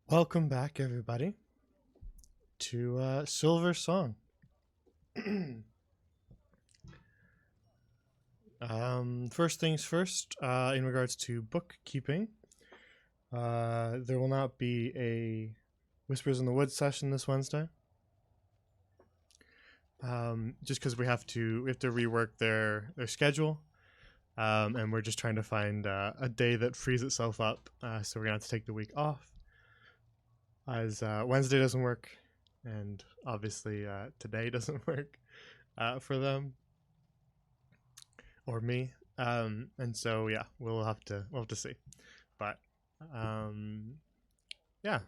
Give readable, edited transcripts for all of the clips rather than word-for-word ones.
Welcome back, everybody, to Silversong. First things first, in regards to bookkeeping, there will not be a Whispers in the Woods session this Wednesday. Just because we have to rework their schedule, and we're just trying to find a day that frees itself up. So we're gonna have to take the week off, as Wednesday doesn't work, and obviously today doesn't work for them or me. And so yeah, we'll have to see. But yeah.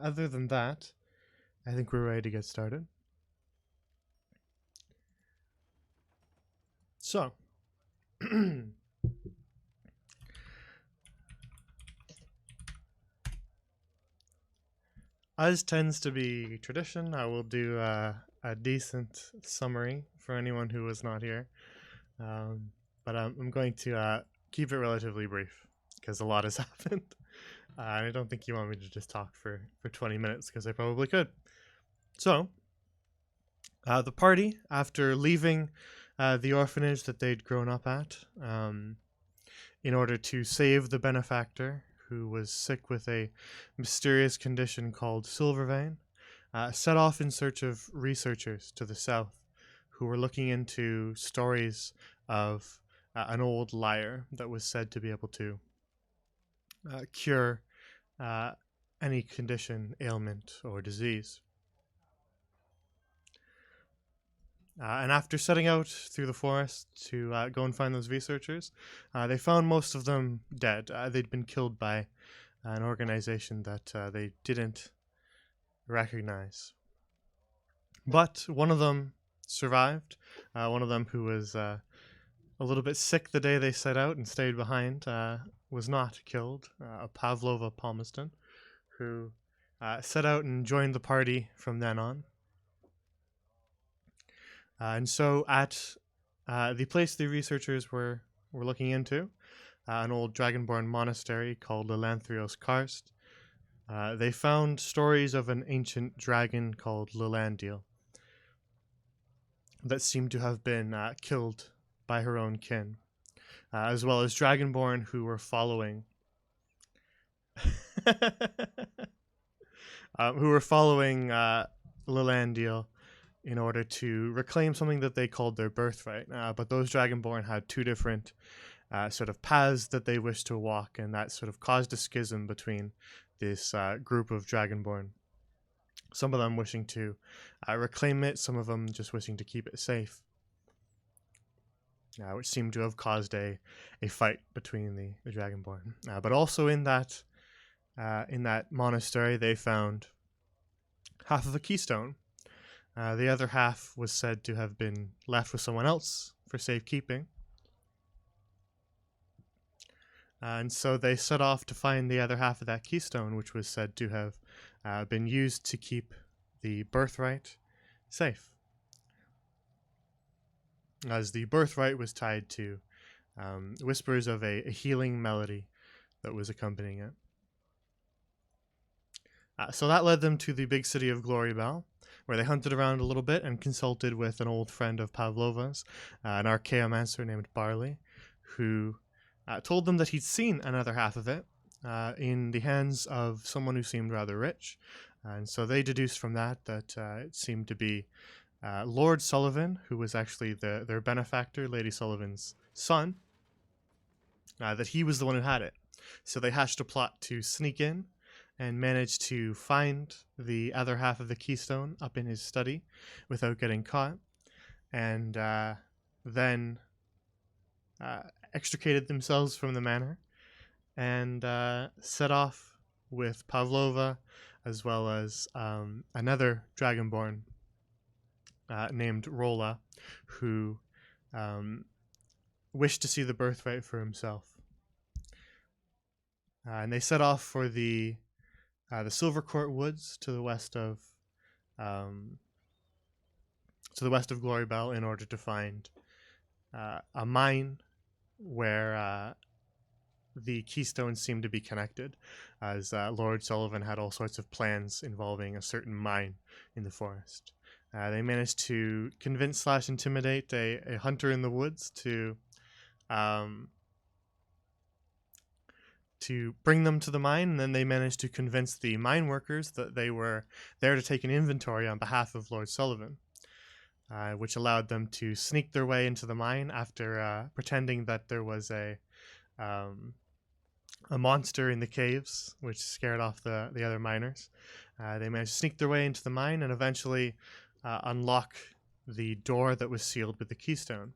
Other than that, I think we're ready to get started. So, as tends to be tradition, I will do a decent summary for anyone who was not here. But I'm going to keep it relatively brief because a lot has happened. And I don't think you want me to just talk for 20 minutes because I probably could. So, the party, after leaving the orphanage that they'd grown up at, in order to save the benefactor, who was sick with a mysterious condition called Silvervein, set off in search of researchers to the south who were looking into stories of an old lyre that was said to be able to cure any condition, ailment, or disease. And after setting out through the forest to go and find those researchers, they found most of them dead. They'd been killed by an organization that they didn't recognize. But one of them survived. One of them, who was a little bit sick the day they set out and stayed behind, was not killed. Pavlova Palmerston, who set out and joined the party from then on. And so at the place the researchers were looking into, an old dragonborn monastery called Lilanthrios Karst, they found stories of an ancient dragon called Lilandil that seemed to have been killed by her own kin, as well as dragonborn who were following Lilandil in order to reclaim something that they called their birthright. But those dragonborn had two different sort of paths that they wished to walk, and that sort of caused a schism between this group of dragonborn. Some of them wishing to reclaim it, some of them just wishing to keep it safe, which seemed to have caused a fight between the dragonborn. But also in that monastery, they found half of a keystone. The other half was said to have been left with someone else for safekeeping. And so they set off to find the other half of that keystone, which was said to have been used to keep the birthright safe, as the birthright was tied to whispers of a healing melody that was accompanying it. So that led them to the big city of Glorybell, where they hunted around a little bit and consulted with an old friend of Pavlova's, an archaeomancer named Barley, who told them that he'd seen another half of it in the hands of someone who seemed rather rich. And so they deduced from that it seemed to be Lord Sullivan, who was actually their benefactor, Lady Sullivan's son, that he was the one who had it. So they hatched a plot to sneak in and managed to find the other half of the keystone up in his study without getting caught, and then extricated themselves from the manor and set off with Pavlova, as well as another dragonborn named Rolla, who wished to see the birthright for himself. And they set off for the Silvercourt Woods to the west of Glorybell in order to find a mine where the keystones seemed to be connected, as Lord Sullivan had all sorts of plans involving a certain mine in the forest. They managed to convince slash intimidate a hunter in the woods um, to bring them to the mine, and then they managed to convince the mine workers that they were there to take an inventory on behalf of Lord Sullivan, which allowed them to sneak their way into the mine after pretending that there was um, a monster in the caves, which scared off the other miners. They managed to sneak their way into the mine and eventually unlock the door that was sealed with the keystone,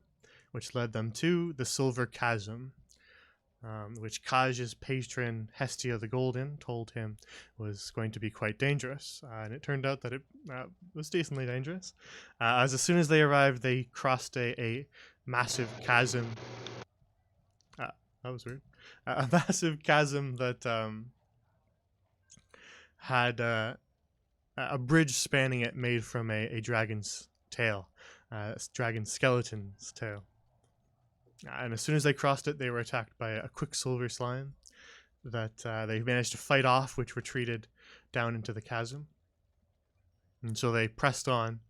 which led them to the Silver Chasm, which Kaj's patron Hestia the Golden told him was going to be quite dangerous. And it turned out that it was decently dangerous. As soon as they arrived, they crossed a massive chasm. That was weird. A massive chasm that had a bridge spanning it made from a dragon's tail, dragon skeleton's tail. And as soon as they crossed it, they were attacked by a quicksilver slime that they managed to fight off, which retreated down into the chasm. And so they pressed on,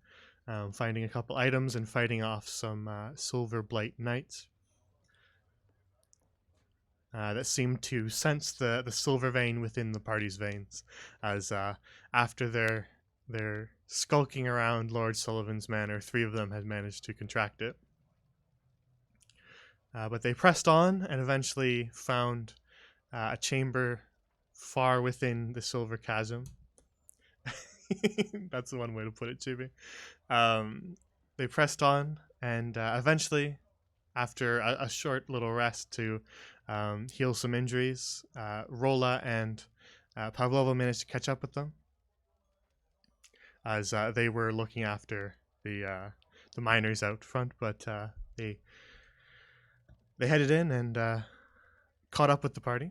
finding a couple items and fighting off some silver blight knights that seemed to sense the silver vein within the party's veins, as after their skulking around Lord Sullivan's manor, 3 of them had managed to contract it. But they pressed on and eventually found a chamber far within the Silver Chasm. That's the one way to put it, Chibi. They pressed on and eventually, after a short little rest to heal some injuries, Rola and Pavlova managed to catch up with them as they were looking after the miners out front, but they headed in and caught up with the party.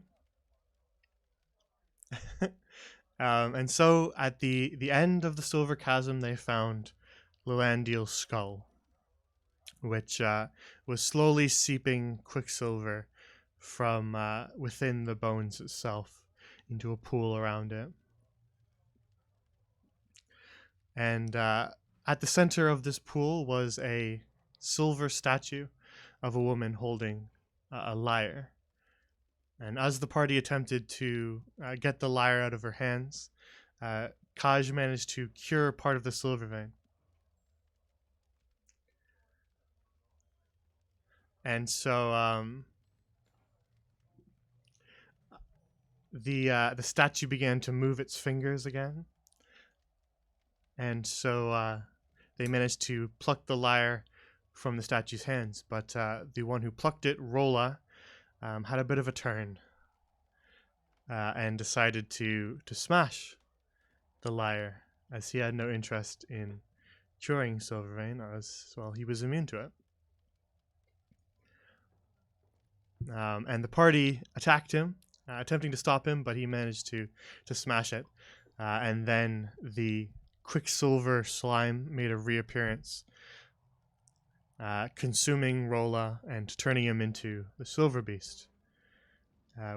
And so at the end of the Silver Chasm, they found Lilandil's skull, which was slowly seeping quicksilver from within the bones itself into a pool around it. And at the center of this pool was a silver statue of a woman holding a lyre. And as the party attempted to get the lyre out of her hands, Kaj managed to cure part of the silver vein. And so the statue began to move its fingers again. And so they managed to pluck the lyre from the statue's hands. But the one who plucked it, Rola, had a bit of a turn and decided to smash the lyre, as he had no interest in curing Silvervein, as well he was immune to it. And the party attacked him, attempting to stop him, but he managed to smash it. And then the quicksilver slime made a reappearance, consuming Rola and turning him into the Silver Beast,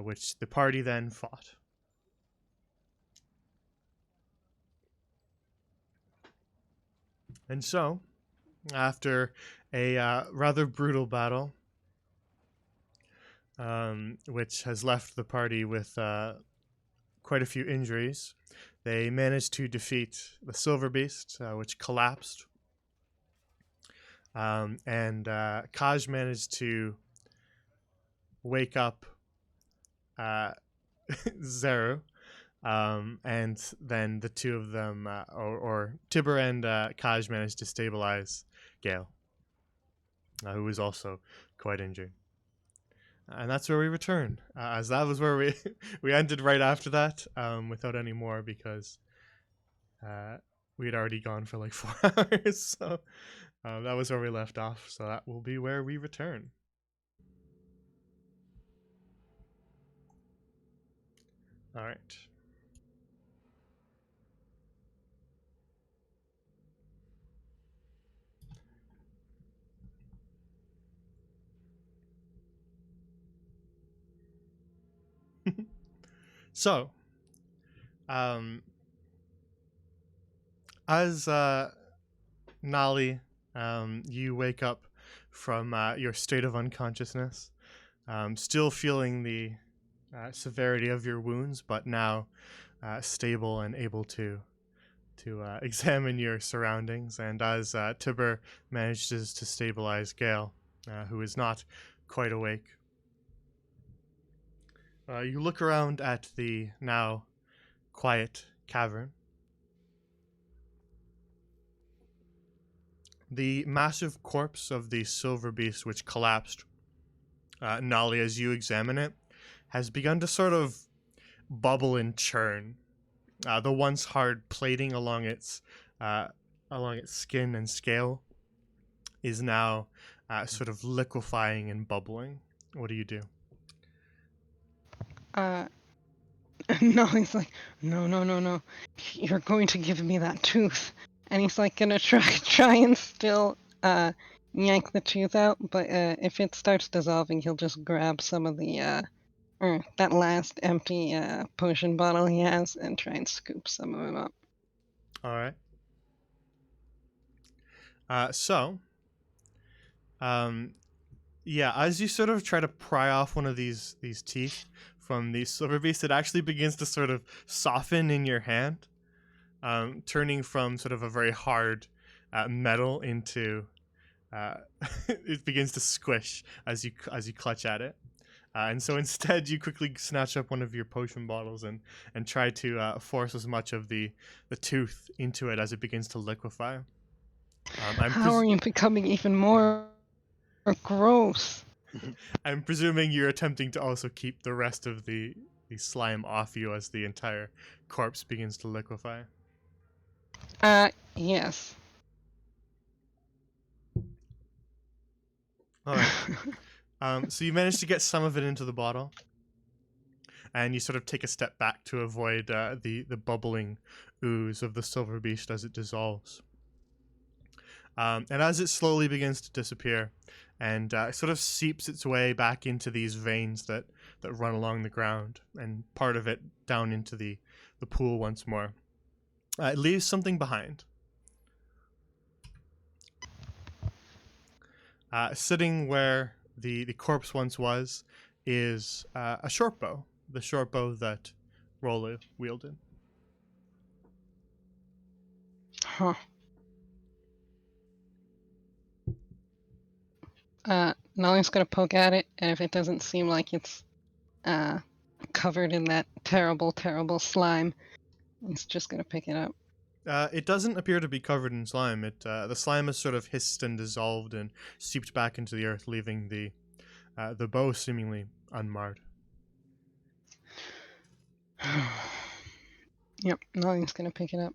which the party then fought. And so, after a rather brutal battle, which has left the party with quite a few injuries, they managed to defeat the Silver Beast, which collapsed. And Kaj managed to wake up Zero, and then the two of them, or Tibber and Kaj, managed to stabilize Gale, who was also quite injured. And that's where we return, as that was where we ended right after that, without any more, because we had already gone for like 4 hours. So that was where we left off. So that will be where we return. All right. So, um, as Nali, you wake up from your state of unconsciousness, still feeling the severity of your wounds, but now stable and able to examine your surroundings. And as Tibber manages to stabilize Gale, who is not quite awake, you look around at the now quiet cavern. The massive corpse of the silver beast, which collapsed, Nali, as you examine it, has begun to sort of bubble and churn. The once hard plating uh, along its skin and scale is now sort of liquefying and bubbling. What do you do? Uh, no, he's like, no, no, no, no. You're going to give me that tooth. And he's like gonna try and still yank the tooth out, but if it starts dissolving, he'll just grab some of the or that last empty potion bottle he has and try and scoop some of it up. All right. So, um, yeah, as you sort of try to pry off one of these teeth from the silver beast, it actually begins to sort of soften in your hand, turning from sort of a very hard metal into it begins to squish as you clutch at it. And so instead, you quickly snatch up one of your potion bottles and try to force as much of the tooth into it as it begins to liquefy. How are you becoming even more gross? I'm presuming you're attempting to also keep the rest of the slime off you as the entire corpse begins to liquefy. Yes. All right. So you manage to get some of it into the bottle, and you sort of take a step back to avoid the bubbling ooze of the silver beast as it dissolves. And as it slowly begins to disappear, and sort of seeps its way back into these veins that run along the ground, and part of it down into the pool once more, it leaves something behind. Sitting where the corpse once was is a short bow, the short bow that Rolu wielded. Huh. Nolly's gonna poke at it, and if it doesn't seem like it's covered in that terrible, terrible slime, he's just gonna pick it up. It doesn't appear to be covered in slime. The slime has sort of hissed and dissolved and seeped back into the earth, leaving the bow seemingly unmarred. Yep, Nolly's gonna pick it up.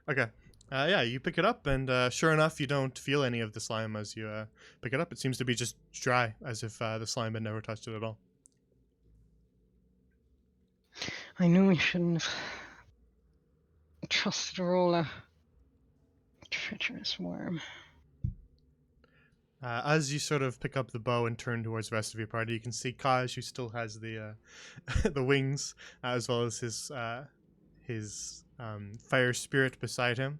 Okay. Yeah, you pick it up, and sure enough, you don't feel any of the slime as you pick it up. It seems to be just dry, as if the slime had never touched it at all. I knew we shouldn't have trusted Rolla. Treacherous worm. As you sort of pick up the bow and turn towards the rest of your party, you can see Kaj, who still has the the wings, as well as his fire spirit beside him,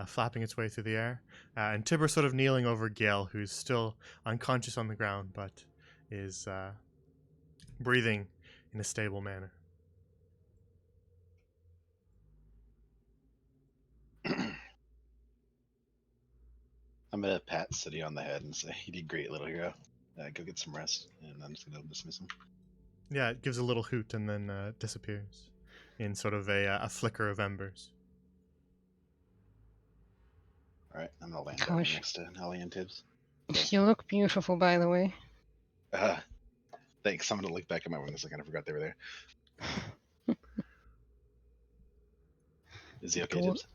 flapping its way through the air, and Tibber sort of kneeling over Gale, who's still unconscious on the ground, but is breathing in a stable manner. I'm gonna pat City on the head and say, "You did great, little hero. Go get some rest." And I'm just gonna dismiss him. Yeah, it gives a little hoot and then disappears in sort of a flicker of embers. All right, I'm gonna land down Gosh. next to Nelly and Tibbs. You look beautiful, by the way. Thanks. I'm gonna look back at my wings. I kind of forgot they were there. Is he okay, The, Tibbs?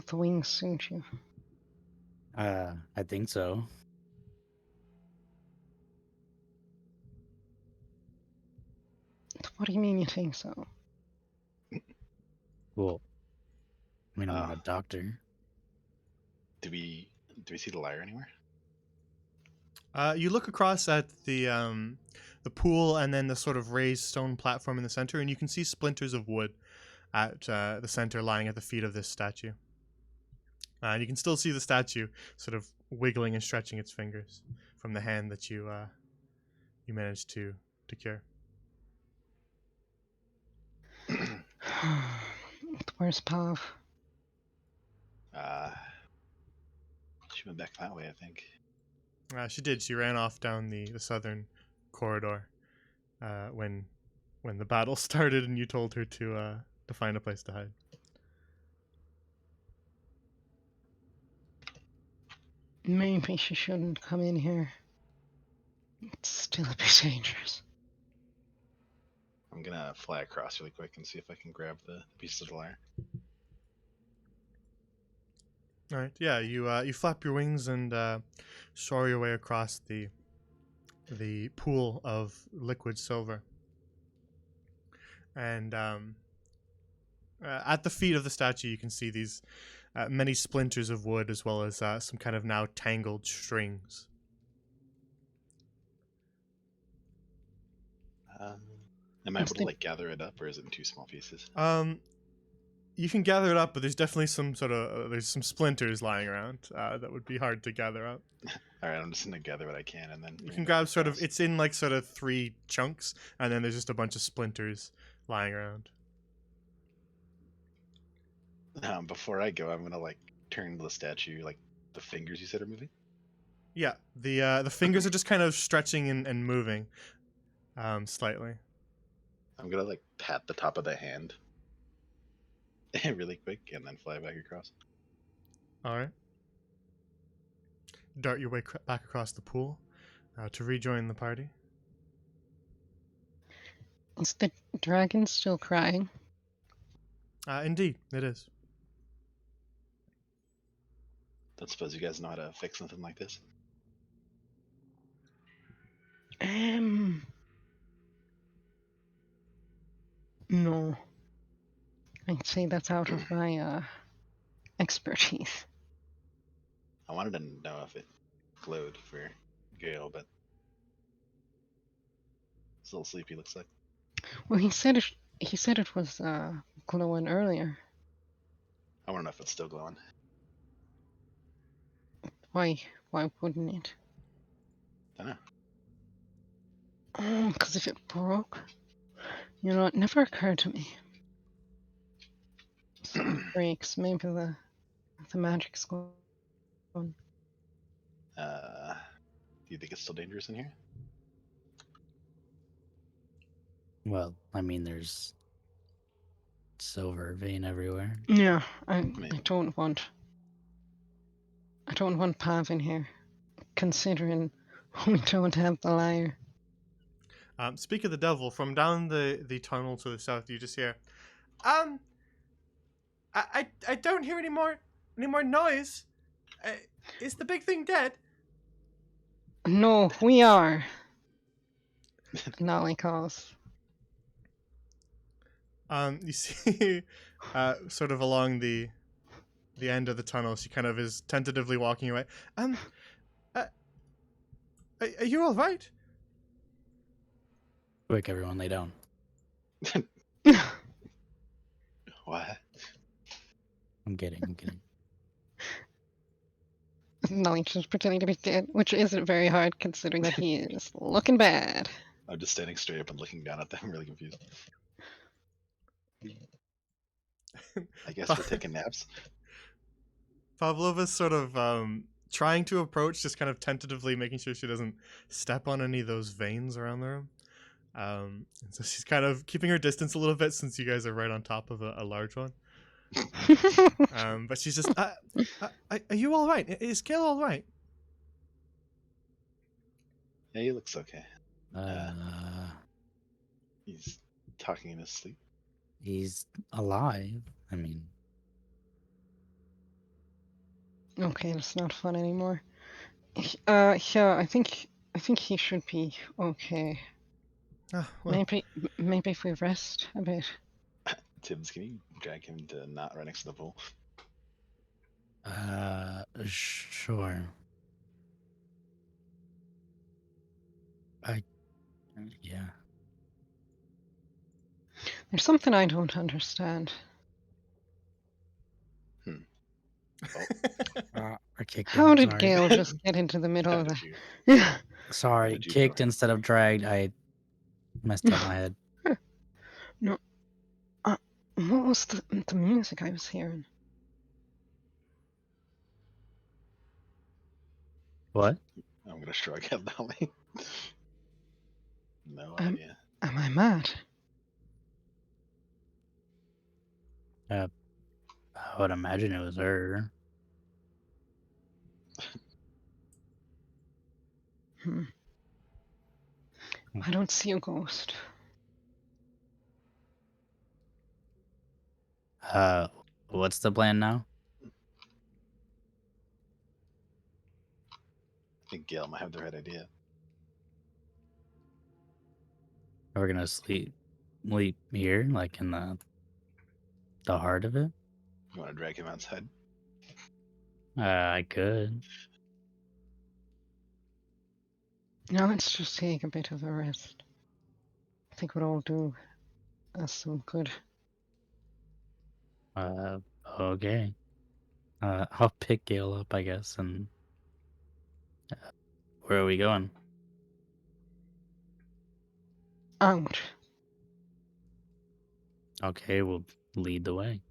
the wings suit you. I think so. What do you mean you think so? Well, I mean, I'm not a doctor. Do we see the lyre anywhere? You look across at the pool and then the sort of raised stone platform in the center, and you can see splinters of wood at the center, lying at the feet of this statue. And you can still see the statue sort of wiggling and stretching its fingers from the hand that you managed to cure. Where's Pav? She went back that way, I think. She did. She ran off down the southern corridor when the battle started, and you told her to find a place to hide. Maybe she shouldn't come in here. It's still a bit dangerous. I'm gonna fly across really quick and see if I can grab the piece of the lyre. All right. Yeah. You flap your wings and soar your way across the pool of liquid silver. And at the feet of the statue, you can see these many splinters of wood, as well as some kind of now tangled strings. Am I able to like gather it up, or is it in two small pieces? You can gather it up, but there's definitely some sort of there's some splinters lying around that would be hard to gather up. All right, I'm just gonna gather what I can, and then You can grab sort of, it's in like sort of 3 chunks, and then there's just a bunch of splinters lying around. Before I go, I'm gonna like turn to the statue, like the fingers you said are moving. Yeah, the fingers are just kind of stretching and moving, slightly. I'm gonna like pat the top of the hand really quick, and then fly back across. All right. Dart your way back across the pool to rejoin the party. Is the dragon still crying? Indeed, it is. Don't suppose you guys know how to fix something like this? No. I'd say that's out of my expertise. I wanted to know if it glowed for Gale, but it's a little sleepy. Looks like. Well, he said it was glowing earlier. I want to know if it's still glowing. Why wouldn't it? Dunno. Oh, because if it broke, it never occurred to me. So it breaks, maybe the magic's gone. Do you think it's still dangerous in here? Well, I mean, there's silver vein everywhere. Yeah, I don't want Pav in here, considering we don't have the lyre. Speak of the devil, from down the tunnel to the south, you just hear, I don't hear any more noise. Is the big thing dead? No, we are. Nolly calls. You see, sort of along the end of the tunnel, she kind of is tentatively walking away. Are you all right? Quick, everyone, lay down. What? I'm kidding. Nolly's just pretending to be dead, which isn't very hard considering that he is looking bad. I'm just standing straight up and looking down at them, really confused. I guess they're taking naps. Pavlova's sort of trying to approach, just kind of tentatively making sure she doesn't step on any of those veins around the room. And so she's kind of keeping her distance a little bit since you guys are right on top of a large one. But she's just, are you all right? Is Gil all right? Yeah, he looks okay. Uh, He's talking in his sleep. he's alive. I mean, Okay, that's not fun anymore. Yeah, I think he should be okay. Ah, well, Maybe if we rest a bit. Tibbs, can you drag him to not right next to the pool? sure. Yeah. There's something I don't understand. I kicked How him. did Sorry. Gale just get into the middle How of did that? you? Yeah. How Sorry. did you Kicked go? instead of dragged. I messed up my head. No. What was the music I was hearing? What? I'm gonna shrug heavily. No Um, idea. Am I mad? I would imagine it was her. Hmm. I don't see a ghost. What's the plan now? I think Gale might have the right idea. We're gonna sleep here, like in the heart of it. You want to drag him outside? I could. Now let's just take a bit of a rest. I think we'll all do us some good. Okay. I'll pick Gale up, I guess. And where are we going? Out. Okay, we'll lead the way.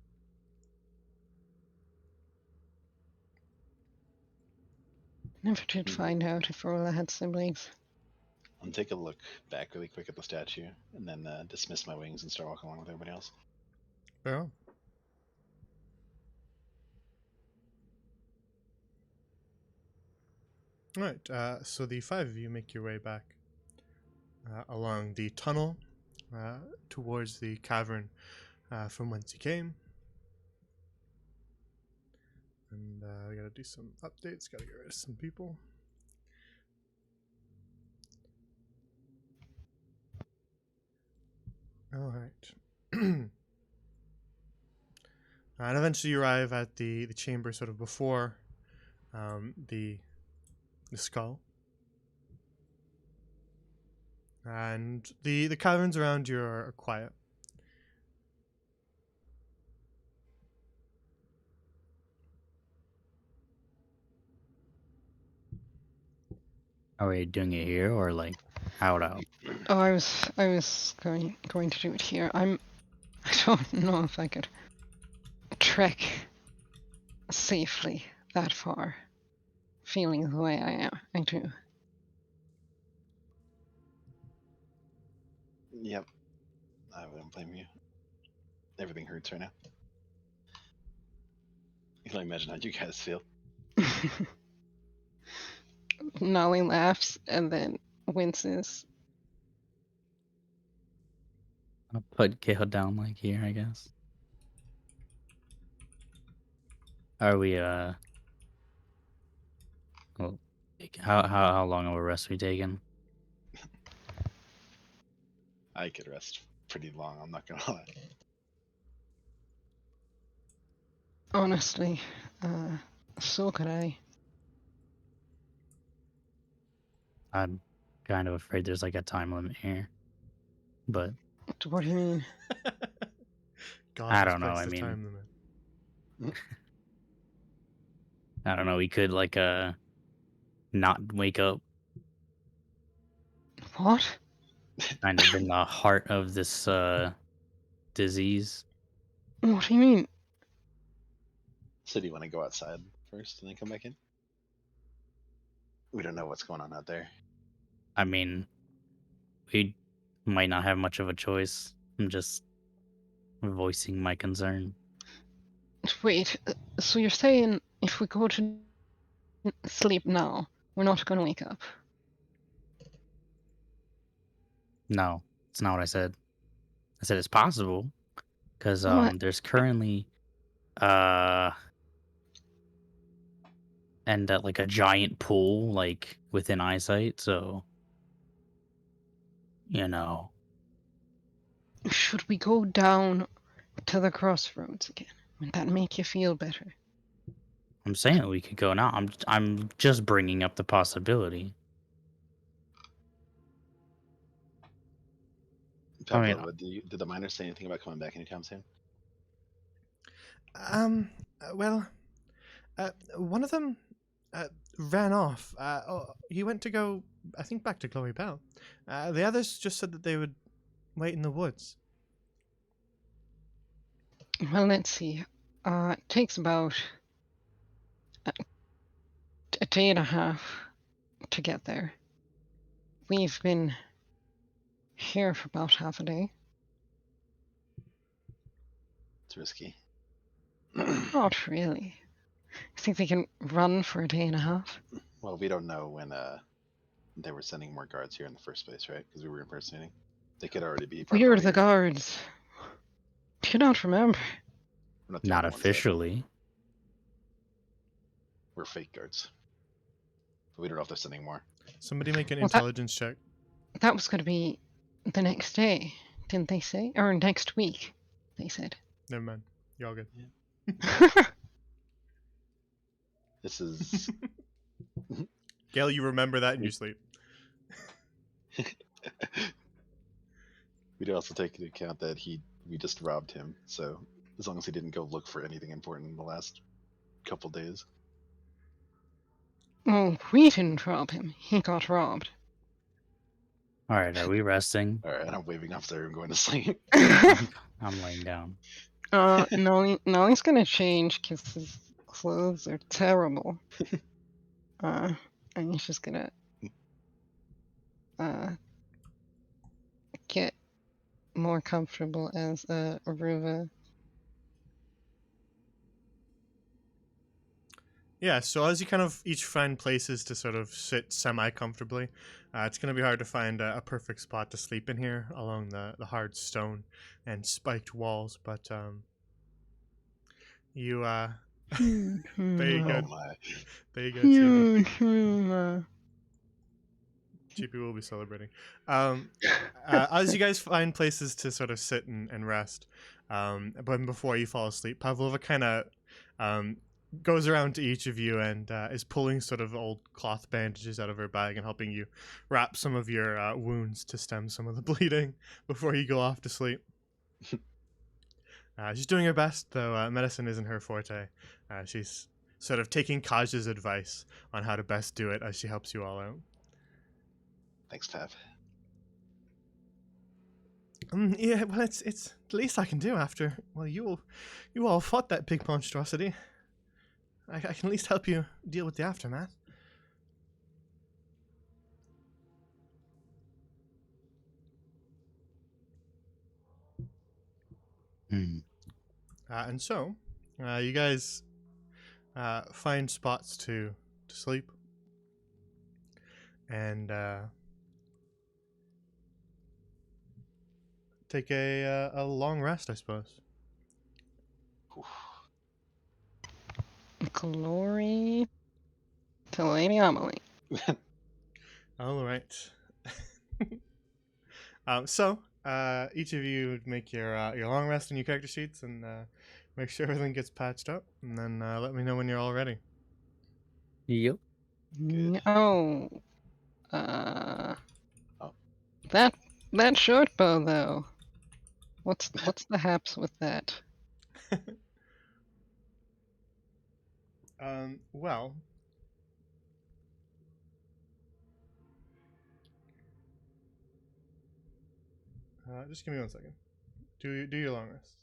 Never did find out if Rolla had siblings. I'll take a look back really quick at the statue, and then dismiss my wings and start walking along with everybody else. Yeah. All right. So the five of you make your way back along the tunnel towards the cavern from whence you came. And we gotta do some updates. Gotta get rid of some people. All right. And eventually you arrive at the chamber sort of before the skull. And the caverns around you are quiet. Are we doing it here or like out? Oh, I was going to do it here. I don't know if I could trek safely that far, feeling the way I do. Yep. I wouldn't blame you. Everything hurts right now. I can only imagine how you guys feel. Nolly laughs and then winces. I'll put Gale down like here, I guess. Are we well, how long of a rest we taking? I could rest pretty long, I'm not gonna lie. Honestly, so could I. I'm kind of afraid there's like a time limit here. But What do you mean? God I has don't know. placed I the mean, time limit. I don't know. We could like not wake up What? kind of in the heart of this disease. What do you mean? So do you want to go outside first and then come back in? We don't know what's going on out there. I mean, we might not have much of a choice. I'm just voicing my concern. Wait, so you're saying if we go to sleep now, we're not gonna wake up? No, it's not what I said. I said it's possible because What? there's currently uh and like a giant pool like within eyesight. So you know, Should we go down to the crossroads again? Would that make you feel better? I'm saying we could go now. I'm just bringing up the possibility. Pablo, mean, did the miners say anything about coming back anytime soon? Well, one of them ran off. He went to go, I think, back to Chloe Bell. The others just said that they would wait in the woods. Well, let's see. It takes about a day and a half to get there. We've been here for about half a day. It's risky. Not really. I think they can run for a day and a half. Well, we don't know when they were sending more guards here in the first place, right? Because we were impersonating. They could already be. We're probably the guards. Do you not remember? We're not the not only ones, though. officially. We're fake guards. But we don't know if they're sending more. Somebody make an Well, that- intelligence check. That was going to be the next day, didn't they say? Or next week, they said. Never mind. You're all good. This is. Gail, you remember that in your sleep. We'd also take into account that we just robbed him, so as long as he didn't go look for anything important in the last couple days. Oh, we didn't rob him. He got robbed. All right, are we resting? All right, I'm waving off there and going to sleep. I'm laying down. Nolly's gonna change because his clothes are terrible. And he's just gonna get more comfortable as Aruva. Yeah, so as you kind of each find places to sort of sit semi-comfortably, it's going to be hard to find a perfect spot to sleep in here along the hard stone and spiked walls, but you, very Oh good. my. There you go, Chibi. Aruva. GP will be celebrating. As you guys find places to sort of sit and rest, but before you fall asleep, Pavlova kind of goes around to each of you and is pulling sort of old cloth bandages out of her bag and helping you wrap some of your wounds to stem some of the bleeding before you go off to sleep. She's doing her best, though medicine isn't her forte. She's sort of taking Kaj's advice on how to best do it as she helps you all out. Thanks, Pav. Yeah, well, it's the least I can do after. Well, you all fought that big monstrosity. I can at least help you deal with the aftermath. Hmm. And so, you guys find spots to sleep, and take a long rest, I suppose. Oof. Glory to Lady Amelie. All right. So, each of you make your long rest in your character sheets and make sure everything gets patched up, and then let me know when you're all ready. Yep. Good. Oh. Oh. That short bow though. What's the haps with that? Well, just give me 1 second. Do your long rest.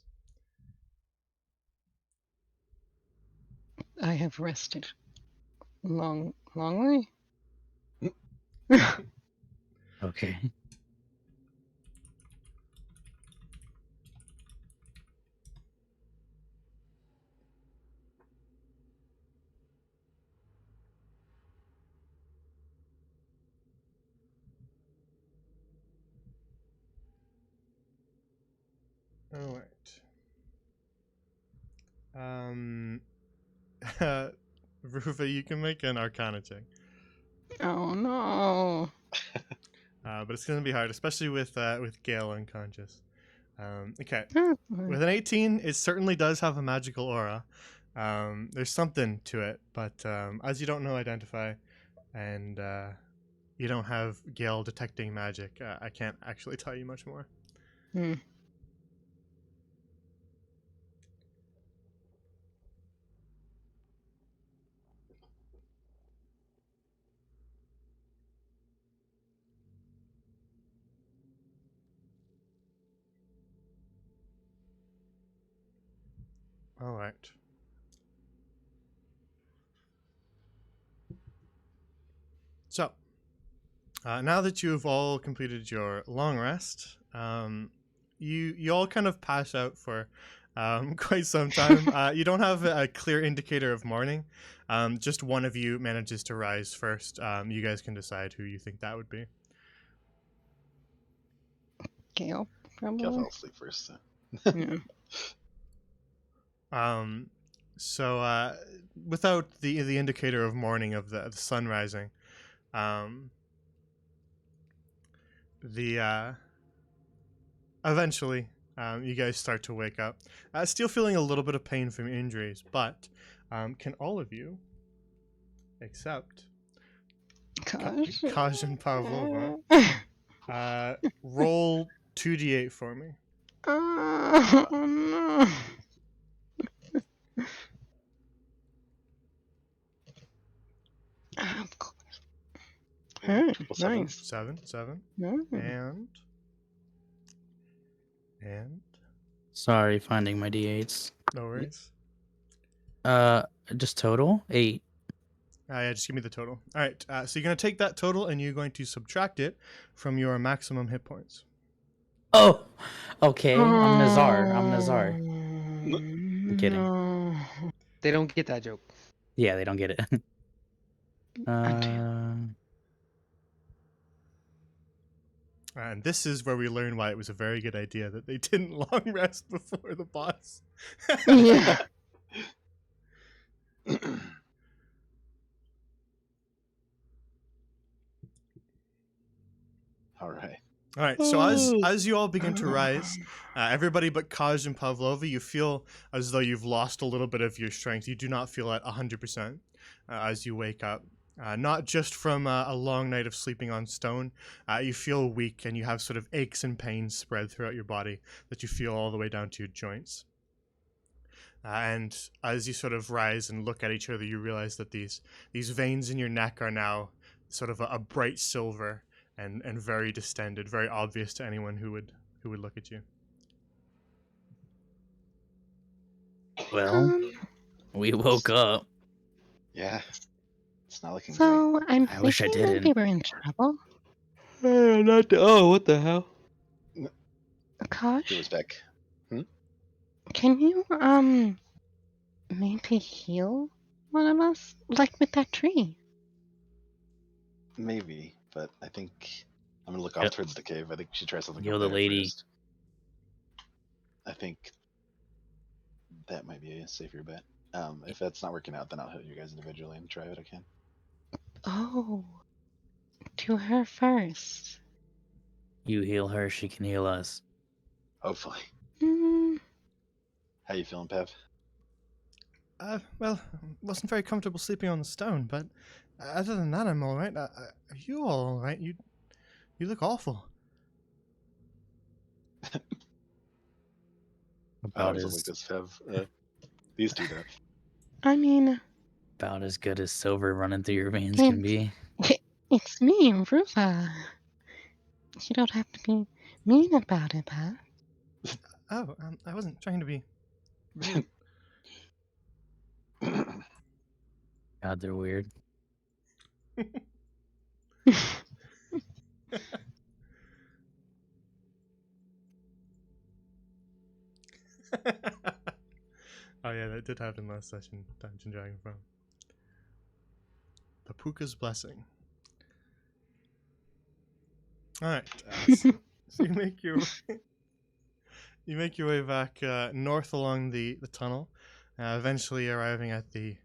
I have rested longly. Okay. All right. Rufa, you can make an Arcana check, Oh no. but it's gonna be hard, especially with Gale unconscious. Okay, Oh, with an 18, it certainly does have a magical aura. There's something to it, but as you don't know identify, and you don't have Gale detecting magic, I can't actually tell you much more. Hmm. All right. So, now that you've all completed your long rest, you all kind of pass out for quite some time. You don't have a clear indicator of morning. Just one of you manages to rise first. You guys can decide who you think that would be. Gale, I'll probably. fall asleep first. So. Yeah. So without the indicator of morning of the sun rising, the eventually you guys start to wake up, still feeling a little bit of pain from your injuries, but can all of you, except Gosh. Kaj and Pavlova, roll 2d8 for me. Oh no. Of course. Hey, Triple nice. sevens. Seven, Mm. and Sorry, finding my d8s. no worries. Just total 8. Yeah, just give me the total. All right, so you're going to take that total and you're going to subtract it from your maximum hit points. Oh, okay. I'm Nazar. I'm Nazar. I'm kidding. No. They don't get that joke. Yeah, they don't get it. And this is where we learn why it was a very good idea that they didn't long rest before the boss. Yeah. All right. All right, so as you all begin to rise, everybody but Kaj and Pavlova, you feel as though you've lost a little bit of your strength. You do not feel at 100% as you wake up. Not just from a long night of sleeping on stone. You feel weak and you have sort of aches and pains spread throughout your body that you feel all the way down to your joints. And as you sort of rise and look at each other, you realize that these veins in your neck are now sort of a bright silver and very distended, very obvious to anyone who would look at you. Well, we woke up. Yeah. It's not looking great. So I'm I wish I thinking that we didn't. were in trouble. What the hell? It was Kosh, back. can you maybe heal one of us, like with that tree? Maybe, but I think I'm gonna look Yep. off towards the cave. I think we should try something Yo, up the there lady. first. I think that might be a safer bet. If that's not working out, then I'll hit you guys individually and try what I can. Oh, to her first. You heal her, she can heal us. Hopefully. Hmm. How you feeling, Pev? Well, wasn't very comfortable sleeping on the stone, but other than that, I'm all right. Are you all right? You look awful. I About always look like as this, Pev. These two, though. I mean, about as good as silver running through your veins it's, can be. it's me, Rufa. You don't have to be mean about it, huh? Oh, I wasn't trying to be rude. God, they're weird. Oh yeah, that did happen last session. Dungeon Dragon from the Puka's Blessing. All right, so you make your way back north along the tunnel, eventually arriving at the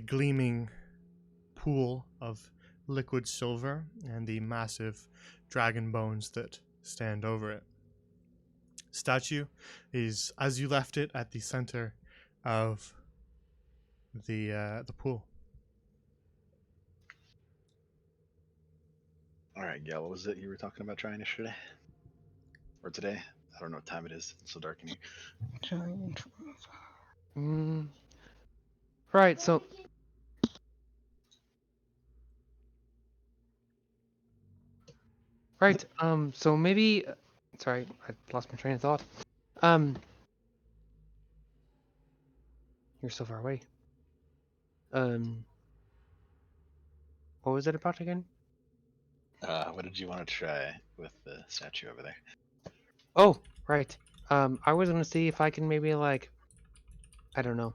gleaming pool of liquid silver and the massive dragon bones that stand over it. Statue is, as you left it, at the center of the pool. All right, Gail, what was it you were talking about trying yesterday? Or today? I don't know what time it is. It's so dark in here. Giant. Right. So. Right. So maybe. Sorry, I lost my train of thought. Um. You're so far away. What was it about again? What did you want to try with the statue over there? Oh, right. I was gonna see if I can maybe like, I don't know,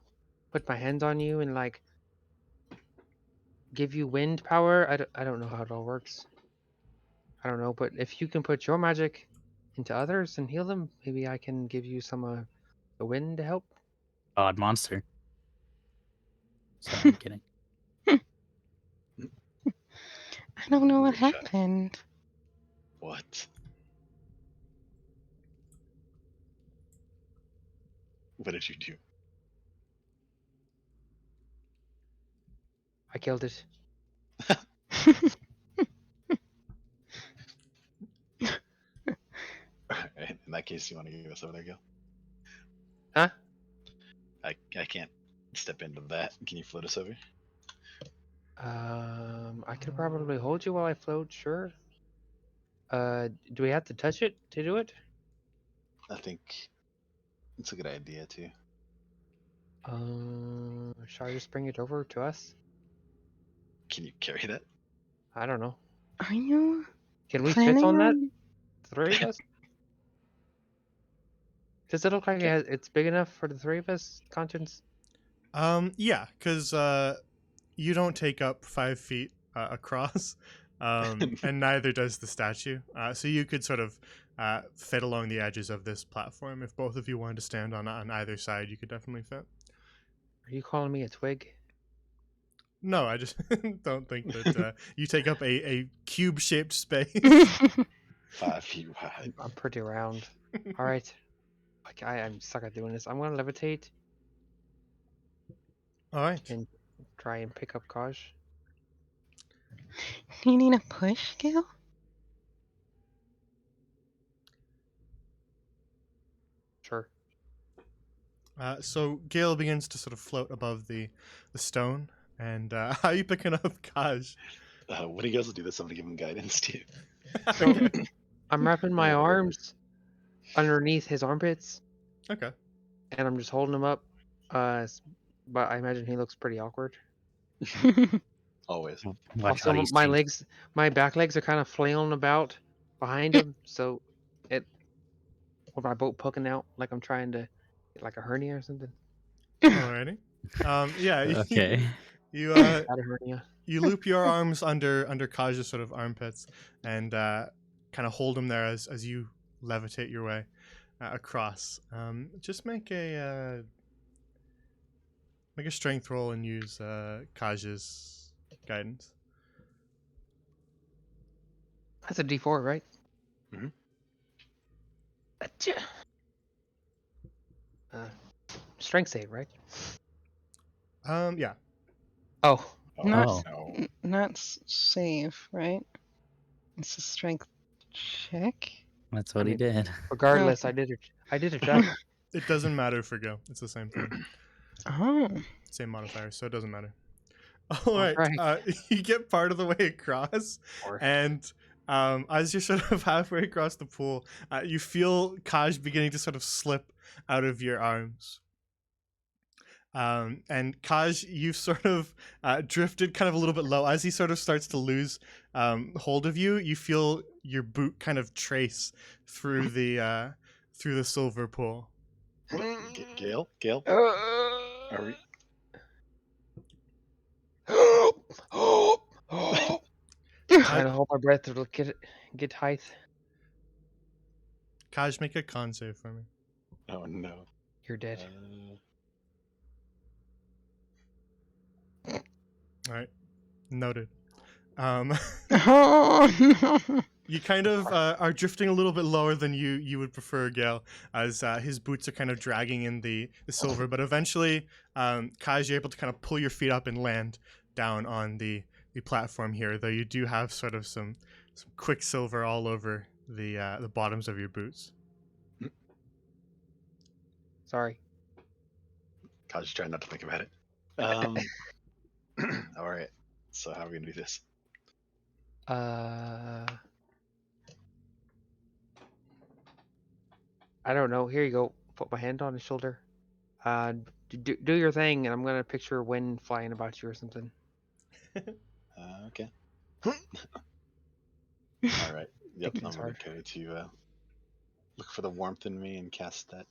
put my hands on you and like give you wind power. I don't know how it all works. I don't know, but if you can put your magic into others and heal them, maybe I can give you some the wind to help. Odd monster. Sorry, I'm kidding. I don't know what Good shot. happened. What? What did you do? I killed it. Alright, in that case, you want to give us over there, Gil? Huh? I can't step into that. Can you float us over? I could probably hold you while I float. Sure. Do we have to touch it to do it? I think it's a good idea too. Shall I just bring it over to us? Can you carry that? I don't know. Are you Can we fit planning on that? on? The three of us? Does it look like it's big enough for the three of us, Conscience? Yeah, because you don't take up 5 feet across, and neither does the statue. So you could sort of fit along the edges of this platform. If both of you wanted to stand on either side, you could definitely fit. Are you calling me a twig? No, I just don't think that you take up a cube-shaped space. 5 feet wide. I'm pretty round. All right. Like I'm stuck at doing this. I'm gonna levitate All right. and try and pick up Kaj. Do you need a push, Gil? Sure. So Gale begins to sort of float above the stone, and how are you picking up Kaj? When he goes to do this, I'm gonna give him guidance too. So Okay. I'm wrapping my arms underneath his armpits, Okay. and I'm just holding him up. But I imagine he looks pretty awkward. Always. Watch Also, how he's my changed. legs, my back legs are kind of flailing about behind him, so it, with my boat poking out like I'm trying to get like a hernia or something. Alrighty. Yeah. Okay. You Not a hernia. you loop your arms under Kaj's sort of armpits and kind of hold him there as you levitate your way across. Just make a strength roll and use Kaj's guidance. That's a D4, right? Mhm. Achoo. Strength save, right? Yeah. Oh, Not, Oh. No. not save, right? It's a strength check. That's what I he mean- did. regardless, I did it. I did a check. It doesn't matter for Go. It's the same thing. Oh. Same modifier, so it doesn't matter. All right. Alright. You get part of the way across, Or- and as you're sort of halfway across the pool, you feel Kaj beginning to sort of slip out of your arms. And Kaj, you've sort of drifted kind of a little bit low. As he sort of starts to lose hold of you, you feel your boot kind of trace through the silver pool. Gale? Gale? Are we? Trying to hold my breath to get height. Kaj, make a con save for me. Oh no. You're dead. All right, noted. Um, Oh no. You kind of are drifting a little bit lower than you would prefer, Gale, as his boots are kind of dragging in the silver. But eventually, Kaj, you're able to kind of pull your feet up and land down on the platform here, though you do have sort of some quicksilver all over the bottoms of your boots. Sorry. I was just trying not to think about it. All right. So how are we gonna do this? I don't know. Here you go. Put my hand on his shoulder. Do your thing, and I'm gonna picture wind flying about you or something. Okay. All right. Yep. Thinking I'm is gonna hard. go to look for the warmth in me and cast that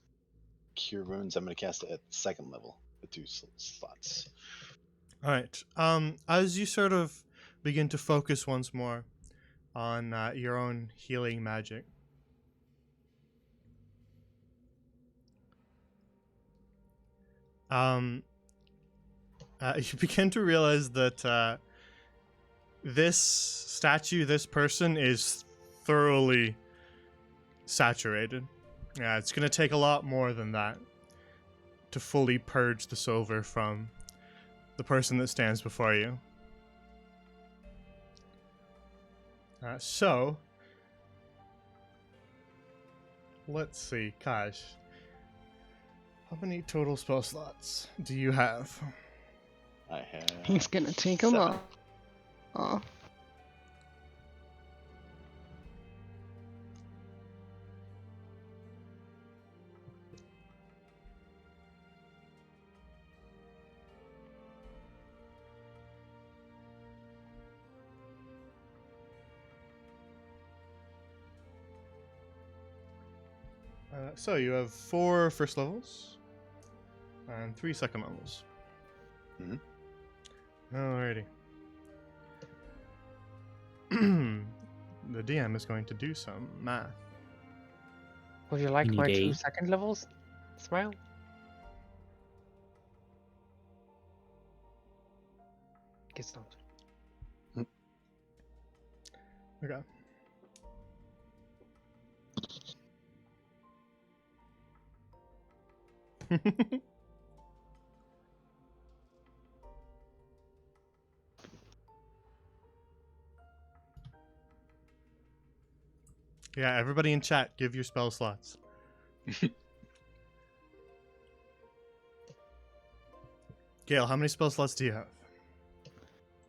cure wounds. I'm gonna cast it at second level with 2 slots. All right. As you sort of begin to focus once more on your own healing magic, you begin to realize that this statue, this person, is thoroughly saturated. Yeah, it's going to take a lot more than that to fully purge the silver from the person that stands before you. So, let's see, Kaj. How many total spell slots do you have? I have. He's gonna take him 7. off. Oh. So you have 4 first levels and 3 second levels. Mhm. Alrighty. The DM is going to do some math. Would you like need my 2 8. second levels? Smile. Guess not. Okay. Yeah, everybody in chat, give your spell slots. Gail, how many spell slots do you have?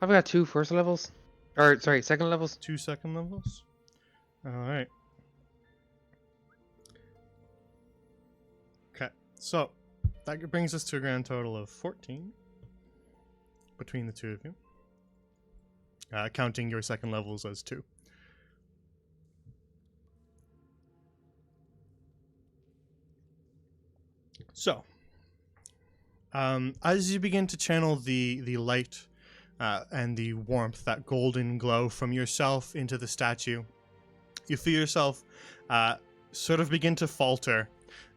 I've got 2 first levels. Or sorry, second levels. 2 second levels? Alright. Okay, so that brings us to a grand total of 14 between the two of you. Counting your second levels as 2. So, as you begin to channel the light and the warmth, that golden glow from yourself into the statue, you feel yourself sort of begin to falter,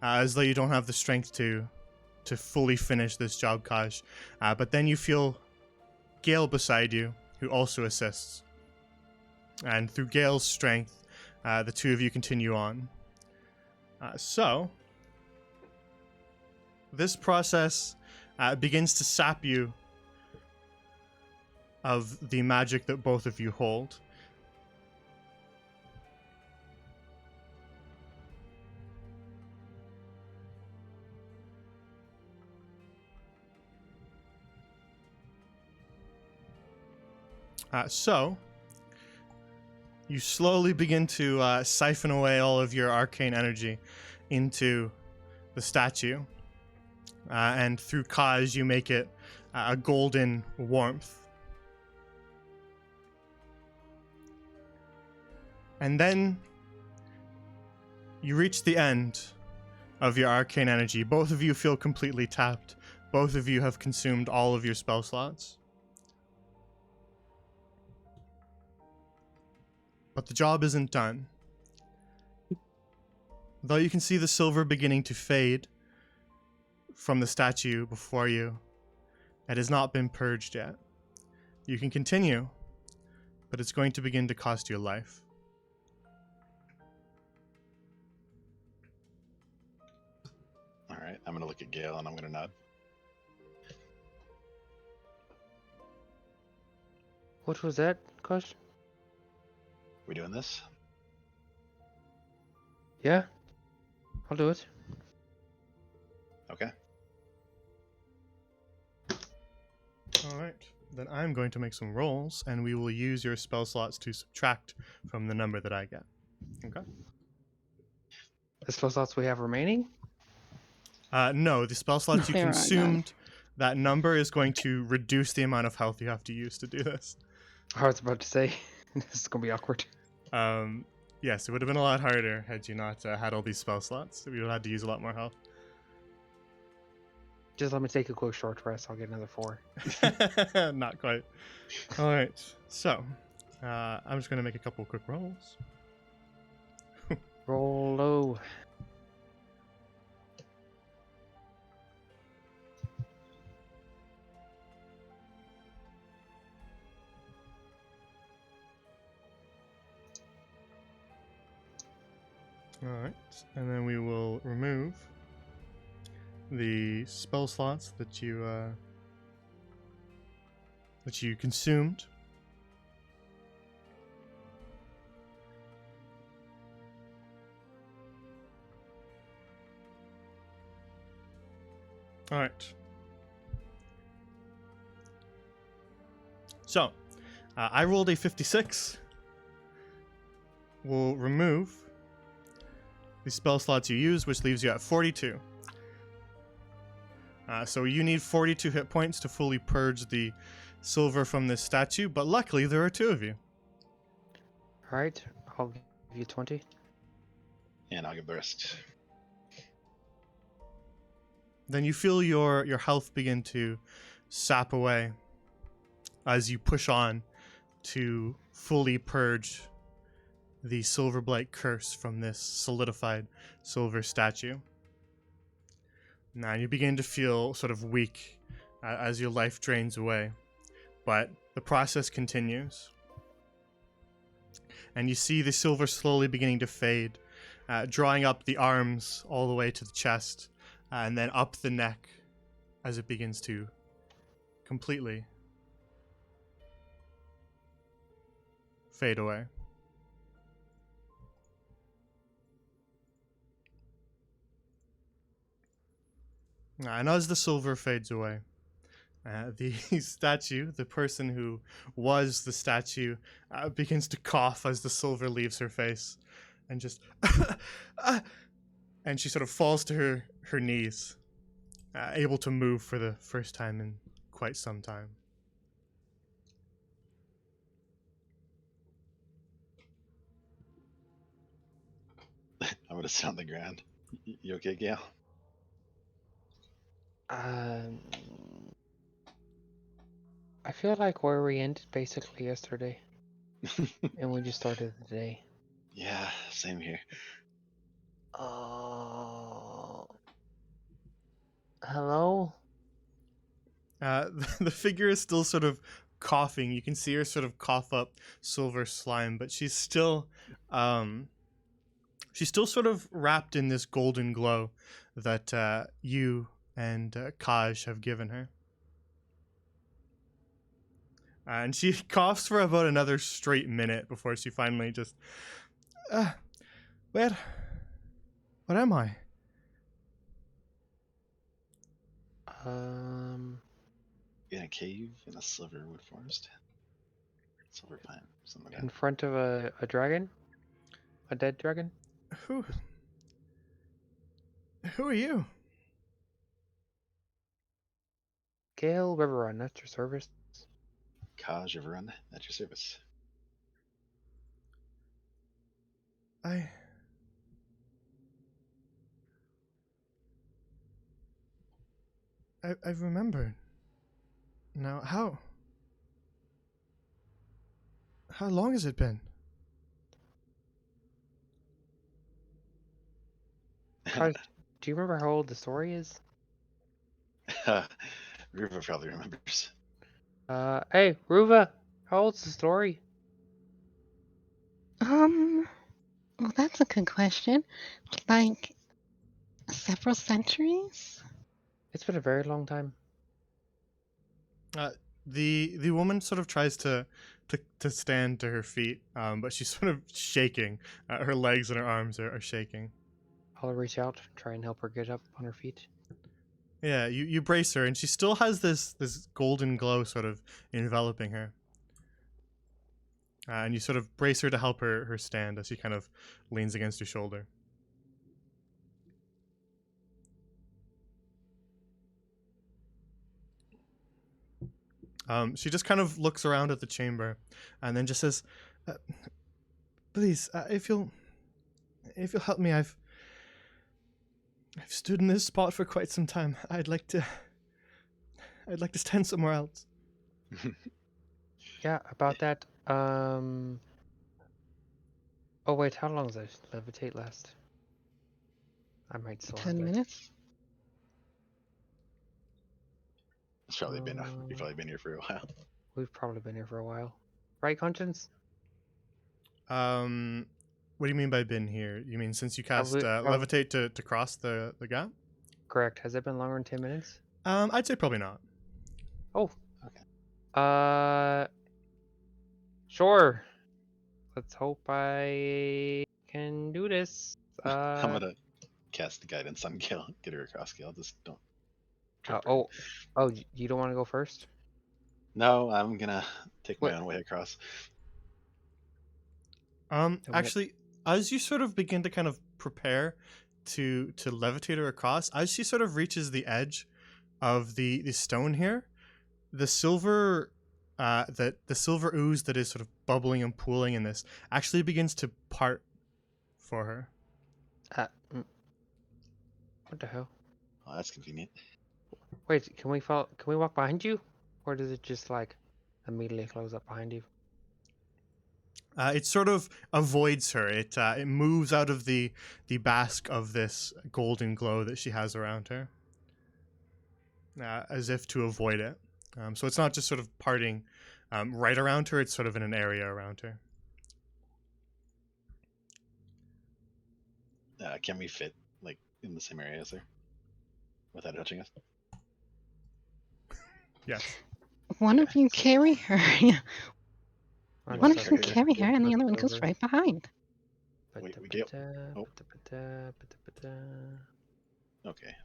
as though you don't have the strength to fully finish this job, Kaj. But then you feel Gale beside you, who also assists. And through Gale's strength, the two of you continue on. So, this process begins to sap you of the magic that both of you hold. So, you slowly begin to siphon away all of your arcane energy into the statue. And through Kaj, you make it a golden warmth. And then you reach the end of your arcane energy. Both of you feel completely tapped. Both of you have consumed all of your spell slots. But the job isn't done. Though you can see the silver beginning to fade from the statue before you, it has not been purged yet. You can continue, but it's going to begin to cost your life. All right, I'm gonna look at Gale and I'm gonna nod. What was that, Kosh? We doing this? Yeah, I'll do it. All right. Then I'm going to make some rolls, and we will use your spell slots to subtract from the number that I get. Okay. The spell slots we have remaining? No, the spell slots you There are none. consumed, that number is going to reduce the amount of health you have to use to do this. I was about to say, this is gonna be awkward. Yes, it would have been a lot harder had you not had all these spell slots. We would have had to use a lot more health. Just let me take a quick short rest. I'll get another 4. Not quite. All right. So, I'm just going to make a couple quick rolls. Roll low. All right. And then we will remove the spell slots that you consumed. All right. So, I rolled a 56. We'll remove the spell slots you use, which leaves you at 42. So you need 42 hit points to fully purge the silver from this statue, but luckily there are 2 of you. Alright, I'll give you 20. And I'll give the rest. Then you feel your health begin to sap away as you push on to fully purge the Silver Blight curse from this solidified silver statue. Now you begin to feel sort of weak as your life drains away, but the process continues. And you see the silver slowly beginning to fade, drawing up the arms all the way to the chest, and then up the neck as it begins to completely fade away. And as the silver fades away, the statue, the person who was the statue, begins to cough as the silver leaves her face, and just, and she sort of falls to her knees, able to move for the first time in quite some time. I'm gonna sit on the ground. You okay, Gail? I feel like where we ended basically yesterday, and we just started the day. Yeah, same here. Hello? The figure is still sort of coughing. You can see her sort of cough up silver slime, but she's still sort of wrapped in this golden glow that you and Kaj have given her. And she coughs for about another straight minute before she finally just, what am I? In a cave in a silverwood forest. Silver pine, something like In that. front of a dragon? A dead dragon? Who are you? Gale Riverrun, that's your service. Kaj Riverrun, at your service. I've remembered. Now, how long has it been? Kaj, do you remember how old the story is? River probably remembers. Hey, Ruva, how old's the story? Well, that's a good question. Like, several centuries? It's been a very long time. The woman sort of tries to stand to her feet, but she's sort of shaking. Her legs and her arms are shaking. I'll reach out, try and help her get up on her feet. Yeah, you brace her, and she still has this golden glow sort of enveloping her. And you sort of brace her to help her stand as she kind of leans against your shoulder. She just kind of looks around at the chamber, and then just says, "Please, if you'll help me, I've stood in this spot for quite some time. I'd like to stand somewhere else." Yeah, about that. Oh wait, how long does that levitate last? I might still have 10 it. minutes? It's probably been you've probably been here for a while. We've probably been here for a while, right, Conscience? What do you mean by been here? You mean since you cast we- levitate to cross the gap? Correct. Has it been longer than 10 minutes? I'd say probably not. Oh. Okay. Sure. Let's hope I can do this. I'm gonna cast guidance on Gil. Get her across, Gil. Just don't. trip her. Oh, you don't want to go first? No, I'm gonna take my What? own way across. Actually, as you sort of begin to kind of prepare to levitate her across, as she sort of reaches the edge of the stone here, the silver the silver ooze that is sort of bubbling and pooling in this actually begins to part for her. What the hell? Oh, that's convenient. Wait, can we follow? Can we walk behind you, or does it just like immediately close up behind you? It sort of avoids her. It moves out of the bask of this golden glow that she has around her, as if to avoid it. So it's not just sort of parting right around her. It's sort of in an area around her. Can we fit like in the same area as her without touching us? Yes. One of you carry her. Yeah. I'm One sorry, of you okay. carry her, and the Let's other one go goes over. right behind. Wait, we get- oh. Ba-da-ba-da, ba-da-ba-da. Okay.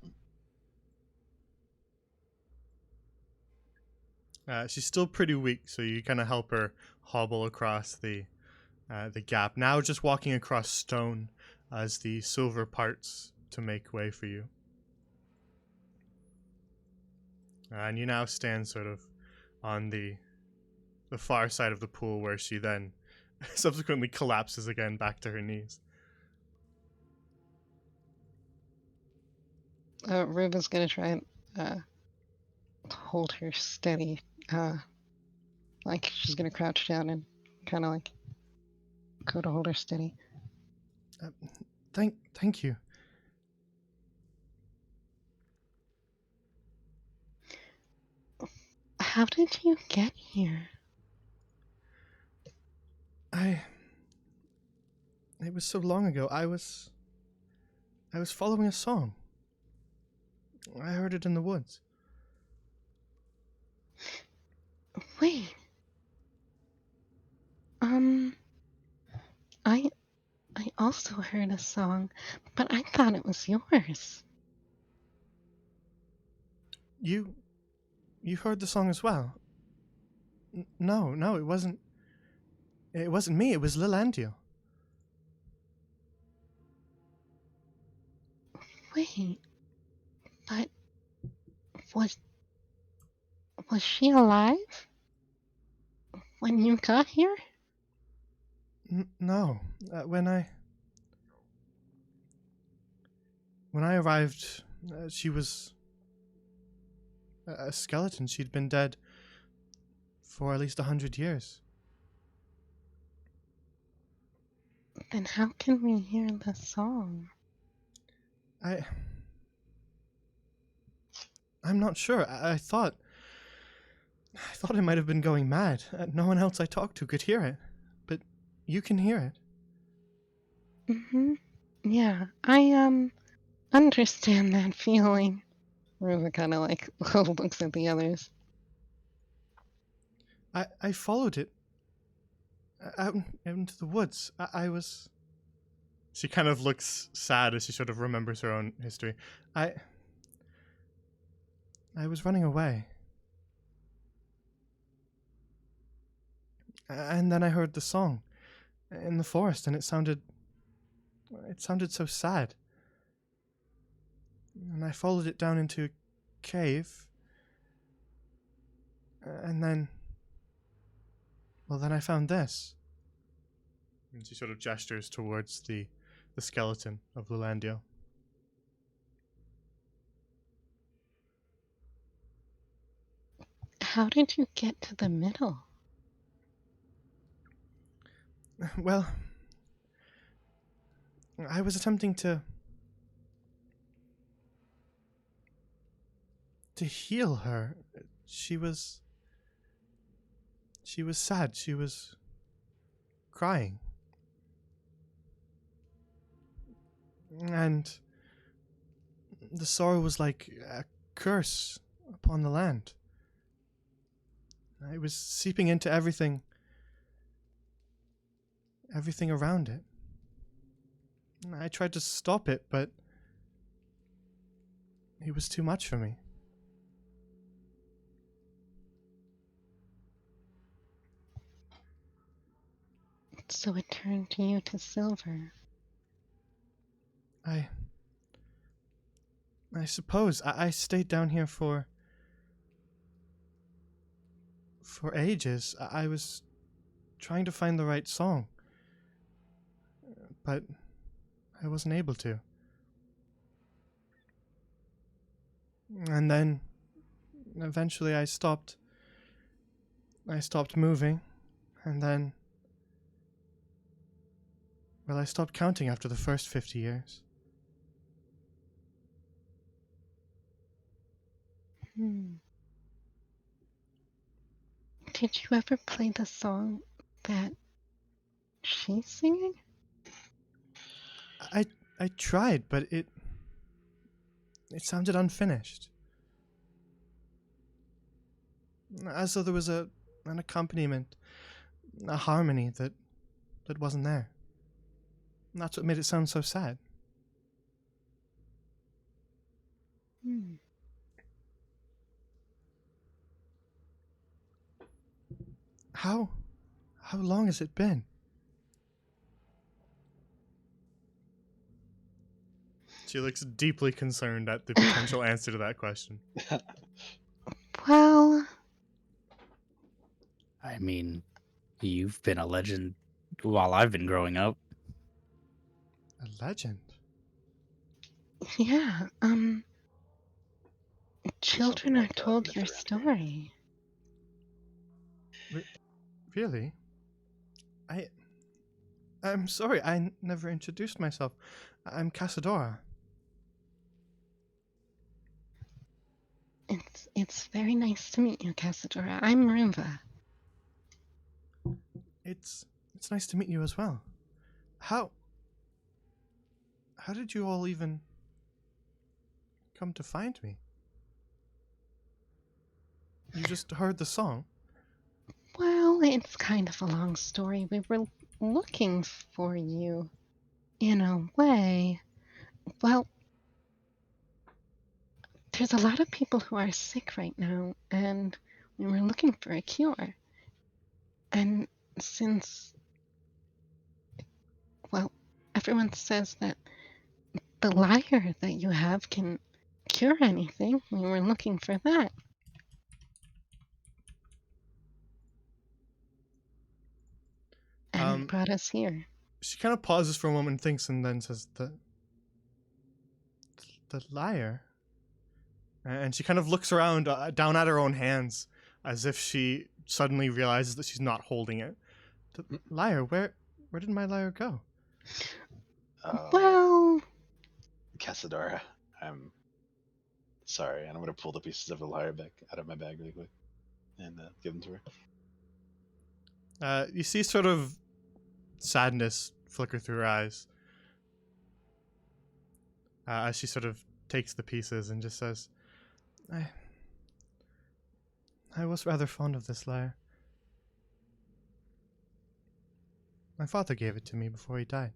She's still pretty weak, so you kind of help her hobble across the gap. Now just walking across stone as the silver parts to make way for you. And you now stand sort of on the far side of the pool, where she then subsequently collapses again back to her knees. Ruben's gonna try and hold her steady. Like she's gonna crouch down and kind of like go to hold her steady. Thank you. How did you get here? It was so long ago. I was following a song. I heard it in the woods. Wait. I also heard a song, but I thought it was yours. You heard the song as well? No, it wasn't. It wasn't me. It was Lilandio. Wait. But was she alive when you got here? No. When I arrived, she was a skeleton. She'd been dead for at least 100 years. Then how can we hear the song? I'm not sure. I thought I might have been going mad. No one else I talked to could hear it, but you can hear it. Yeah, I understand that feeling. Ruben kind of like looks at the others. I followed it out into the woods. I was. She kind of looks sad as she sort of remembers her own history. I was running away. And then I heard the song in the forest, and it sounded so sad. And I followed it down into a cave. And then I found this. And she sort of gestures towards the skeleton of Lulandio. How did you get to the middle? Well, I was attempting to heal her. She was sad. She was crying. And the sorrow was like a curse upon the land. It was seeping into everything around it. I tried to stop it, but it was too much for me. So it turned you to Silver. I suppose I stayed down here for ages. I was trying to find the right song, but I wasn't able to. And then eventually I stopped moving, and then I stopped counting after the first 50 years. Did you ever play the song that she's singing? I tried, but it sounded unfinished. As though there was an accompaniment, a harmony that wasn't there. And that's what made it sound so sad. How long has it been? She looks deeply concerned at the potential answer to that question. Well, I mean, you've been a legend while I've been growing up. A legend? yeah, children Something are like that, told myth your around here. story. Really? I'm sorry, I never introduced myself. I'm Casadora. It's very nice to meet you, Casadora. I'm Marimba. It's nice to meet you as well. How did you all even come to find me? You just heard the song? Well, it's kind of a long story. We were looking for you, in a way. Well, there's a lot of people who are sick right now, and we were looking for a cure. And since, well, everyone says that the lyre that you have can cure anything, we were looking for that. And it brought us here. She kind of pauses for a moment and thinks, and then says, the lyre? And she kind of looks around, down at her own hands, as if she suddenly realizes that she's not holding it. The lyre? Where did my lyre go? Well, Casadora, I'm sorry, and I'm gonna pull the pieces of the lyre back out of my bag really quick and give them to her. You see sort of sadness flicker through her eyes as she sort of takes the pieces and just says, I was rather fond of this lyre. My father gave it to me before he died.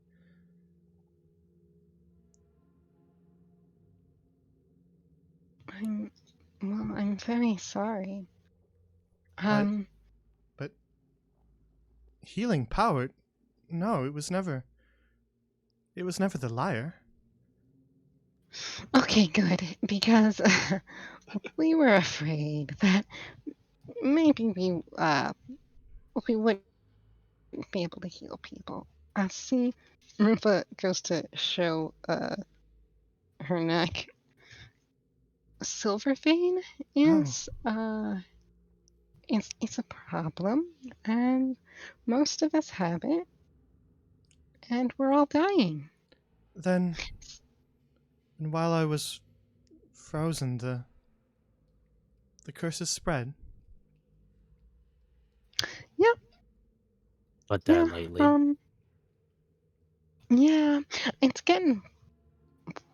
I'm very sorry. But healing power? No, it was never. It was never the lyre. Okay, good, because we were afraid that maybe we wouldn't be able to heal people. See, Rupa goes to show her neck. Silver vein is it's a problem, and most of us have it, and we're all dying. Then, and while I was frozen, the curse is spread. Yep. But Yeah. lately. Yeah, it's getting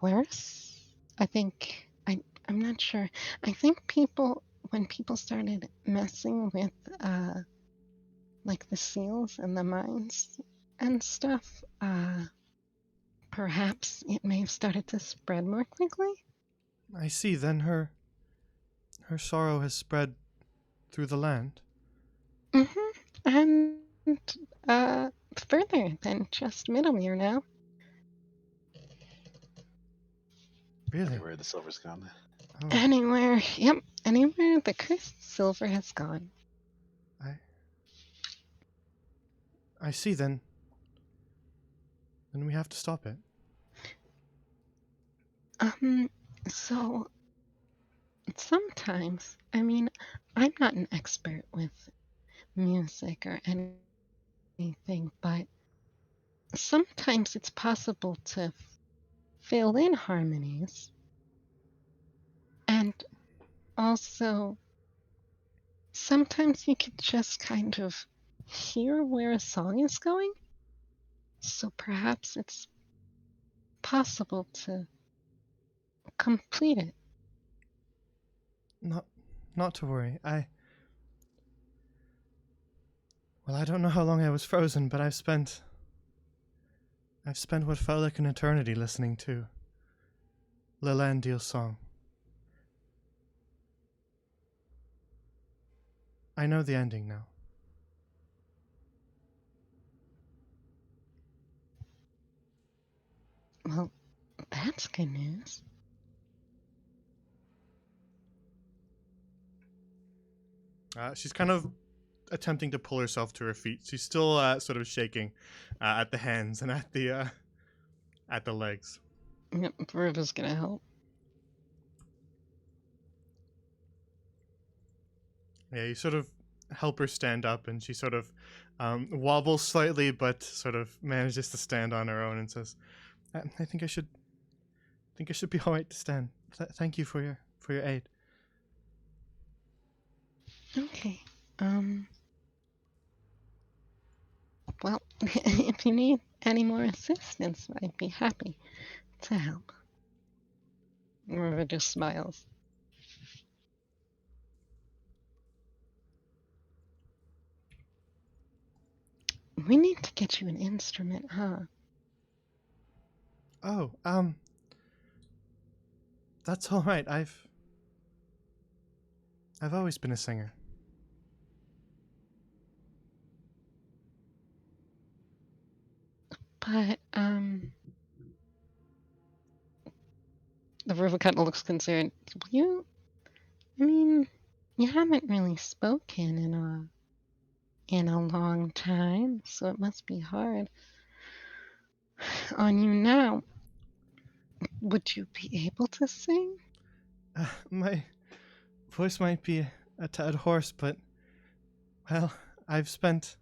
worse. I think I'm not sure. I think when people started messing with like the seals and the mines and stuff, perhaps it may have started to spread more quickly. I see. Then her sorrow has spread through the land. And uh further than just Middlemere now. Really? Everywhere the silver's gone. Oh, Anywhere, yep, anywhere the cursed silver has gone. I see. Then we have to stop it. So sometimes, I mean, I'm not an expert with music or anything, but sometimes it's possible to fill in harmonies. And also, sometimes you can just kind of hear where a song is going. So perhaps it's possible to complete it. Not to worry. Well, I don't know how long I was frozen, but I've spent what felt like an eternity listening to Lelandil's song. I know the ending now. Well, that's good news. She's kind of attempting to pull herself to her feet. She's still sort of shaking at the hands and at the legs. Yep, Ruba's gonna help. Yeah, you sort of help her stand up, and she sort of wobbles slightly, but sort of manages to stand on her own and says, "I think I should be all right to stand. Thank you for your aid." Okay. Well, if you need any more assistance, I'd be happy to help. Ruba just smiles. We need to get you an instrument, huh? Oh, that's all right. I've always been a singer. But, the Ruba kind of looks concerned. You haven't really spoken in a long time, so it must be hard on you now. Would you be able to sing? My voice might be a tad hoarse, but, well, I've spent,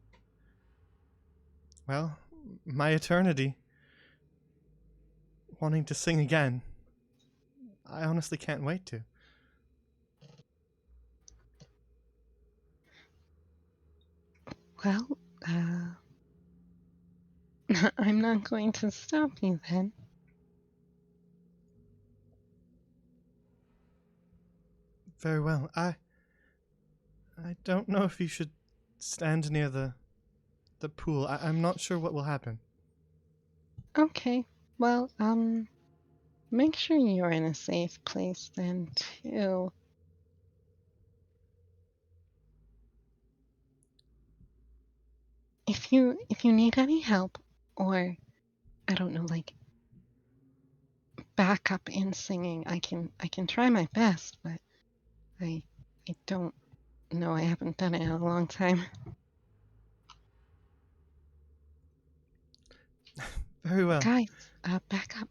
well, my eternity wanting to sing again. I honestly can't wait to. Well, I'm not going to stop you then. Very well. I don't know if you should stand near the pool. I'm not sure what will happen. Okay. Well, make sure you're in a safe place then, too. if you need any help, or I don't know, like backup in singing, I can try my best, but I don't know. I haven't done it in a long time. Very well. Guys, back up.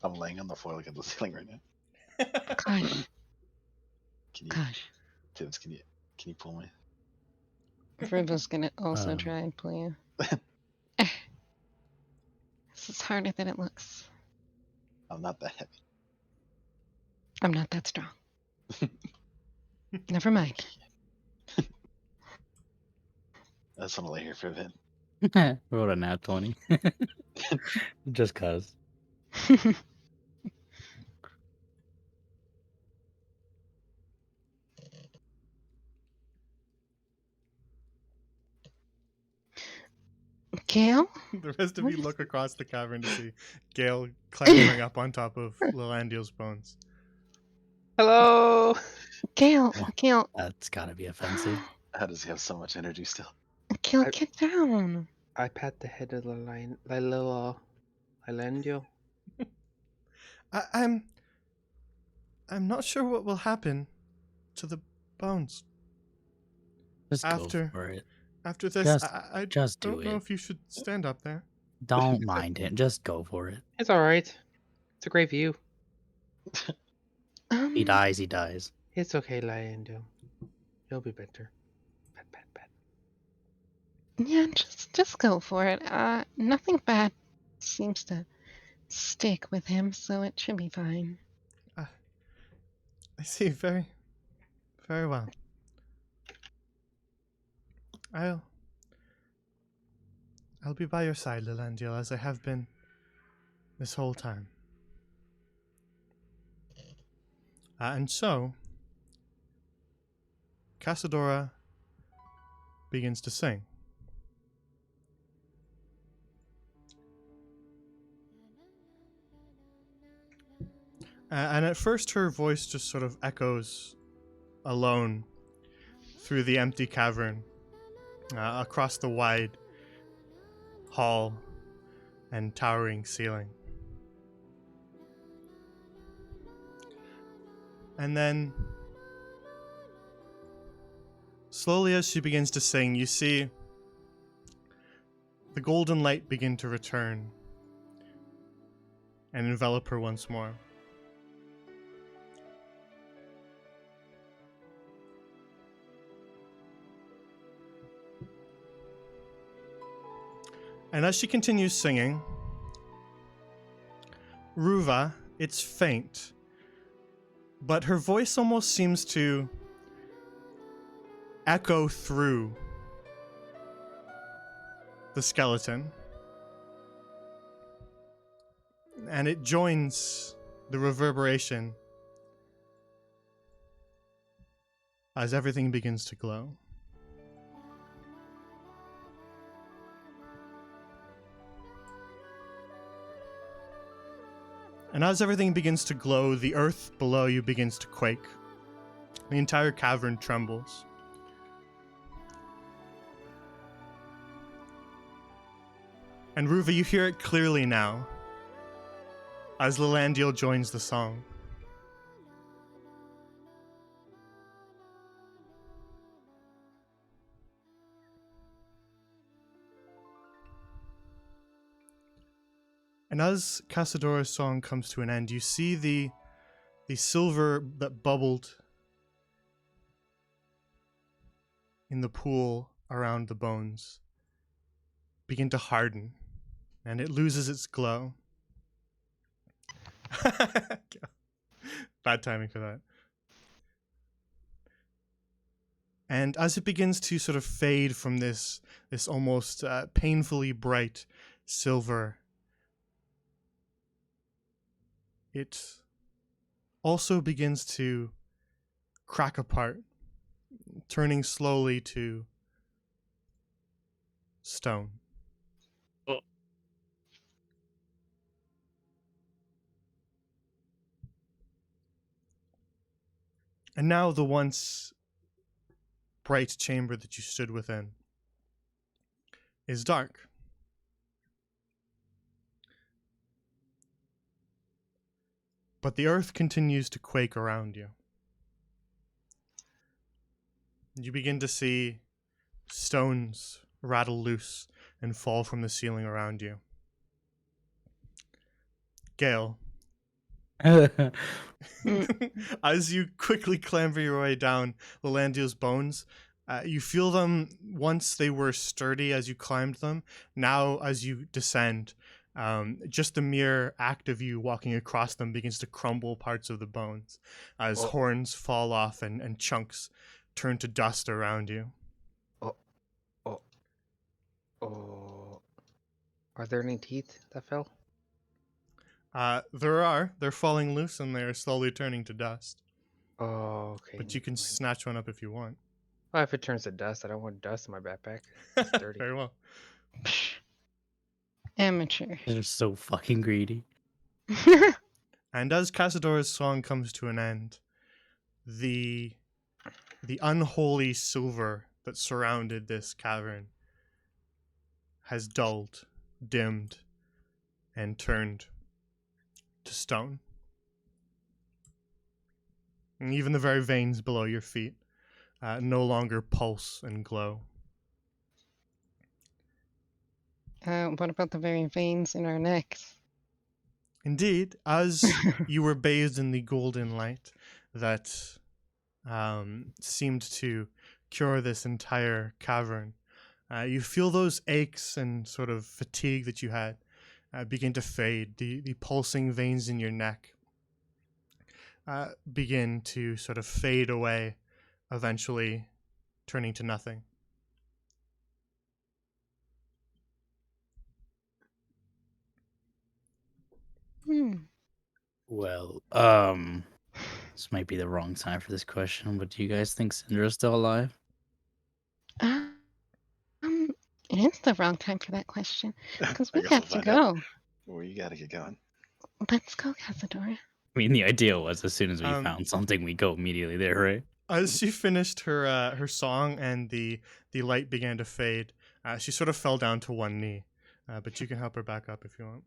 I'm laying on the floor like at the ceiling right now. Gosh, Can you, gosh. Tibbs? Can you pull me? Ruba's gonna also Uh. try and pull you. This is harder than it looks. I'm not that heavy. I'm not that strong. Never mind. I just want to lay here for a bit. Rolled a nat 20. Just cause. Gale? The rest of What you is- look across the cavern to see Gale clambering up on top of Lilandiel's bones. Hello. Gale, Well, Gale, That's gotta be offensive. How does he have so much energy still? Gale, I- get down. I pat the head of the line, Lilandio. I'm not sure what will happen to the bones Just After- go for it. after this. Just- I Just do don't know it. if you should stand up there. Don't mind it. Just go for it. It's all right. It's a great view. He dies, he dies. It's okay, Lilandio. You'll be better. Pat, pat, pat. Yeah, just go for it. Nothing bad seems to stick with him, so it should be fine. I see. Very, very well. I'll be by your side, Lilandiel, as I have been this whole time. And so, Casadora begins to sing. And at first, her voice just sort of echoes alone through the empty cavern, across the wide hall and towering ceiling. And then, slowly as she begins to sing, you see the golden light begin to return and envelop her once more. And as she continues singing, Ruva, it's faint, but her voice almost seems to echo through the skeleton. And it joins the reverberation as everything begins to glow. And as everything begins to glow, the earth below you begins to quake. The entire cavern trembles. And Ruva, you hear it clearly now, as Lilandiel joins the song. And as Casadora's song comes to an end, you see the silver that bubbled in the pool around the bones begin to harden, and it loses its glow. Bad timing for that. And as it begins to sort of fade from this almost painfully bright silver, it also begins to crack apart, turning slowly to stone. Oh. And now the once bright chamber that you stood within is dark. But the earth continues to quake around you. You begin to see stones rattle loose and fall from the ceiling around you. Gale, as you quickly clamber your way down Lalandio's bones, you feel them once they were sturdy as you climbed them. Now, as you descend, just the mere act of you walking across them begins to crumble parts of the bones as horns fall off and chunks turn to dust around you. Oh. Are there any teeth that fell? They're falling loose and they are slowly turning to dust. Oh, okay. But you can never mind. snatch one up if you want. Well, if it turns to dust, I don't want dust in my backpack. It's dirty. Very well. Psh, amateur. They're so fucking greedy. And as Casidora's song comes to an end, the unholy silver that surrounded this cavern has dulled, dimmed, and turned to stone. And even the very veins below your feet no longer pulse and glow. What about the very veins in our necks? Indeed, as you were bathed in the golden light that seemed to cure this entire cavern, you feel those aches and sort of fatigue that you had begin to fade. The pulsing veins in your neck begin to sort of fade away, eventually turning to nothing. Well, this might be the wrong time for this question, but do you guys think Syndra's still alive? Um, it is the wrong time for that question because I we guess got we'll to find out. go. We gotta get going. Let's go, Casadora. I mean, the idea was as soon as we Um, found something, we go immediately there, right? As she finished her song and the light began to fade, she sort of fell down to one knee. But you can help her back up if you want.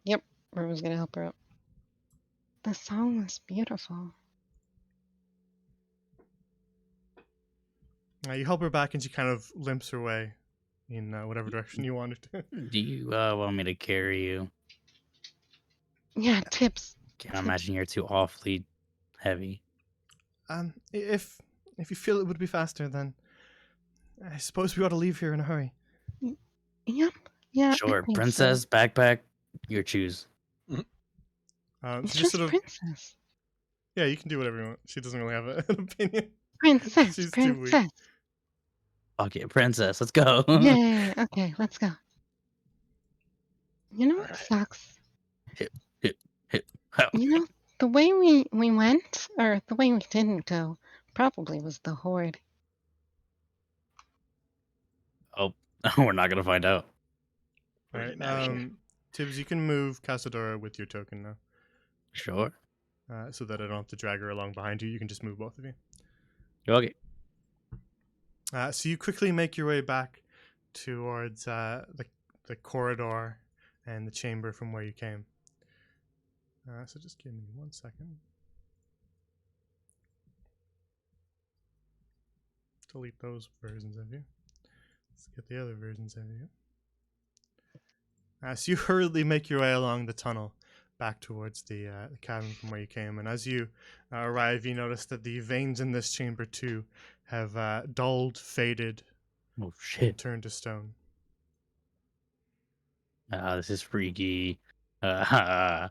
Yep, Ruben's gonna help her up. The song was beautiful. You help her back and she kind of limps her way in whatever direction you want her to. Do you want me to carry you? Yeah, tips. Can't imagine you're too awfully heavy. If you feel it would be faster, then I suppose we ought to leave here in a hurry. Yep. Yeah. I Sure, think princess, So. backpack, your choose. It's She just sort of princess. yeah, you can do whatever you want. She doesn't really have an opinion. Princess. She's too weak. princess. Okay, princess, let's go. Yay. Okay, let's go. You know what Alright. sucks? Hip. You know, the way we went, or the way we didn't go, probably was the horde. Oh, we're not gonna find out. We're Alright, getting out of here. Tibbs, you can move Casadora with your token now. Sure. So that I don't have to drag her along behind you. You can just move both of you. Okay. So you quickly make your way back towards the corridor and the chamber from where you came. So just give me 1 second. Delete those versions of you. Let's get the other versions of you. So you hurriedly make your way along the tunnel back towards the cabin from where you came. And as you arrive, you notice that the veins in this chamber too have dulled, faded, Oh and shit. turned to stone. This is freaky. Gail,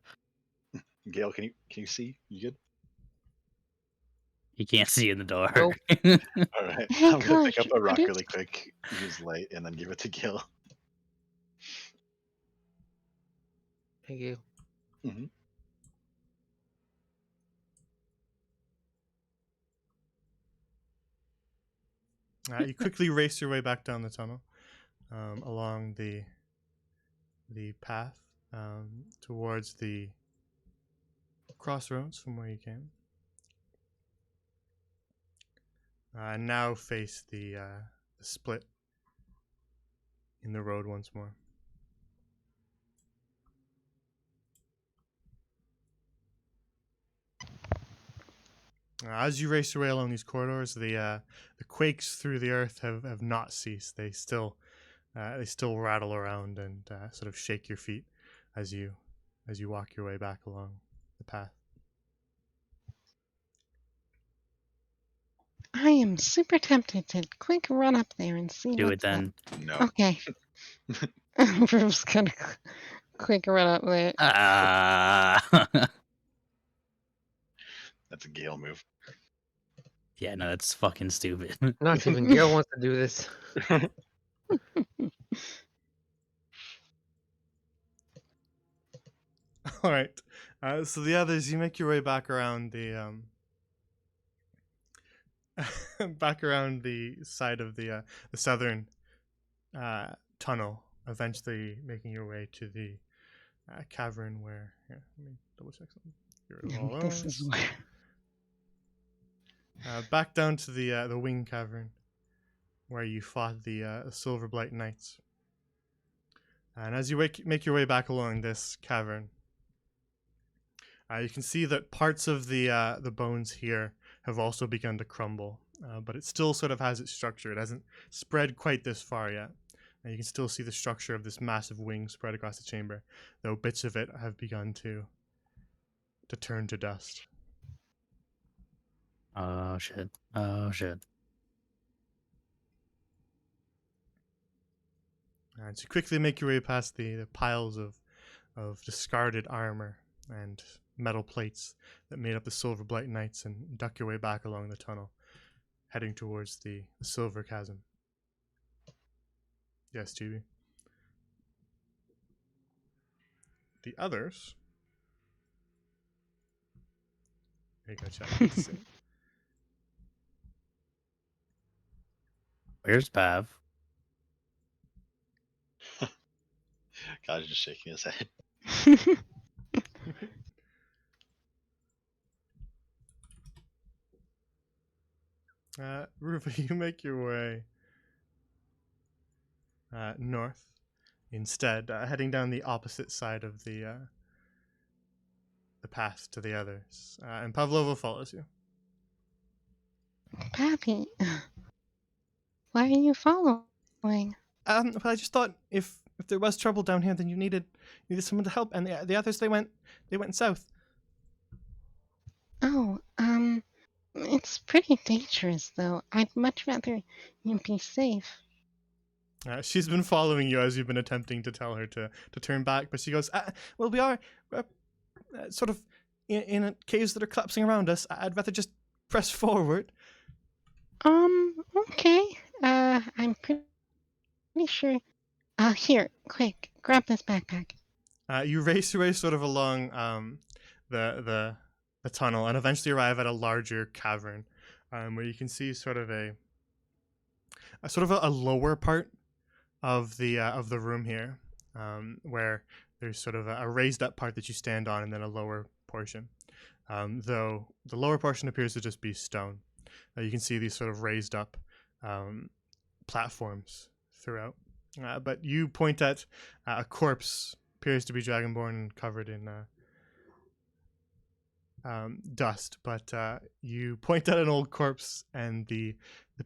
can you see? You good? You can't see in the dark. Nope. All right. Hey, I'm gonna pick Coach, up a rock what is- really quick, use light, and then give it to Gil. Thank you. Mm-hmm. You quickly race your way back down the tunnel along the path towards the crossroads from where you came. Now face the split in the road once more. As you race your way along these corridors, the quakes through the earth have not ceased. They still rattle around and sort of shake your feet as you walk your way back along the path. I am super tempted to quick run up there and see Do what's it then. No. up. Okay. Bruce gonna quick run up there. Ah. That's a Gale move. Yeah, no, that's fucking stupid. Not even Gale wants to do this. All right. So the others, you make your way back around the back around the side of the southern tunnel, eventually making your way to the cavern where. Here, let me double check something. Get rid of all This is those. where. Back down to the wing cavern, where you fought the Silverblight Knights. And as you make your way back along this cavern, you can see that parts of the bones here have also begun to crumble, but it still sort of has its structure. It hasn't spread quite this far yet. And you can still see the structure of this massive wing spread across the chamber, though bits of it have begun to turn to dust. Oh shit. Oh shit. And so you quickly make your way past the piles of discarded armor and metal plates that made up the Silverblight Knights and duck your way back along the tunnel, heading towards the Silver Chasm. Yes, Chibi. The others. Here you go, chat. Good to see. Where's Pav? God's just shaking his head. Ruva, you make your way north instead, heading down the opposite side of the path to the others. And Pavlova follows you. Pappy, why are you following? Well, I just thought if there was trouble down here, then you needed someone to help, and the others they went south. Oh, it's pretty dangerous though. I'd much rather you be safe. She's been following you as you've been attempting to tell her to turn back, but she goes, "Well, we are sort of in caves that are collapsing around us. I'd rather just press forward." Okay. I'm pretty sure. Here, quick, grab this backpack. You race your way sort of along the tunnel and eventually arrive at a larger cavern, where you can see sort of a lower part of the room here, where there's sort of a raised up part that you stand on and then a lower portion. Though the lower portion appears to just be stone. You can see these sort of raised up platforms throughout. But you point at a corpse, appears to be dragonborn and covered in dust. But you point at an old corpse and the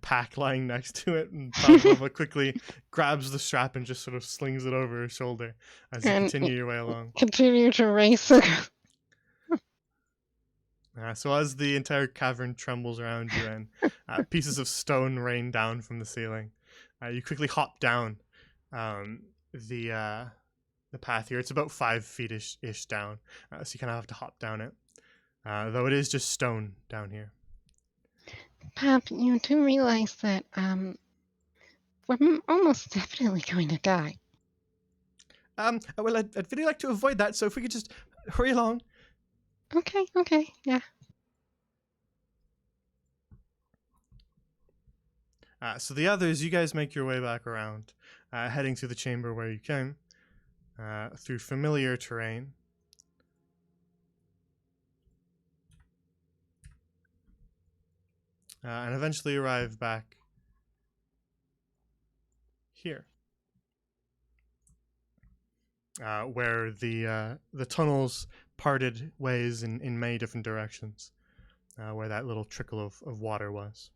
pack lying next to it, and Pavlova quickly grabs the strap and just sort of slings it over her shoulder as you And continue your way along. Continue to race. So as the entire cavern trembles around you and pieces of stone rain down from the ceiling, you quickly hop down the path here. It's about 5 feet ish down, so you kind of have to hop down it. Though it is just stone down here. Pap, you do realize that we're almost definitely going to die. Well, I'd really like to avoid that, so if we could just hurry along. Okay, yeah. So the others, you guys make your way back around, heading to the chamber where you came, through familiar terrain. and eventually arrive back here, where the tunnels parted ways in many different directions, where that little trickle of water was.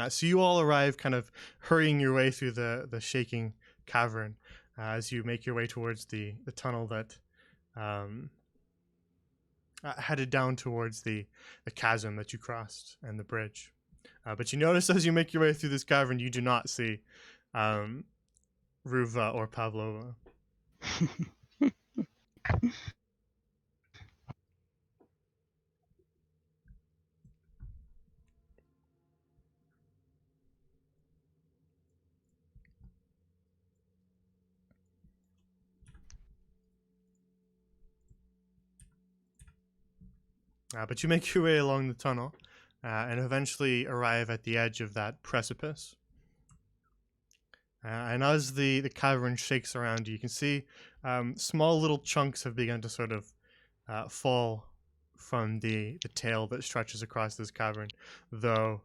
So you all arrive kind of hurrying your way through the shaking cavern as you make your way towards the tunnel that headed down towards the chasm that you crossed and the bridge. But you notice as you make your way through this cavern, you do not see Ruva or Pavlova. But you make your way along the tunnel and eventually arrive at the edge of that precipice. And as the cavern shakes around you, you can see small little chunks have begun to sort of fall from the tail that stretches across this cavern, though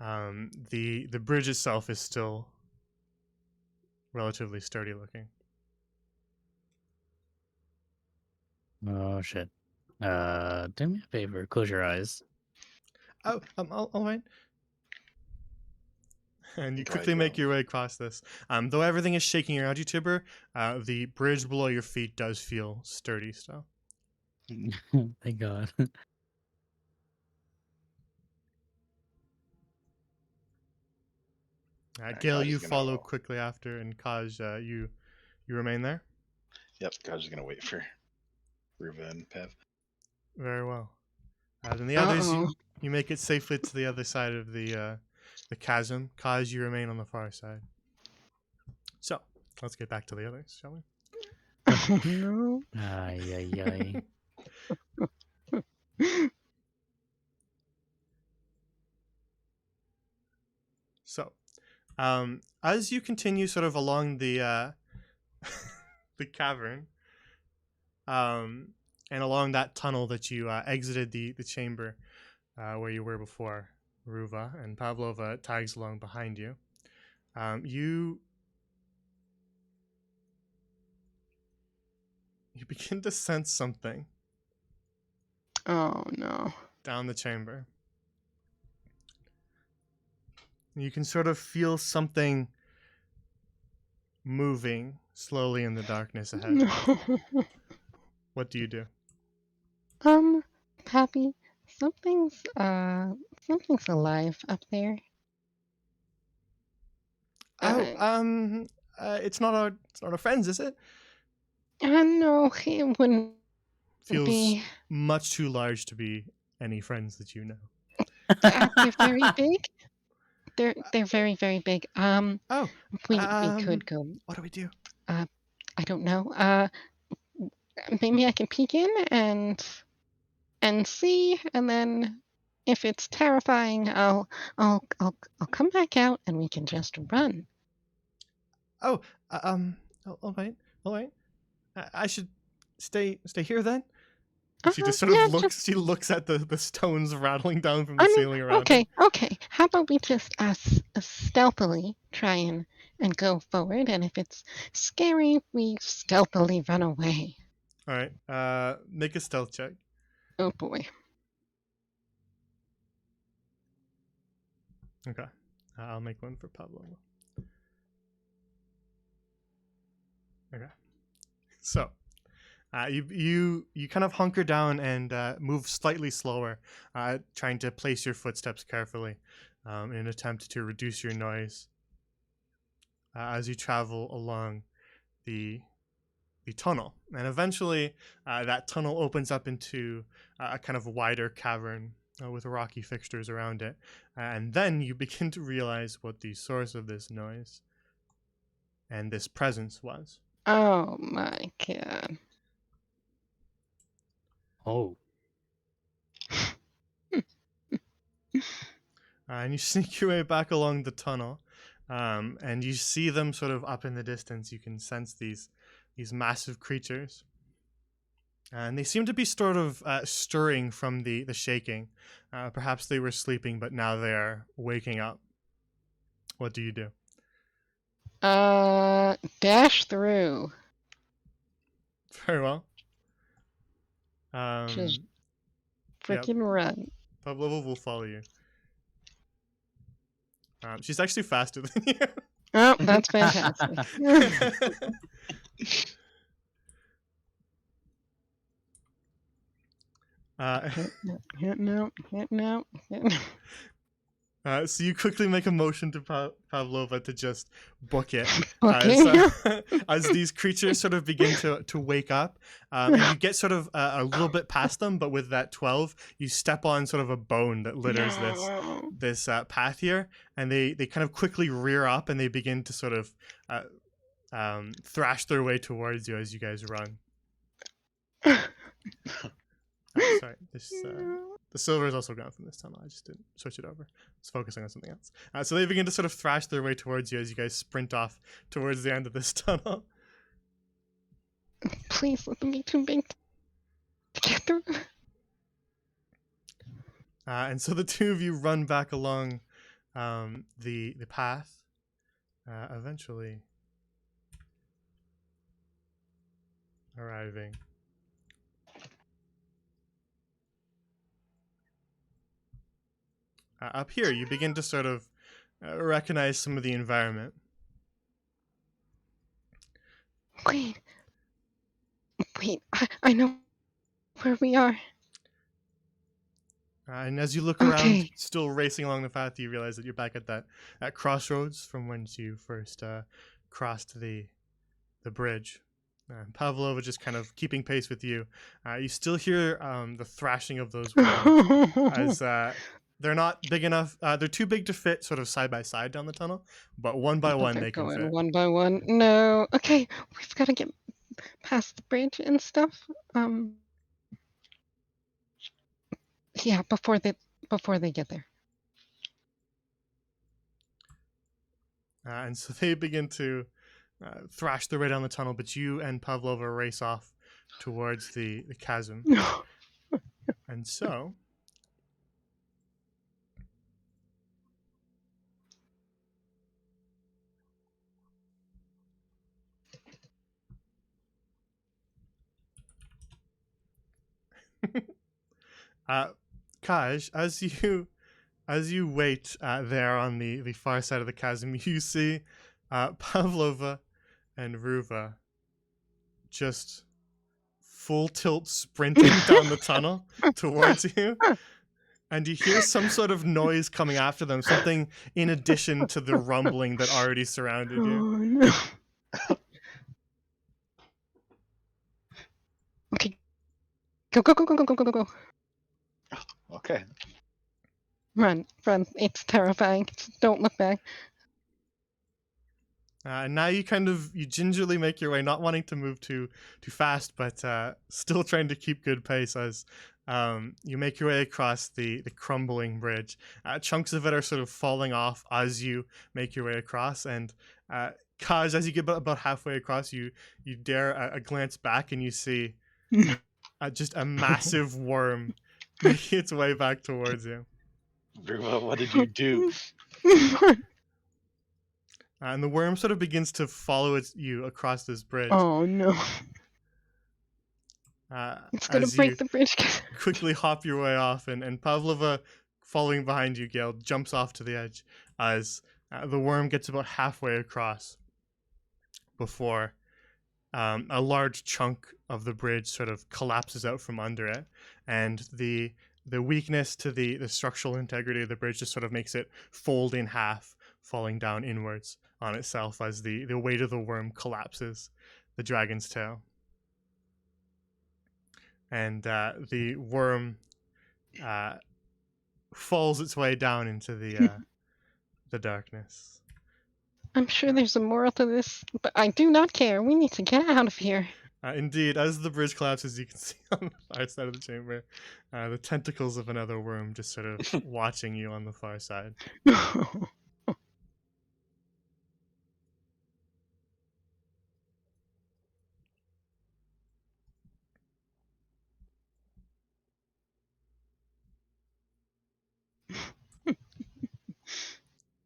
the bridge itself is still relatively sturdy looking. Oh shit. Do me a favor. Close your eyes. Oh, all right. And you Try quickly make go. your way across this. Though everything is shaking around you, Tibber, the bridge below your feet does feel sturdy still. Thank God. Gale, Kaj you is follow gonna. quickly after, and Kaj, you remain there. Yep, Kaj is gonna wait for Ruva and Pev. Very well. Then the others, Uh-oh. you make it safely to the other side of the chasm. Kaj, you remain on the far side. So let's get back to the others, shall we? Oh, no. Ay, ay, ay. So, as you continue sort of along the the cavern, and along that tunnel that you exited the chamber where you were before, Ruva, and Pavlova tags along behind you. You begin to sense something Oh, no. down the chamber. You can sort of feel something moving slowly in the darkness ahead. No. What do you do? Pappy, something's, something's alive up there. Oh, Uh, it's not our friends, is it? no, it wouldn't Feels be. much too large to be any friends that you know. They're very big. They're very, very big. Oh, We could go. what do we do? I don't know. Maybe I can peek in and see, and then if it's terrifying, I'll come back out and we can just run. Oh, all right, all right. I should stay here then. She just sort Yeah, of looks. She looks at the stones rattling down from the I mean, ceiling around her. okay. How about we just stealthily try and go forward, and if it's scary, we stealthily run away. All right. Make a stealth check. Oh boy. Okay. I'll make one for Pablo. Okay. So, you kind of hunker down and move slightly slower, trying to place your footsteps carefully, in an attempt to reduce your noise as you travel along the tunnel. And eventually, that tunnel opens up into a kind of wider cavern with rocky fixtures around it. And then you begin to realize what the source of this noise and this presence was. Oh my god. Oh. And you sneak your way back along the tunnel and you see them sort of up in the distance. You can sense these massive creatures, and they seem to be sort of stirring from the shaking. Perhaps they were sleeping, but now they are waking up. What do you do? Dash through. Very well. Just Yep. freaking run. Pavlova will follow you. She's actually faster than you. Oh, that's fantastic. Hitting out. So you quickly make a motion to Pavlova to just book it Okay. as these creatures sort of begin to wake up. And you get sort of a little bit past them, but with that 12, you step on sort of a bone that litters this path here, and they kind of quickly rear up and they begin to sort of thrash their way towards you as you guys run. Sorry, the silver is also gone from this tunnel. I just didn't switch it over. I was focusing on something else. So they begin to sort of thrash their way towards you as you guys sprint off towards the end of this tunnel. Please let them be too big to get through. And so the two of you run back along the path, eventually arriving up here. You begin to sort of recognize some of the environment. Wait, I know where we are. And as you look around, still racing along the path, you realize that you're back at that crossroads from whence you first crossed the bridge. Pavlova just kind of keeping pace with you. You still hear the thrashing of those worms as they're not big enough. They're too big to fit sort of side by side down the tunnel, but one by one they can fit. One by one. No. Okay, we've got to get past the bridge and stuff. Yeah, before they get there. And so they begin to thrash their way down the tunnel, but you and Pavlova race off towards the chasm. No. And so Kaj, as you wait there on the far side of the chasm, you see Pavlova and Ruva just full tilt sprinting down the tunnel towards you. And you hear some sort of noise coming after them, something in addition to the rumbling that already surrounded you. Oh no. Okay. Go. Okay. Run. It's terrifying. Don't look back. And now you gingerly make your way, not wanting to move too fast, but still trying to keep good pace as you make your way across the crumbling bridge. Chunks of it are sort of falling off as you make your way across, and Kaj, as you get about halfway across, you dare a glance back and you see just a massive worm making its way back towards you. Ruva, what did you do? And the worm sort of begins to follow you across this bridge. Oh no. It's gonna break the bridge. Quickly hop your way off, and Pavlova, following behind you, Gail, jumps off to the edge as the worm gets about halfway across before a large chunk of the bridge sort of collapses out from under it, and the weakness to the structural integrity of the bridge just sort of makes it fold in half, falling down inwards on itself as the weight of the worm collapses the dragon's tail. And the worm falls its way down into the darkness. I'm sure there's a moral to this, but I do not care. We need to get out of here. Indeed, as the bridge collapses, you can see on the far side of the chamber the tentacles of another worm just sort of watching you on the far side.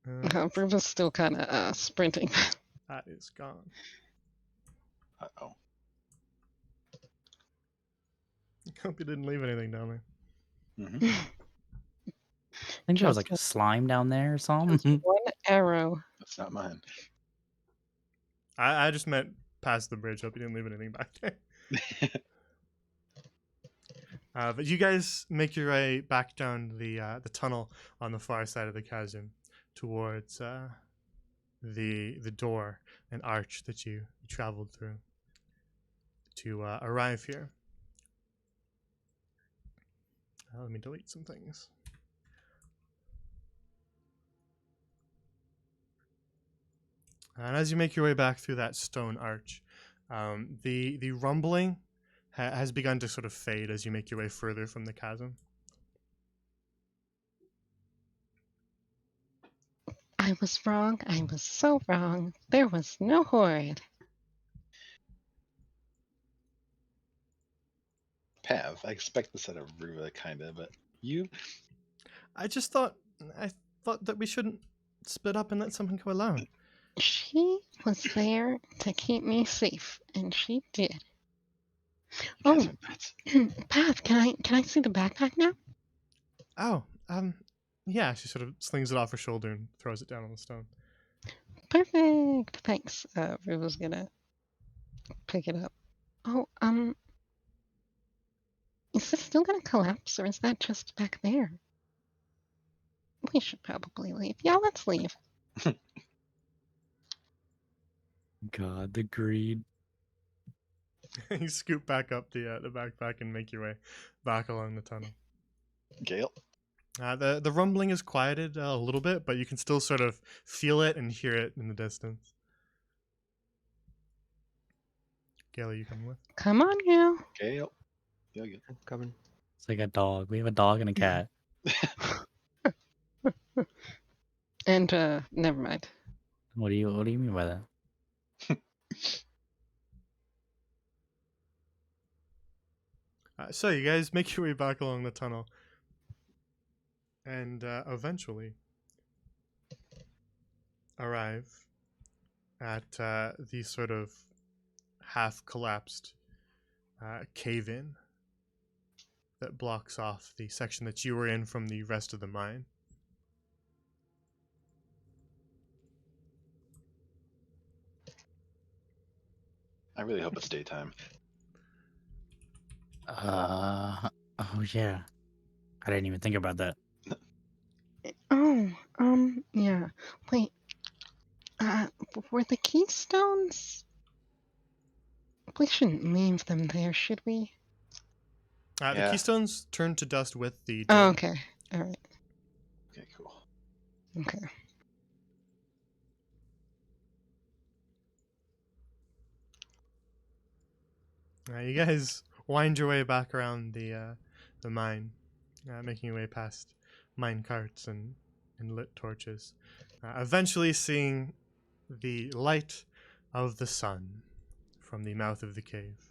Bruva's still kind of sprinting. That is gone. Uh-oh. Hope you didn't leave anything down there. Mm-hmm. I think there was like a Just slime down there or something. one arrow. That's not mine. I just meant past the bridge. Hope you didn't leave anything back there. But you guys make your way back down the tunnel on the far side of the chasm towards the door and arch that you traveled through to arrive here. Let me delete some things. And as you make your way back through that stone arch, the rumbling has begun to sort of fade as you make your way further from the chasm. I was wrong. I was so wrong. There was no horde. Pav, I expect this out of Ruva, kinda, but you? I thought that we shouldn't split up and let someone go alone. She was there to keep me safe, and she did. You Oh. guys are nuts. Path, can I see the backpack now? Oh, yeah. She sort of slings it off her shoulder and throws it down on the stone. Perfect. Thanks. Ruva's gonna pick it up. Oh, is this still gonna collapse, or is that just back there? We should probably leave. Yeah, let's leave. God, the greed. You scoop back up the backpack and make your way back along the tunnel. Gale? The rumbling is quieted a little bit, but you can still sort of feel it and hear it in the distance. Gail, are you coming with? Come on now. Gale? Yeah. I'm coming. It's like a dog. We have a dog and a cat. And never mind. What do you mean by that? So you guys make your way back along the tunnel, and eventually arrive at the sort of half-collapsed cave-in that blocks off the section that you were in from the rest of the mine. I really hope it's daytime. Oh yeah. I didn't even think about that. Oh, yeah. Wait. Were the keystones? We shouldn't leave them there, should we? The Yeah. keystones turn to dust with the Oh, door. okay. All right. Okay, cool. Okay. You guys wind your way back around the mine, making your way past mine carts and lit torches, eventually seeing the light of the sun from the mouth of the cave.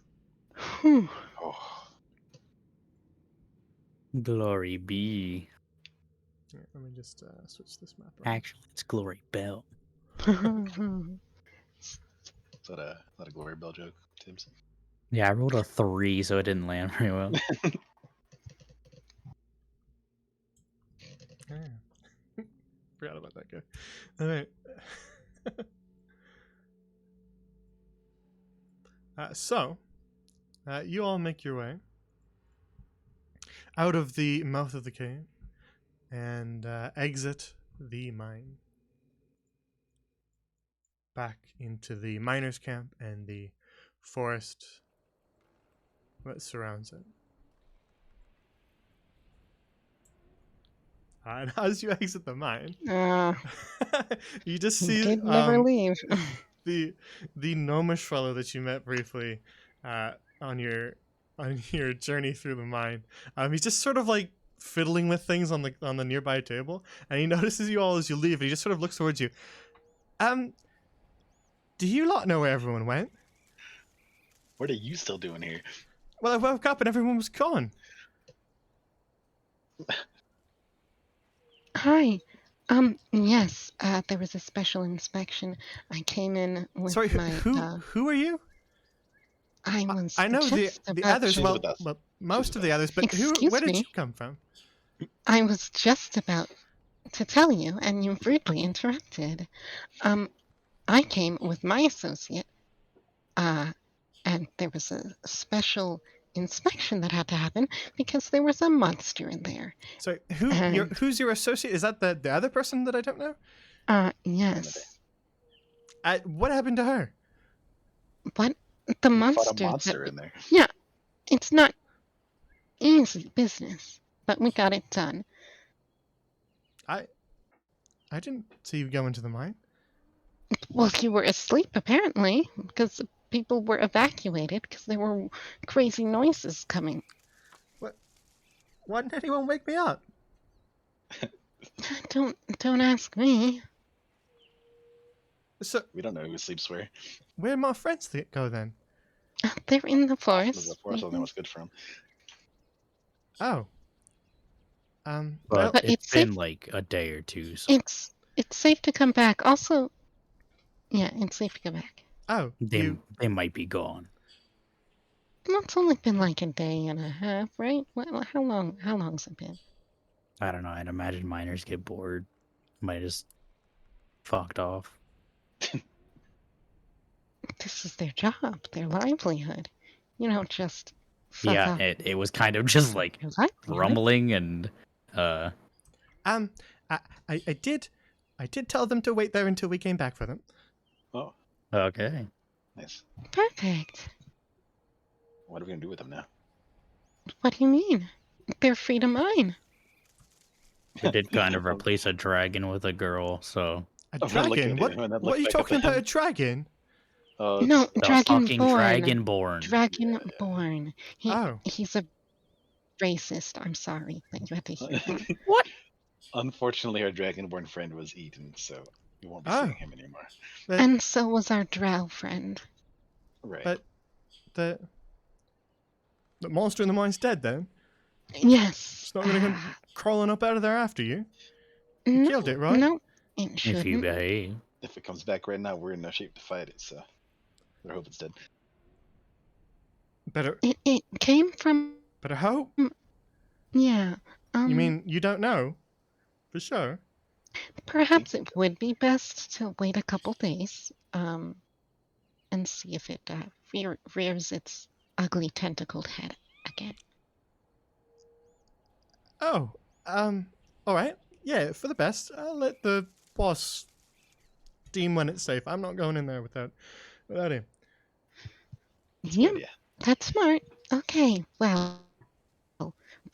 Whew. Oh, Glory be. Yeah, let me just switch this map around. Actually, it's Glory Bell. is that a Glory Bell joke, Timson? Yeah, I rolled a 3, so it didn't land very well. Yeah. Forgot about that guy. All right. So, you all make your way out of the mouth of the cave and exit the mine back into the miners' camp and the forest that surrounds it. And as you exit the mine, you just see did never leave. the gnomish fellow that you met briefly on your journey through the mine. He's just sort of like fiddling with things on the nearby table, and he notices you all as you leave, and he just sort of looks towards you. Do you lot know where everyone went? What are you still doing here? Well, I woke up and everyone was gone. Hi. Yes, there was a special inspection. I came in with Sorry, my, who are you? I was I know just the about others. to, She's the best. Well, She's most the of the best. others. But where Excuse did me? you come from? I was just about to tell you, and you rudely interrupted. I came with my associate, and there was a special inspection that had to happen because there was a monster in there. So And, who's your associate? Is that the other person that I don't know? yes. What happened to her? What? The We fought a monster monster that, in there. yeah, it's not easy business, but we got it done. I didn't see you go into the mine. Well, you were asleep apparently, because people were evacuated because there were crazy noises coming. What? Why didn't anyone wake me up? Don't ask me. So We don't know who sleeps where. where'd my friends go then? They're in the The forest. forest only what's good for him. Oh. But But it's it's safe. been like a day or two, so It's safe to come back. Also, yeah, it's safe to come back. Oh, they might be gone. Well, it's only been like a day and a half, right? How long? How long's it been? I don't know. I'd imagine miners get bored. Might just fucked off. This is their job, their livelihood. You don't just fuck Yeah, off. it was kind of just like Your livelihood. rumbling and I did tell them to wait there until we came back for them. Oh, okay. nice. Perfect. What are we gonna do with them now? What do you mean? They're free to mine. I did kind of replace a dragon with a girl, so A I'm gonna look dragon? at What? him and then What look are you back up talking at about? him. A dragon? Oh, No, it's- the fucking Dragonborn. dragonborn. Dragonborn. Oh. He's a racist. I'm sorry that you had to hear that. What? Unfortunately, our dragonborn friend was eaten, so we won't be Oh. seeing him anymore. But, And so was our drow friend. Right. but the monster in the mine's dead then? Yes. It's not going to come crawling up out of there after you? You No, killed it, right? No, it If you shouldn't. behave. If it comes back right now, we're in no shape to fight it, so I hope it's dead. Better It came from, hope? yeah. You mean you don't know? For sure. Perhaps it would be best to wait a couple days, and see if it rears its ugly tentacled head again. Oh, alright. Yeah, for the best. I'll let the boss deem when it's safe. I'm not going in there without him. It's a good Yep, idea. that's smart. Okay, well,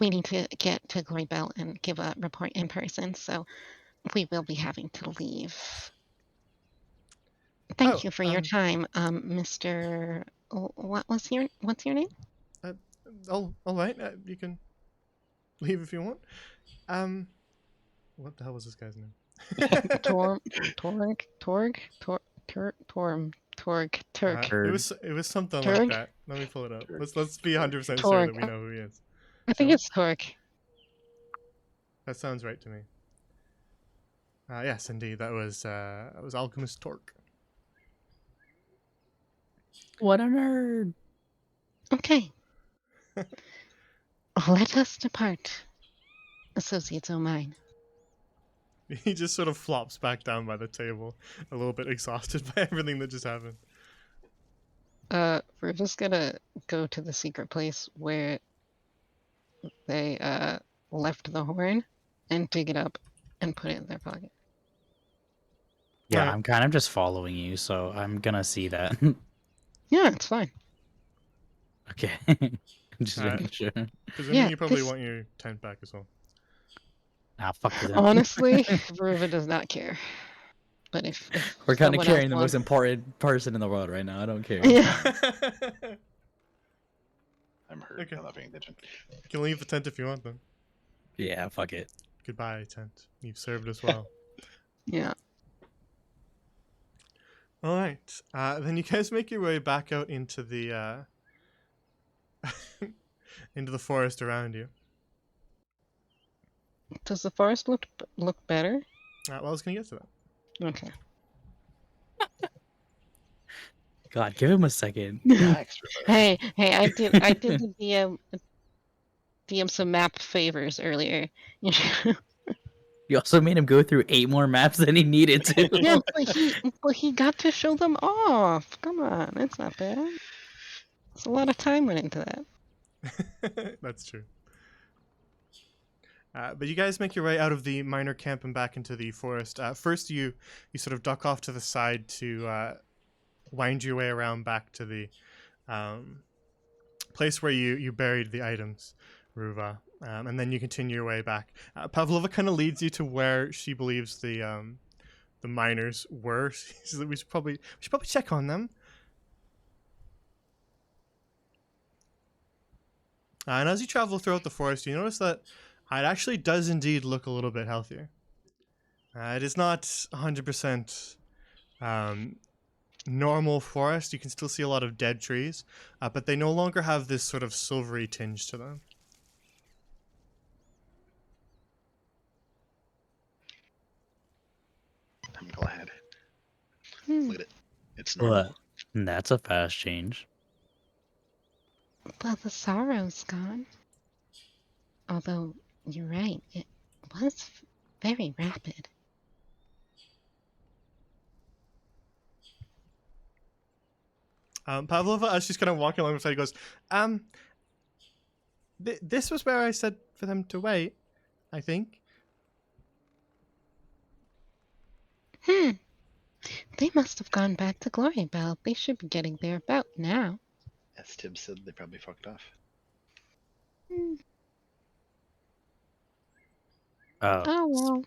we need to get to Glory and give a report in person, so we will be having to leave. Thank you for your time, Mr. What's your name? Alright, you can leave if you want. What the hell was this guy's name? Torg. It was something Turg? like that. Let me pull it up. Turg. Let's be 100% sure Torg. that we know who he is. I think it's Torg. That sounds right to me. Yes, indeed, that was Alchemist Torque. What a nerd. Okay. Let us depart, associates o' mine. He just sort of flops back down by the table, a little bit exhausted by everything that just happened. We're just gonna go to the secret place where they left the horn and dig it up and put it in their pocket. Yeah, Alright. I'm kind of just following you, so I'm gonna see that. Yeah, it's fine. Okay. Just Alright. making sure. Presuming Yeah, you probably this- want your tent back as well. Ah, fuck this. Honestly, Ruva does not care. But if We're kind of someone carrying else the wants- most important person in the world right now. I don't care. Yeah. I'm hurt. Okay. I'm not paying attention. You can leave the tent if you want them. Yeah, fuck it. Goodbye, tent. You've served us well. Yeah. Alright. Then you guys make your way back out into the into the forest around you. Does the forest look better? Well, I was gonna get to that. Okay. God, give him a second. Relax, River. Hey, I did the DM some map favors earlier. You also made him go through 8 more maps than he needed to. Yeah, but he got to show them off. Come on, it's not bad. It's a lot of time went into that. That's true. But you guys make your way out of the miner camp and back into the forest. First, you sort of duck off to the side to wind your way around back to the place where you buried the items, Ruva, and then you continue your way back. Pavlova kind of leads you to where she believes the miners were. She says that we should probably check on them. And as you travel throughout the forest, you notice that it actually does indeed look a little bit healthier. It is not 100% normal forest. You can still see a lot of dead trees, but they no longer have this sort of silvery tinge to them. I'm glad. Hmm. Look at it. It's normal. What? That's a fast change. Well, the sorrow's gone. Although, you're right, it was very rapid. Pavlova, as she's kind of walking along the side, goes, this was where I said for them to wait, I think. They must have gone back to Glory Bell. They should be getting there about now. As Tim said, they probably fucked off. Hmm. Oh, Oh well.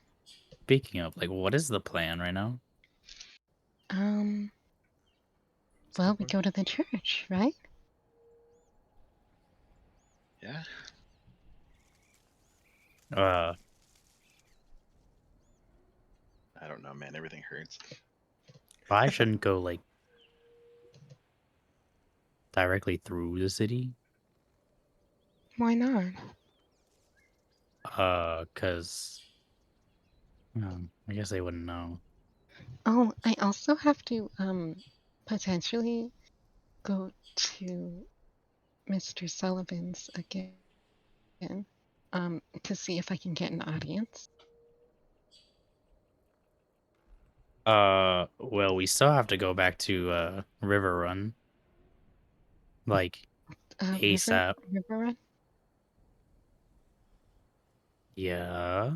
speaking of, like, what is the plan right now? Well, we go to the church, right? Yeah. I don't know, man. Everything hurts. I shouldn't go, like, directly through the city. Why not? Cause I guess they wouldn't know. Oh, I also have to potentially go to Mr. Sullivan's again, to see if I can get an audience. Well, we still have to go back to River Run, like ASAP. River Run? Yeah.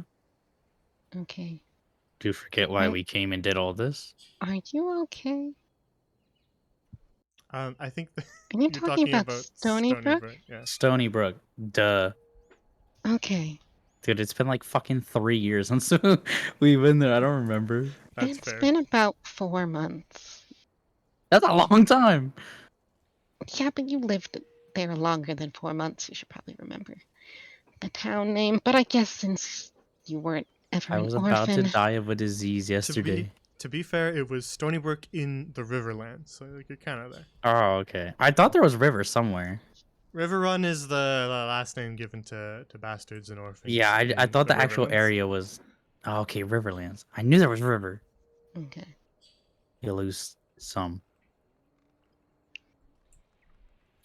Okay. Do you forget why Are, we came and did all this? are you okay? I think Are you you're talking about Stony Brook? Yeah. Stony Brook. Duh. Okay. Dude, it's been like fucking 3 years since we've been there. I don't remember. That's It's fair. been about 4 months. That's a long time. Yeah, but you lived there longer than 4 months. You should probably remember the town name. But I guess since you weren't ever I an was about to orphan. die of a disease yesterday. To be fair, it was Stony Brook in the Riverlands, so like, you're kind of there. Oh, okay. I thought there was river somewhere. River Run is the last name given to bastards and orphans. Yeah, I in thought the actual Riverlands. area was. Oh, okay, Riverlands. I knew there was river. Okay. You lose some.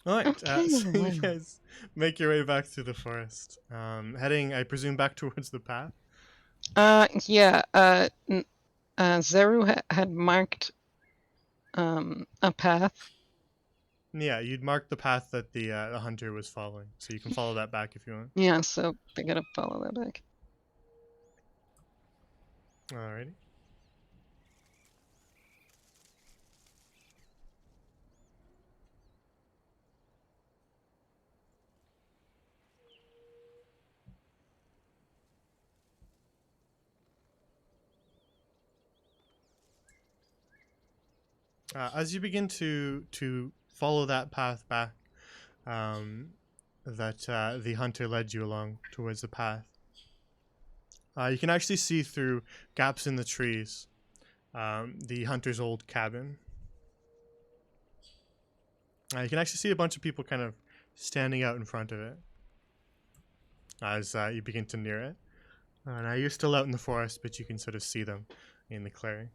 All right, Okay, so you well. guys make your way back through the forest, heading, I presume, back towards the path. Yeah. Zeru had marked a path. Yeah, you'd mark the path that the hunter was following, so you can follow that back if you want. Yeah, so I gotta follow that back. Alrighty. As you begin to follow that path back, that the hunter led you along towards the path, you can actually see through gaps in the trees the hunter's old cabin. You can actually see a bunch of people kind of standing out in front of it as you begin to near it. Now you're still out in the forest, but you can sort of see them in the clearing.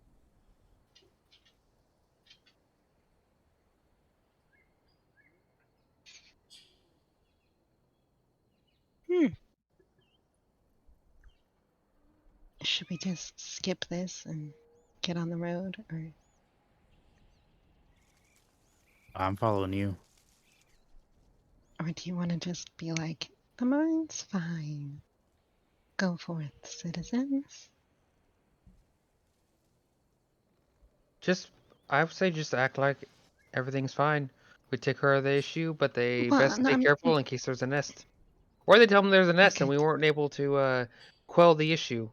Should we just skip this and get on the road, I'm following you. or do you want to just be like, the mine's fine? Go forth, citizens. I would say just act like everything's fine. We take care of the issue, but they Well, best no, be careful in case there's a nest. Or they tell them there's a nest and okay. we weren't able to quell the issue.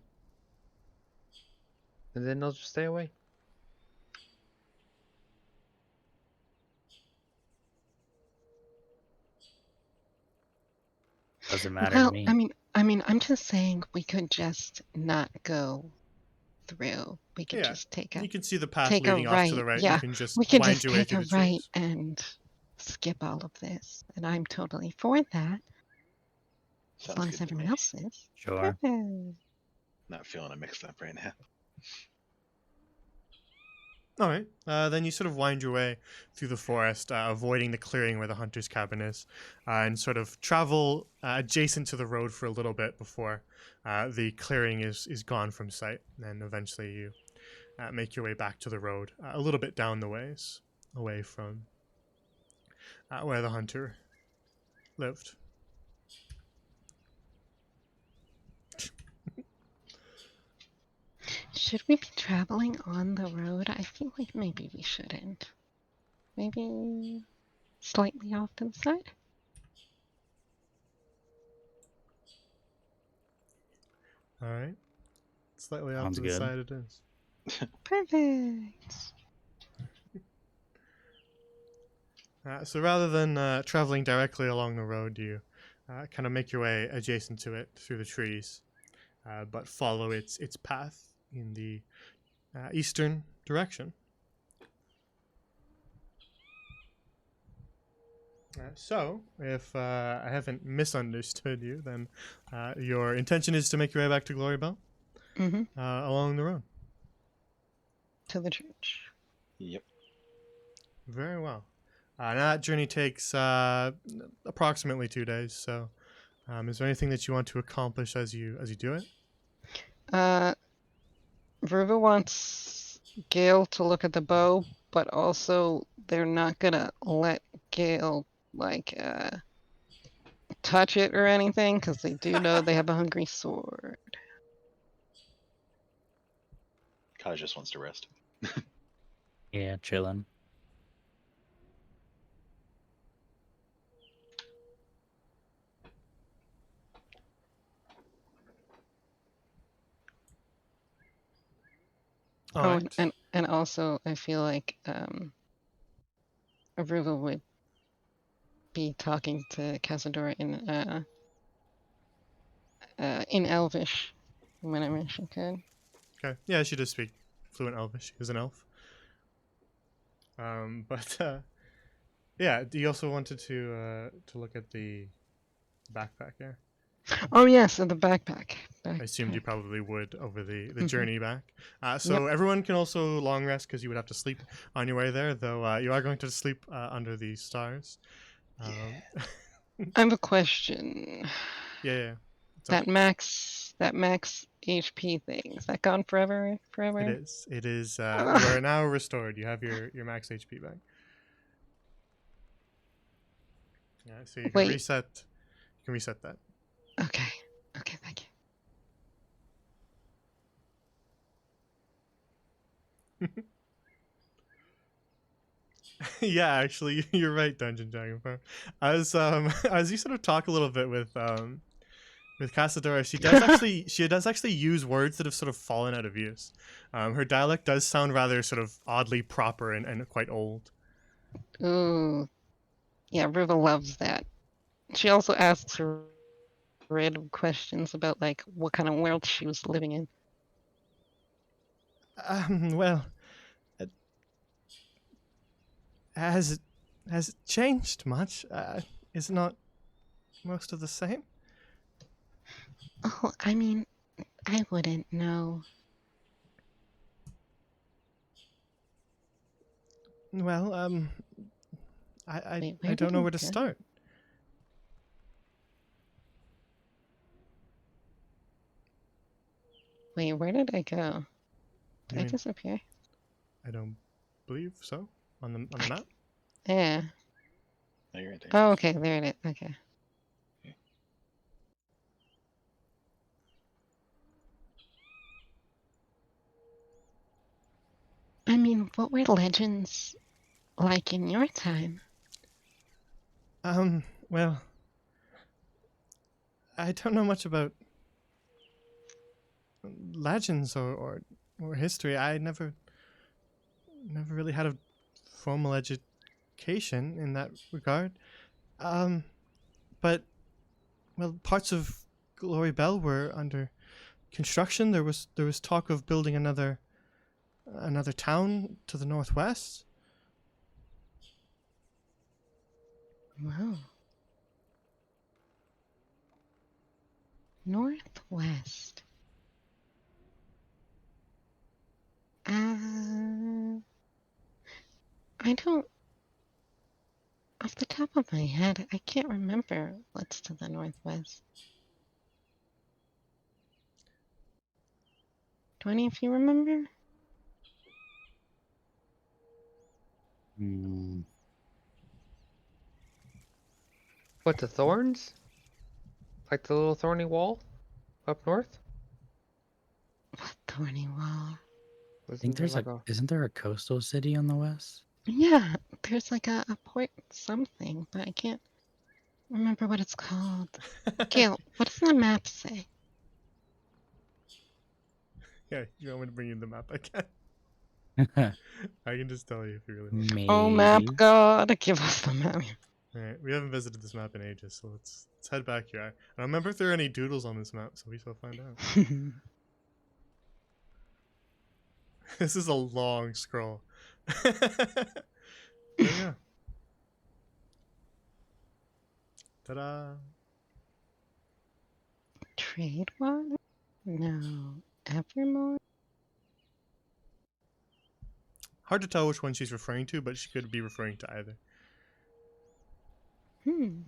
And then they'll just stay away. Doesn't matter to Well, me. I'm just saying we could just not go through. We could Yeah, just you can see the path take a leading off to the right. right. You Yeah, can just we could wind just your way take through a the right trees. and skip all of this. And I'm totally for that, as Sounds long good as to everyone me. else is. Sure. Perfect. Not feeling a mixed up right now. All right. Then you sort of wind your way through the forest, avoiding the clearing where the hunter's cabin is, and sort of travel adjacent to the road for a little bit before the clearing is gone from sight. And eventually you make your way back to the road, a little bit down the ways, away from where the hunter lived. Should we be traveling on the road? I feel like maybe we shouldn't. Maybe slightly off to the side? All right. Slightly off Sounds to the good. side it is. Perfect. So rather than traveling directly along the road, you kind of make your way adjacent to it through the trees, but follow its path in the eastern direction. So, if I haven't misunderstood you, then your intention is to make your way back to Glory Bell Mm-hmm. along the road. To the church. Yep. Very well. Now that journey takes approximately 2 days. So, is there anything that you want to accomplish as you do it? Ruva wants Gale to look at the bow, but also they're not gonna let Gale touch it or anything because they do know they have a hungry sword. Kaj just wants to rest. Yeah, chilling. All Oh, right. and also I feel like Ruva would be talking to Casadora in Elvish whenever she could. Okay. Yeah, she does speak fluent Elvish. She is an elf. But yeah, you also wanted to look at the backpack. Yeah, Oh yes, and the backpack. I assumed you Backpack. probably would over the Mhm. journey back. So everyone can also long rest because you would have to sleep on your way there. Though you are going to sleep under the stars. Um, I have a question. yeah. It's That okay. max HP thing, is that gone forever? It is. It is. You are now restored. You have your max HP back. Yeah. So you can Wait. reset. You can reset that. Okay. Okay, thank you. Yeah, actually, you're right, Dungeon Dragon Farm. As you sort of talk a little bit with Casadora, she does actually use words that have sort of fallen out of use. Her dialect does sound rather sort of oddly proper and quite old. Ooh. Yeah, Riva loves that. She also asks her random questions about like what kind of world she was living in. Well, uh, has it changed much? Is it not most of the same? Oh, I mean, I wouldn't know. Well, Wait, I where don't did know we where to go? start. Wait, where did I go? Did You I mean disappear? I don't believe so on the map. Yeah. No, you're right there. Oh, okay, there it is. Okay. I mean, what were legends like in your time? Well, I don't know much about legends or history. I never really had a formal education in that regard. Um, but well, parts of Glory Bell were under construction. There was talk of building another town to the northwest. Wow. Northwest. I don't, off the top of my head, I can't remember what's to the northwest. Do any of you remember? Hmm. What, the thorns? Like the little thorny wall up north? What thorny wall? I Wasn't think there there's like a isn't there a coastal city on the west? Yeah, there's like a port something, but I can't remember what it's called. Gail, what does the map say? Yeah, you want me to bring you the map? I can. I can just tell you if you really want. Oh, map Maybe. god, give us the map. All right, we haven't visited this map in ages, so let's head back here. I don't remember if there are any doodles on this map, so we shall find out. This is a long scroll. There we go. Ta-da! Trade water? No. Evermore? Hard to tell which one she's referring to, but she could be referring to either. Hmm.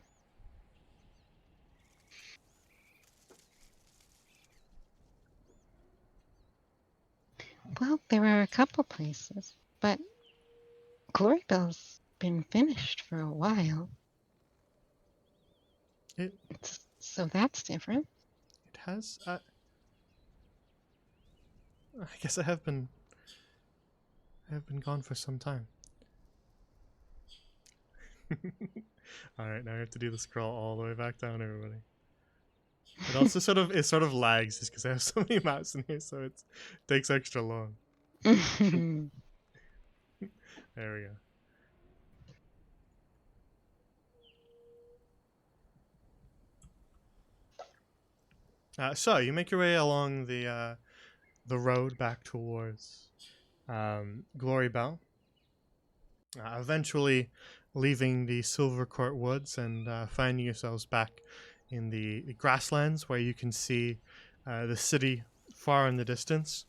Well, there are a couple places, but Glorybell's been finished for a while. It So that's different. it has. I guess I have been gone for some time. All right, now I have to do the scroll all the way back down, everybody. It also it sort of lags just because I have so many maps in here, so it takes extra long. There we go. So you make your way along the road back towards Glory Bell, eventually leaving the Silver Court Woods and finding yourselves back in the grasslands where you can see the city far in the distance.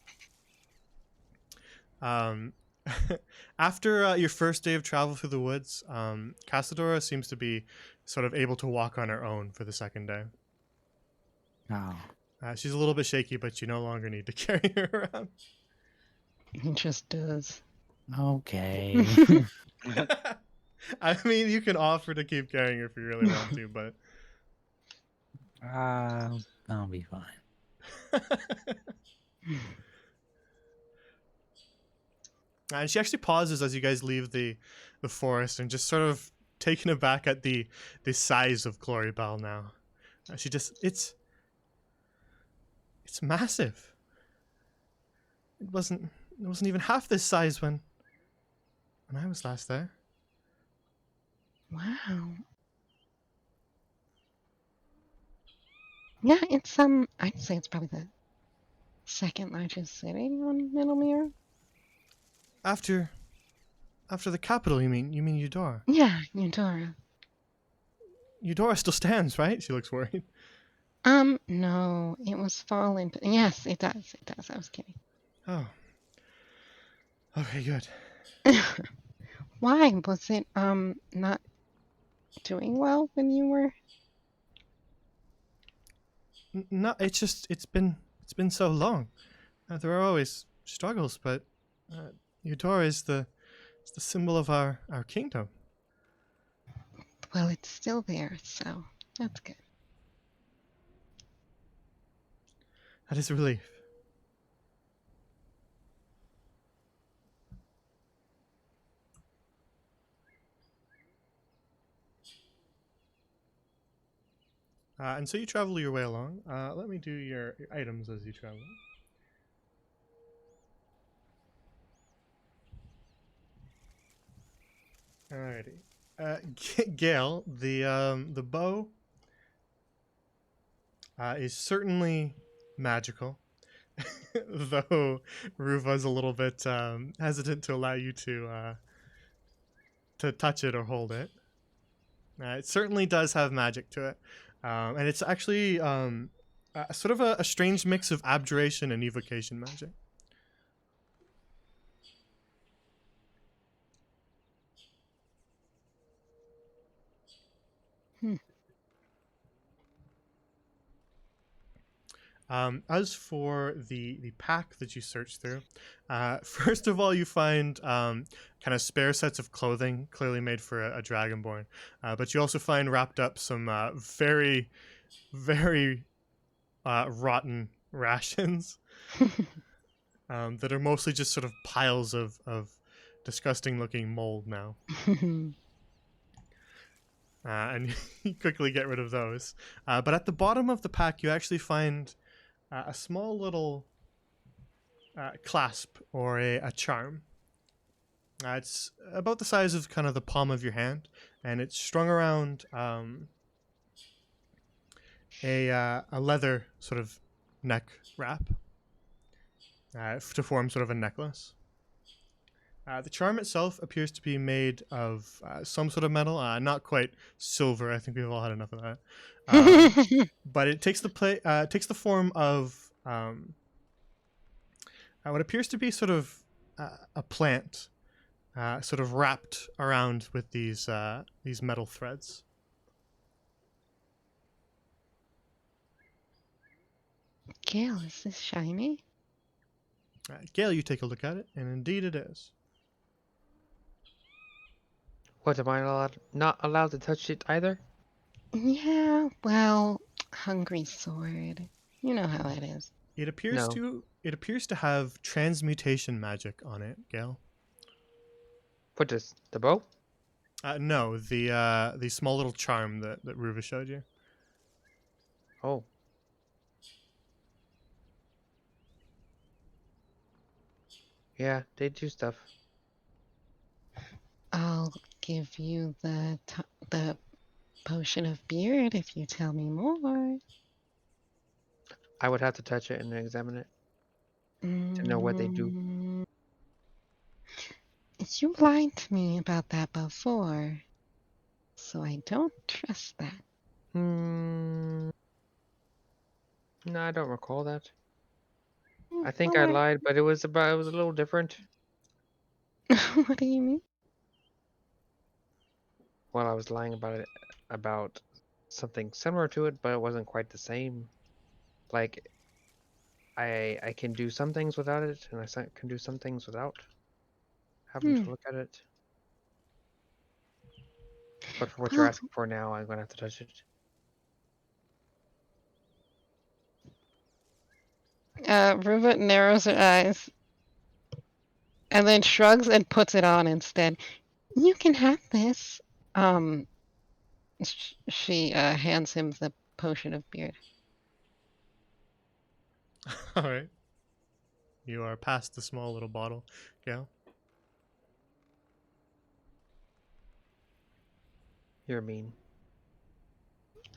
After your first day of travel through the woods, Casadora seems to be sort of able to walk on her own for the second day. Oh. She's a little bit shaky, but you no longer need to carry her around. It just does. Okay. I mean, you can offer to keep carrying her if you really want to, but I'll be fine. and she actually pauses as you guys leave the forest and just sort of taken aback at the size of Glory Bell now. She just it's massive. It wasn't even half this size when I was last there. Wow. Yeah, it's I'd say it's probably the second largest city on Middle Mirror. After the capital, you mean Yeah, Eudora. Eudora still stands, right? She looks worried. No, it was fallen. Yes, it does. It does. I was kidding. Oh. Okay, good. Why was it not doing well when you were? No, it's been so long. There are always struggles, but your door is the symbol of our kingdom. Well, it's still there, so that's good. That is a relief. And so you travel your way along. Let me do your items as you travel. Alrighty. Gale, the bow is certainly magical, though Ruva's a little bit hesitant to allow you to touch it or hold it. It certainly does have magic to it, and it's actually sort of a strange mix of abjuration and evocation magic. Hmm. As for the pack that you search through, first of all, you find kind of spare sets of clothing, clearly made for a dragonborn. But you also find wrapped up some very, very rotten rations that are mostly just sort of piles of disgusting looking mold now. And you quickly get rid of those. But at the bottom of the pack, you actually find a small little clasp or a charm. It's about the size of kind of the palm of your hand, and it's strung around a leather sort of neck wrap to form sort of a necklace. The charm itself appears to be made of some sort of metal, not quite silver. I think we've all had enough of that. But it takes the form of what appears to be sort of a plant, sort of wrapped around with these metal threads. Gale, is this shiny? Gale, you take a look at it, and indeed it is. What, am I not allowed to touch it either? Yeah, well, hungry sword. You know how it is. It appears No. to have transmutation magic on it, Gale. What is the bow? No, the small little charm that Ruva showed you. Oh. Yeah, they do stuff. I'll give you the potion of beard if you tell me more. I would have to touch it and examine it to know what they do. Mm, you lied to me about that before, so I don't trust that. Hmm. No, I don't recall that. I think I Well, lied, but it was a little different. what do you mean? Well, I was lying about it, about something similar to it, but it wasn't quite the same. Like I can do some things without it, and can do some things without having Hmm. to look at it. But for what you're Well, asking for now, I'm gonna have to touch it. Ruva narrows her eyes and then shrugs and puts it on instead. You can have this. She hands him the potion of beard. All right. You are past the small little bottle, Gale. You're mean.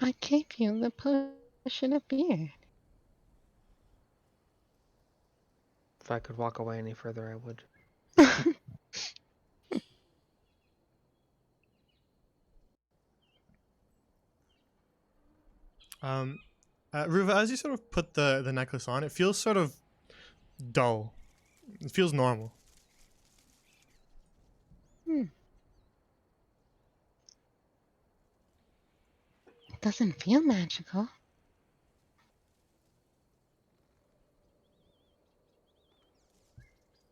I gave you the potion of beard. If I could walk away any further, I would. Um, Ruva, as you sort of put the necklace on, it feels sort of dull. It feels normal. It doesn't feel magical.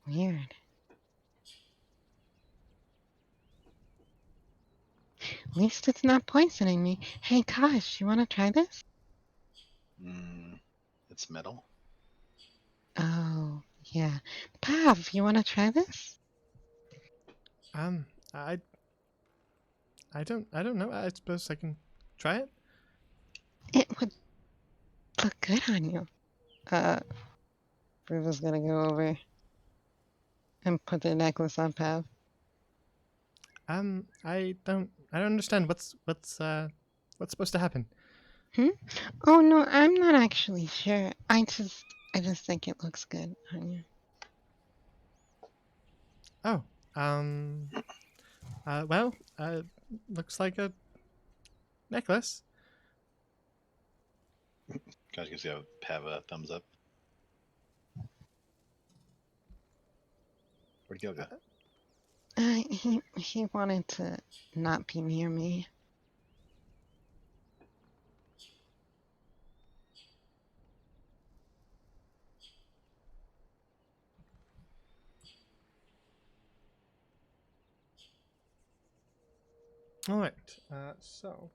Weird. At least it's not poisoning me. Hey, Kosh, you want to try this? It's metal. Oh, yeah. Pav, you want to try this? I don't know. I suppose I can try it. It would look good on you. Ruva's gonna go over and put the necklace on Pav. I don't understand what's supposed to happen. Oh no, I'm not actually sure. I just think it looks good on you. Oh, well, looks like a necklace. Gosh, gives you have a thumbs up. Where'd Gil go? He wanted to not be near me. All right. So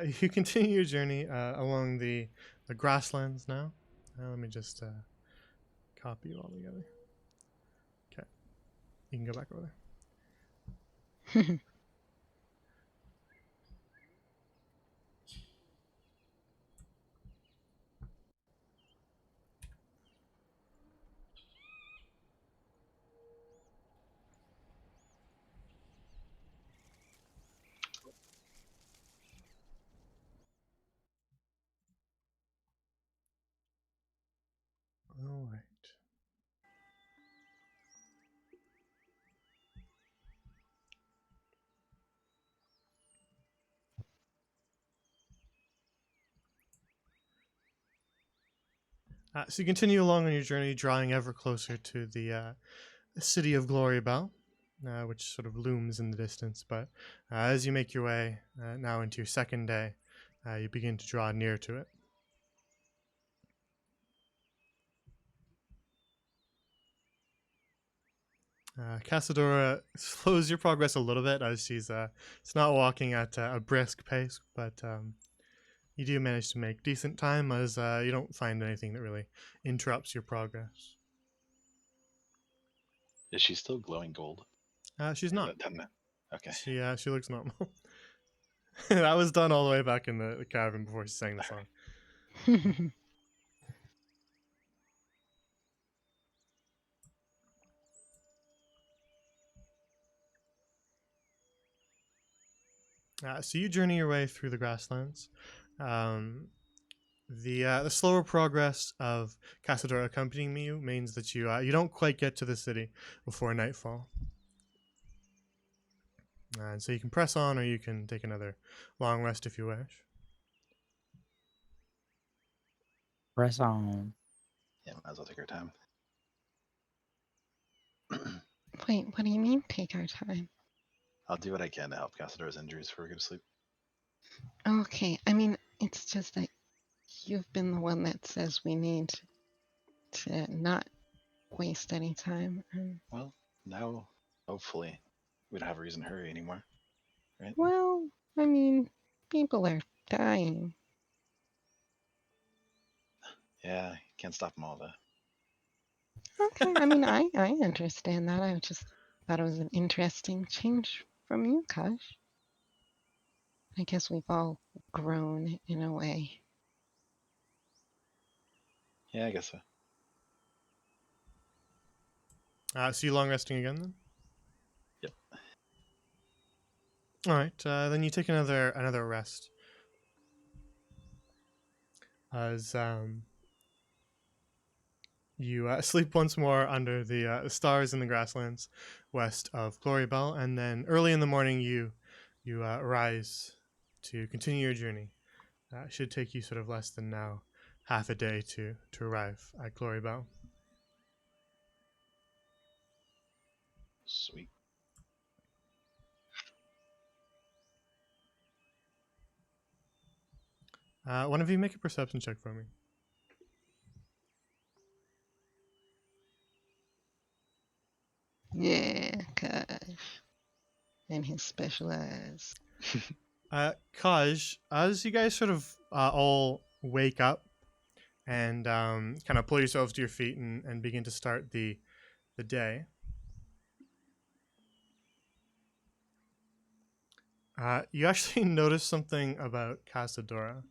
you continue your journey along the grasslands now. Let me just copy you all together. Okay, you can go back over there. All right. So you continue along on your journey, drawing ever closer to the city of Glory Bell, which sort of looms in the distance. But as you make your way now into your second day, you begin to draw near to it. Casadora slows your progress a little bit as it's not walking at a brisk pace, but you do manage to make decent time as you don't find anything that really interrupts your progress. Is she still glowing gold? She's Or is not. that done now? Okay. She looks normal. That was done all the way back in the cavern before she sang the song. So you journey your way through the grasslands. The slower progress of Casador accompanying you means that you don't quite get to the city before nightfall. And so you can press on, or you can take another long rest if you wish. Press on. Yeah, might as well take our time. Wait, what do you mean take our time? I'll do what I can to help Casadora's injuries before we go to sleep. Okay, I mean, it's just that you've been the one that says we need to not waste any time. Well, now, hopefully, we don't have a reason to hurry anymore, right? Well, I mean, people are dying. Yeah, can't stop them all, though. Okay, I mean, I understand that. I just thought it was an interesting change from you, Kosh. I guess we've all grown in a way. Yeah, I guess so. So you long resting again then? Yep. All right. Then you take another rest. As you sleep once more under the stars in the grasslands west of Glory Bell, and then early in the morning you rise to continue your journey It should take you sort of less than now half a day to arrive at Glory Bow. Sweet. One of you make a perception check for me. Yeah, gosh. And his special eyes. Kaj, as you guys sort of all wake up and kind of pull yourselves to your feet and begin to start the day, you actually notice something about Casadora.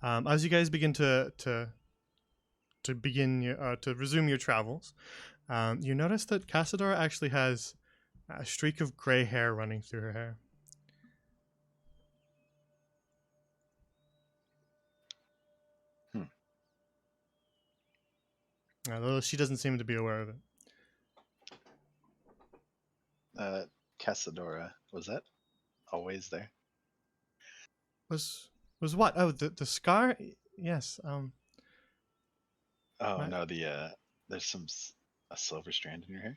As you guys begin to begin to resume your travels, you notice that Casadora actually has a streak of gray hair running through her hair. Although she doesn't seem to be aware of it. Casadora, was that always there? Was what? Oh, the scar? Yes. Oh Right. no, there's a silver strand in your hair.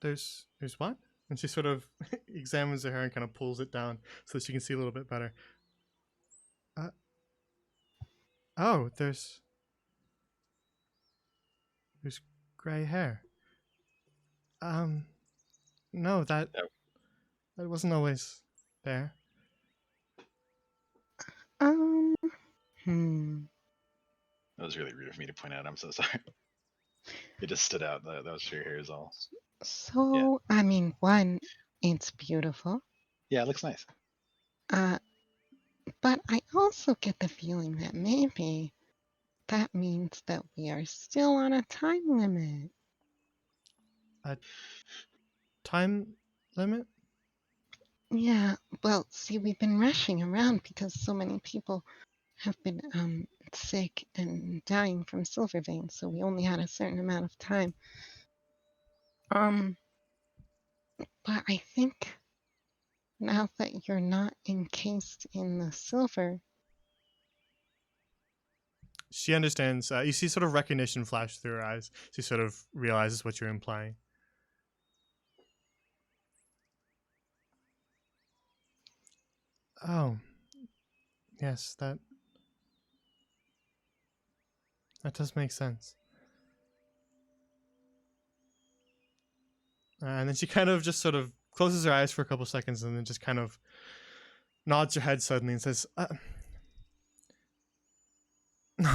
There's what? And she sort of examines her hair and kind of pulls it down so that she can see a little bit better. Oh, there's gray hair. No, that wasn't always there. Um, hmm. That was really rude of me to point out. I'm so sorry. It just stood out. That was your hair is all. So, I mean, one, it's beautiful. Yeah, it looks nice. But I also get the feeling that maybe that means that we are still on a time limit. Time limit? Yeah, well, see, we've been rushing around because so many people have been sick and dying from silver veins, so we only had a certain amount of time. But I think now that you're not encased in the silver, She understands. You see sort of recognition flash through her eyes. She sort of realizes what you're implying. Oh, yes, that does make sense. And then she kind of just sort of closes her eyes for a couple seconds and then just kind of nods her head suddenly and says, "All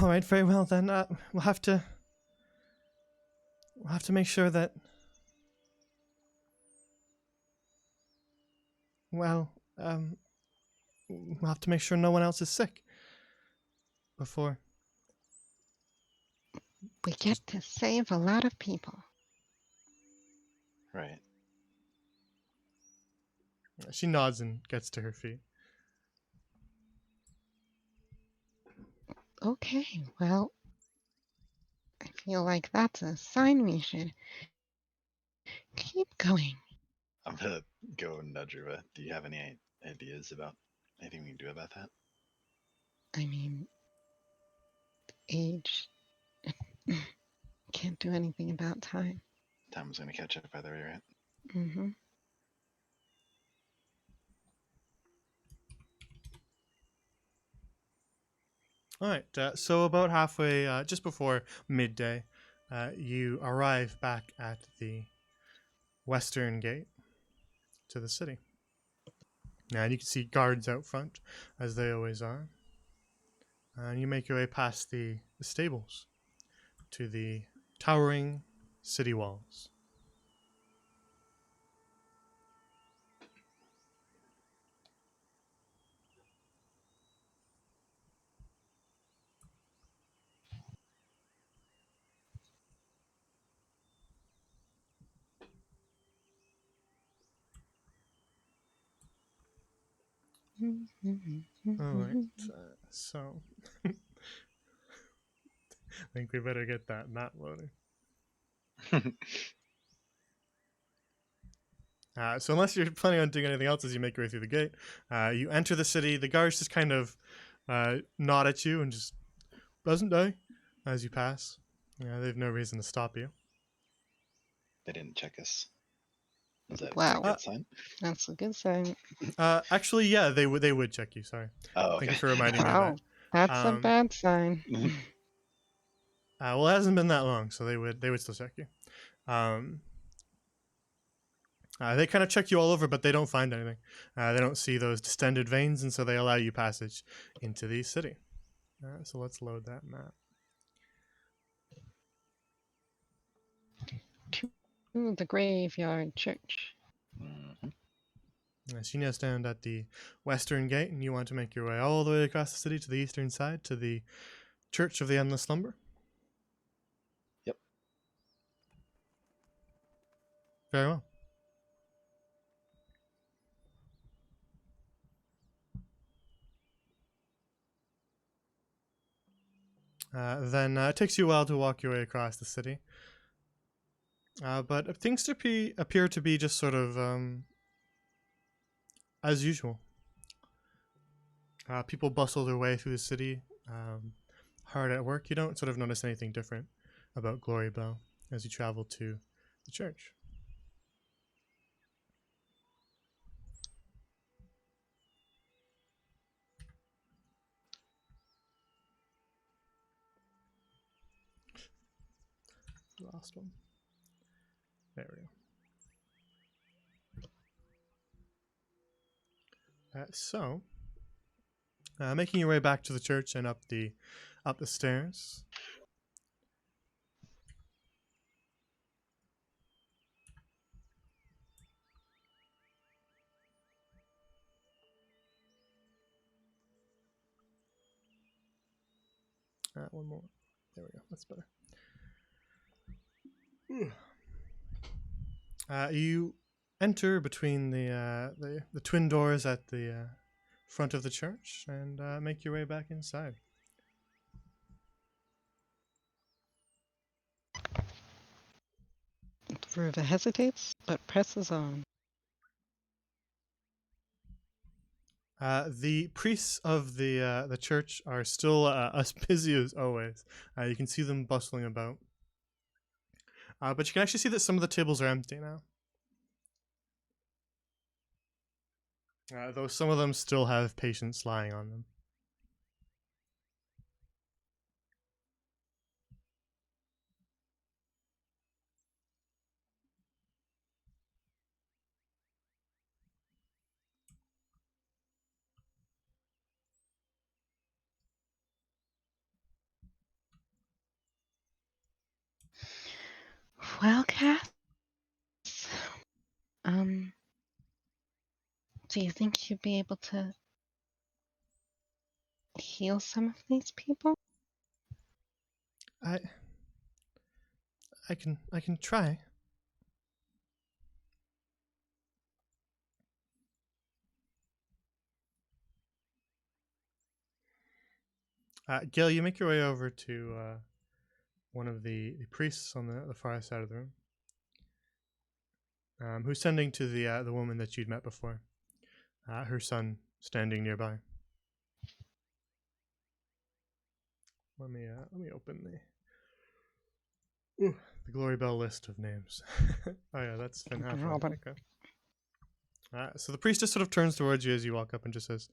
right, very well then. We'll have to make sure that we'll have to make sure no one else is sick before." we get to save a lot of people. Right. She nods and gets to her feet. Okay, well, I feel like that's a sign we should keep going. I'm gonna go nudge her. Do you have any ideas about anything we can do about that? I mean, age can't do anything about time. Time's gonna catch up either way, right? Mm-hmm. All right, so about halfway, just before midday, you arrive back at the western gate to the city. And you can see guards out front, as they always are. And you make your way past the stables to the towering city walls. All right, so I think we better get that map loading. So unless you're planning on doing anything else as you make your way through the gate, you enter the city. The guards just kind of nod at you and just pleasant day as you pass. They have no reason to stop you. They didn't check us. Is that a Wow. good sign? That's a good sign. Actually, yeah, they would check you. Sorry. Oh, Thank okay. you for reminding me of Wow. that. That's a bad sign. Well, it hasn't been that long, so they would still check you. They kind of check you all over, but they don't find anything. They don't see those distended veins, and so they allow you passage into the city. So let's load that map. To the graveyard church. Mhm. So you now stand at the western gate, and you want to make your way all the way across the city to the eastern side to the Church of the Endless Slumber. Yep. Very well. Then it takes you a while to walk your way across the city. But things appear to be just sort of as usual. People bustle their way through the city, hard at work. You don't sort of notice anything different about Glory Bell as you travel to the church. Last one. There we go. So, making your way back to the church and up the stairs. One more. There we go. That's better. You enter between the twin doors at the front of the church and make your way back inside. Ruva hesitates, but presses on. The priests of the church are still as busy as always. You can see them bustling about, but you can actually see that some of the tables are empty now. Though some of them still have patients lying on them. Well, Cass, do you think you'd be able to heal some of these people? I can try. Gail, you make your way over to one of the priests on the far side of the room, who's tending to the woman that you'd met before. Her son standing nearby. Let me open the Glory Bell list of names. Oh yeah, that's Finn Halfway. Robin. Okay. So the priest just sort of turns towards you as you walk up and just says,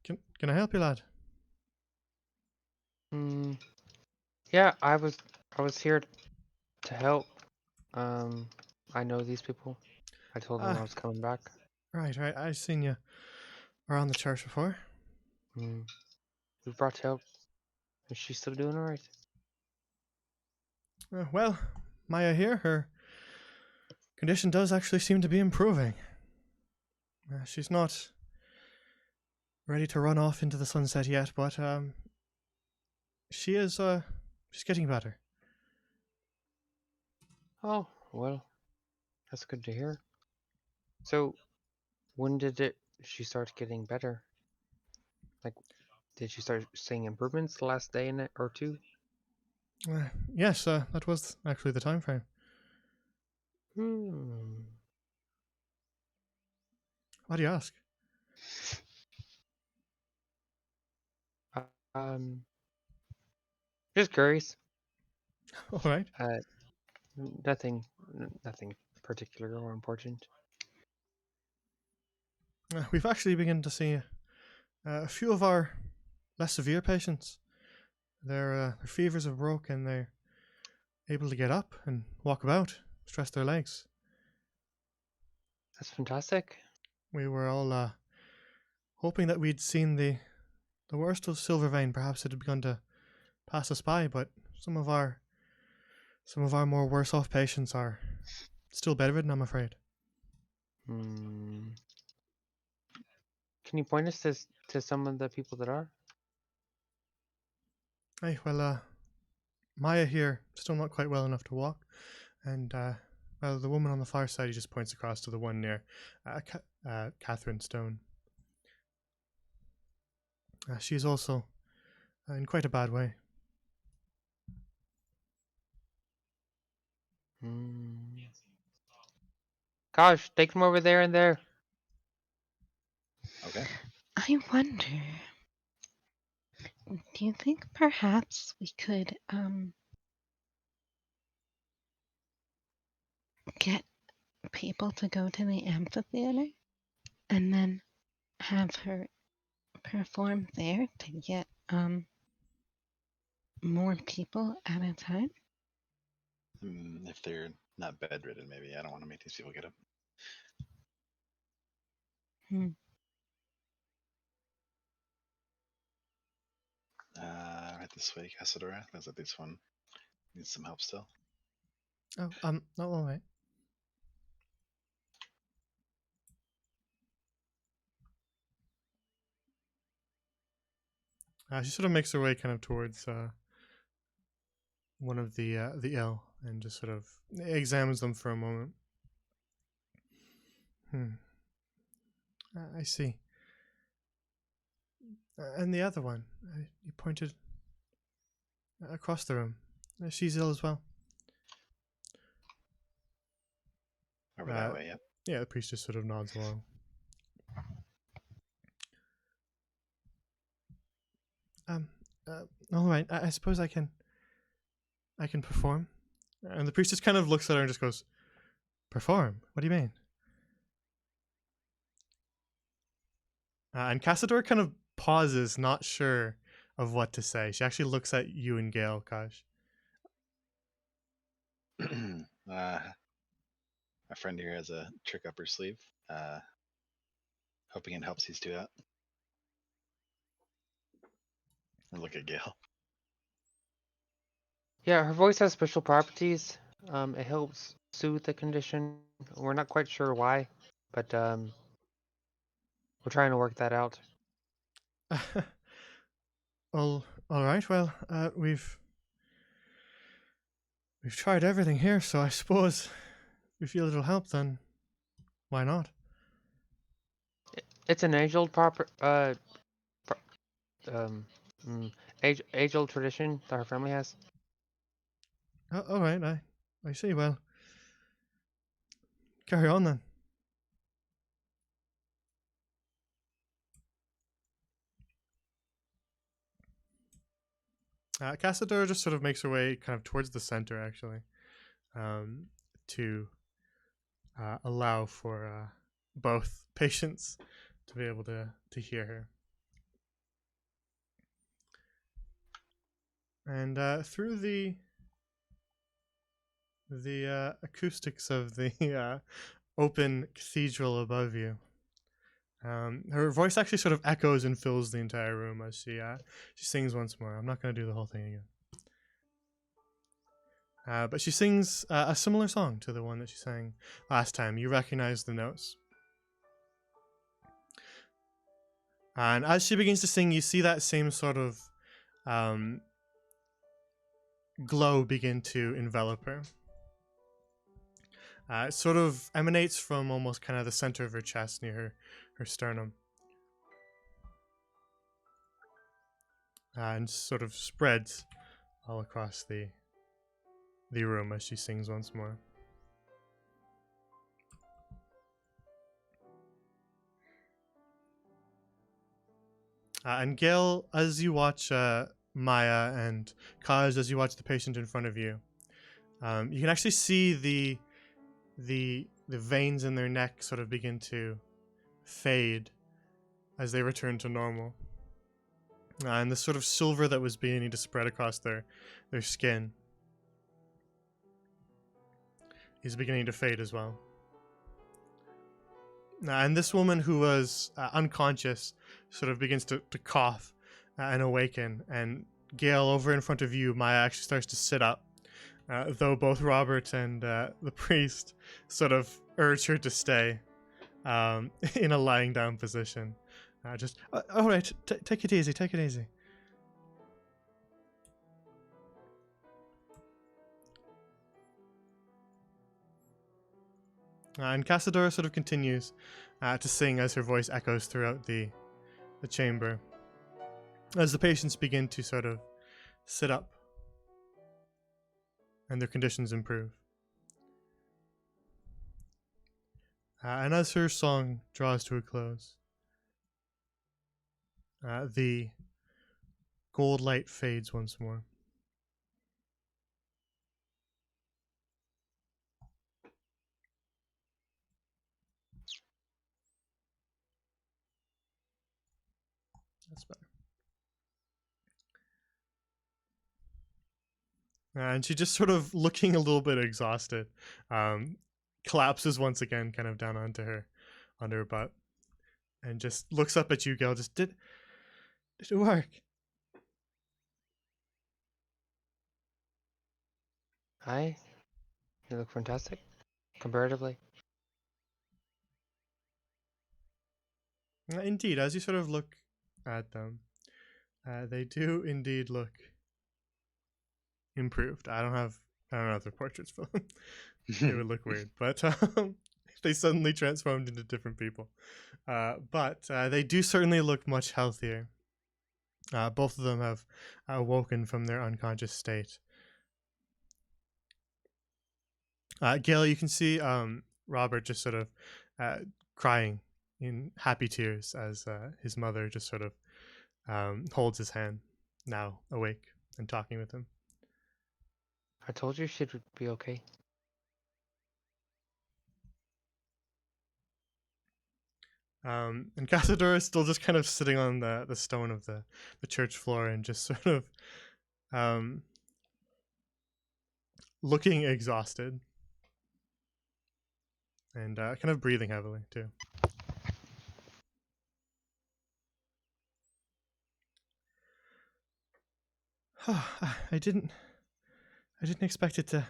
"Can I help you, lad?" Yeah, I was here to help. I know these people. I told them I was coming back. Right. I've seen you around the church before. We brought help. Is she still doing alright? Well, Maya here, her condition does actually seem to be improving. She's not ready to run off into the sunset yet, but she is she's getting better. Oh, well, that's good to hear. So, when did she start getting better? Like, did she start seeing improvements the last day or two? Yes, that was actually the time frame. Why do you ask? Um, just curious. All right. Nothing particular or important. We've actually begun to see a few of our less severe patients. Their fevers have broken. They're able to get up and walk about, stretch their legs. That's fantastic. We were all hoping that we'd seen the worst of Silvervein. Perhaps it had begun to pass us by, but some of our more worse off patients are still bedridden, I'm afraid. Hmm. Can you point us to some of the people that are? Hey, well, Maya here, still not quite well enough to walk, and well, the woman on the far side, he just points across to the one near Catherine Stone. She's also in quite a bad way. Hmm. Gosh, take them over there and there. Okay. I wonder, do you think perhaps we could get people to go to the amphitheater and then have her perform there to get more people at a time? If they're not bedridden, maybe. I don't want to make these people get up. Hmm. Right this way, Casadora. Looks like this one needs some help still. Oh, all right. She sort of makes her way kind of towards one of the ill and just sort of examines them for a moment. I see. And the other one, you pointed across the room. She's ill as well. Over that way, yep. Yeah, the priest just sort of nods along. Um, all right. I suppose I can perform. And the priest just kind of looks at her and just goes, "Perform? What do you mean?" And Cassador kind of pauses, not sure of what to say. She actually looks at you and Gale, Kosh. My friend here has a trick up her sleeve. Hoping it helps these two out. And look at Gale. Yeah, her voice has special properties. It helps soothe the condition. We're not quite sure why, but we're trying to work that out. All right. Well, we've tried everything here, so I suppose if you feel it'll help, then why not? It's an age-old um, age-old tradition that her family has. All right. I see. Well, carry on then. Cassador just sort of makes her way kind of towards the center, actually, to allow for both patients to be able to hear her. And through the acoustics of the open cathedral above you, her voice actually sort of echoes and fills the entire room as she sings once more. I'm not going to do the whole thing again. But she sings a similar song to the one that she sang last time. You recognize the notes. And as she begins to sing, you see that same sort of glow begin to envelop her. It sort of emanates from almost kind of the center of her chest near her sternum. And sort of spreads all across the room as she sings once more. And Gail, as you watch Maya, and Kaj, as you watch the patient in front of you, you can actually see the veins in their neck sort of begin to fade as they return to normal. And the sort of silver that was beginning to spread across their skin is beginning to fade as well. And this woman who was unconscious sort of begins to cough and awaken. And Gail, over in front of you, Maya actually starts to sit up, though both Robert and the priest sort of urge her to stay in a lying down position. All right, take it easy, take it easy. And Casadora sort of continues to sing as her voice echoes throughout the chamber, as the patients begin to sort of sit up and their conditions improve. And as her song draws to a close, the gold light fades once more. That's better. And she just sort of looking a little bit exhausted, collapses once again, kind of down onto her butt, and just looks up at you, Gail. Just did it work? Hi. You look fantastic. Comparatively. Indeed, as you sort of look at them, they do indeed look improved. I don't know their portraits for them. It would look weird, but they suddenly transformed into different people. But they do certainly look much healthier. Both of them have awoken from their unconscious state. Gail, you can see Robert just sort of crying in happy tears as his mother just sort of holds his hand, now awake and talking with him. I told you she'd be okay. And Casadora is still just kind of sitting on the stone of the church floor and just sort of looking exhausted and kind of breathing heavily too. I didn't expect it to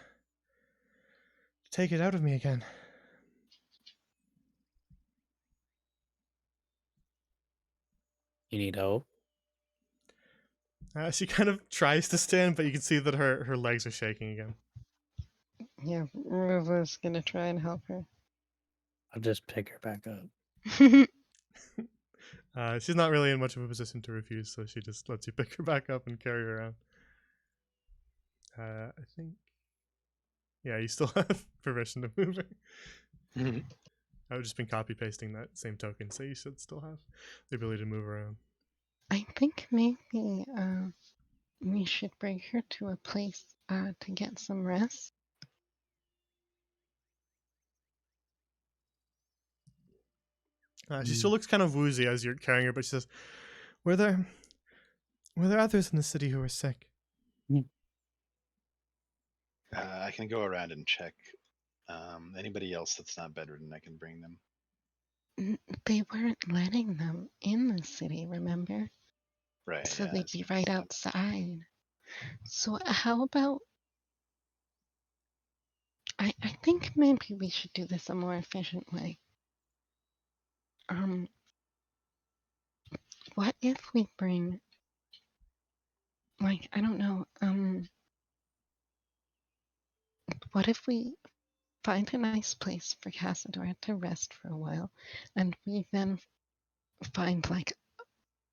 take it out of me again. You need help? She kind of tries to stand, but you can see that her legs are shaking again. Yeah, Ruva's gonna try and help her. I'll just pick her back up. She's not really in much of a position to refuse, so she just lets you pick her back up and carry her around. I think, yeah, you still have permission to move her. I've just been copy pasting that same token, so you should still have the ability to move around. I think maybe we should bring her to a place to get some rest. She still looks kind of woozy as you're carrying her, but she says, "Were there others in the city who were sick?" I can go around and check. Anybody else that's not bedridden, I can bring them. They weren't letting them in the city, remember? Right. So yeah, they'd so be right just- outside. So how about I think maybe we should do this a more efficient way. What if we bring, like, I don't know, what if we find a nice place for Casadora to rest for a while, and we then find like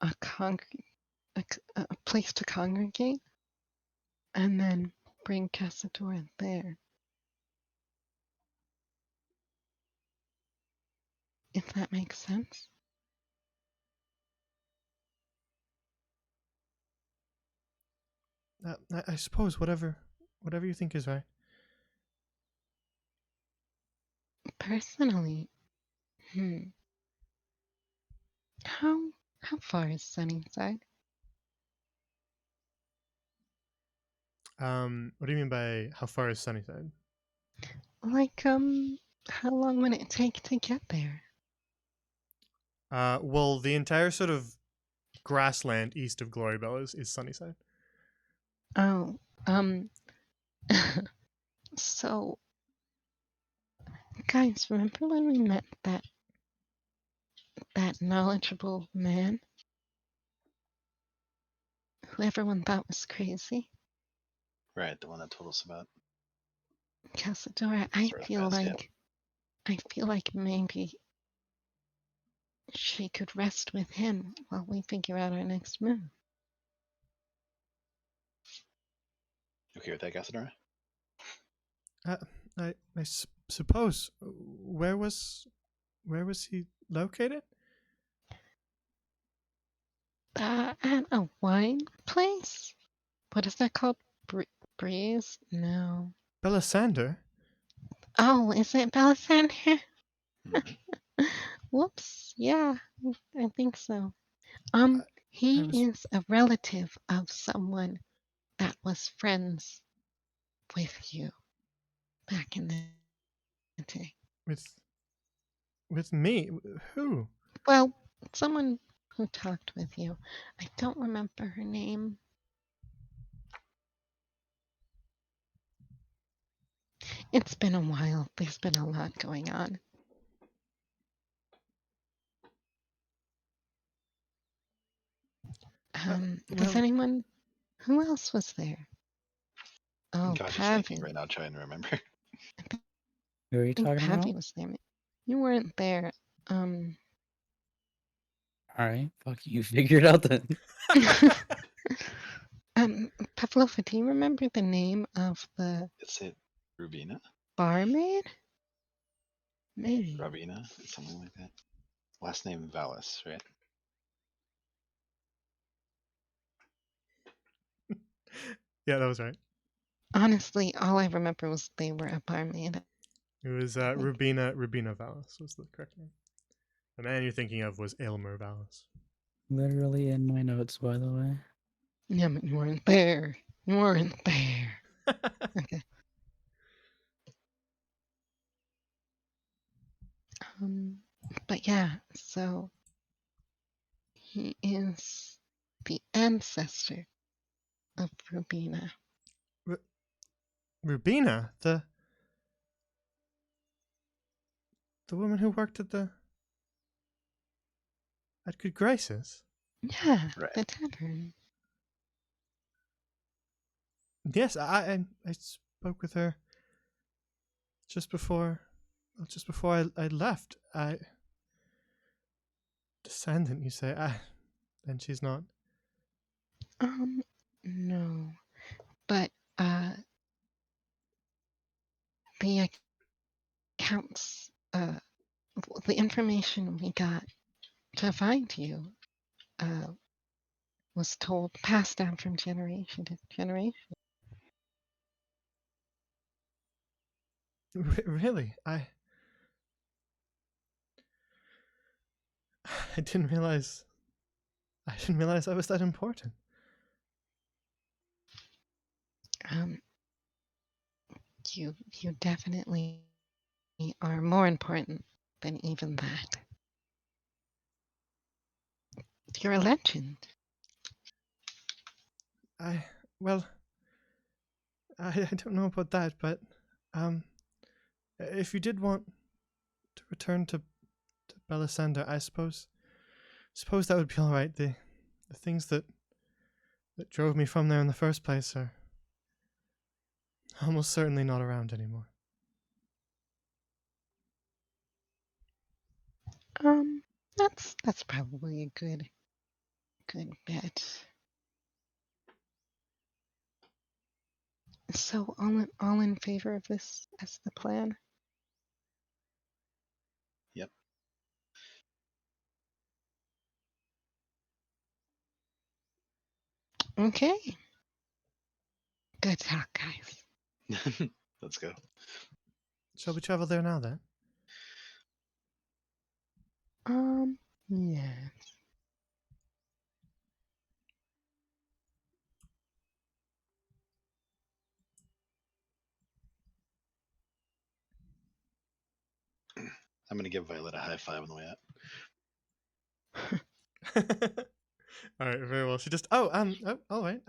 a place to congregate, and then bring Casadora there. If that makes sense. I suppose whatever you think is right. Personally, how far is Sunnyside? What do you mean by how far is Sunnyside? Like, how long would it take to get there? Well, the entire sort of grassland east of Glorybell is Sunnyside. Oh, so, guys, remember when we met that knowledgeable man who everyone thought was crazy? Right, the one that told us about Casadora, I sort of feel past, yeah. like maybe she could rest with him while we figure out our next move. Okay with that, Casadora? I suppose. Where was he located? At a wine place? What is that called? Breeze? No. Belissander? Oh, is it Belissander? Mhm. Whoops. Yeah, I think so. I He was is a relative of someone that was friends with you back in the day. with me. Who? Well, someone who talked with you. I don't remember her name. It's been a while. There's been a lot going on. Does Well, anyone? Who else was there? Oh, God, just thinking Pavi. right now, trying to remember. Who are you I think talking Pavi about? was there. You weren't there. All right, fuck you. Figure it out then. Pavlova, do you remember the name of the Is it Rubina? barmaid? Maybe. Rabina? Something like that. Last name Valis, right? yeah, that was right. Honestly, all I remember was they were a barmaid. It was Rubina Vallis was the correct name. The man you're thinking of was Aylmer Vallis. Literally in my notes, by the way. Yeah, but you weren't there. You weren't there. Okay. But yeah, so he is the ancestor of Rubina. Rubina, the woman who worked at Good Graces. Yeah, Right. the tavern. Yes, I spoke with her just before I left. Descendant, you say? And she's not. No. But the accounts, the information we got to find you was passed down from generation to generation. Really? I didn't realize. I didn't realize I was that important. You definitely are more important than even that. You're a legend. Well, I don't know about that, but if you did want to return to Belissander, I suppose that would be all right. The things that drove me from there in the first place are almost certainly not around anymore. That's probably a good bet. So all in favor of this as the plan? Yep. Okay. Good talk, guys. Let's go. Shall we travel there now then? Yeah. I'm gonna give Violet a high five on the way out. All right, very well. She just oh all right.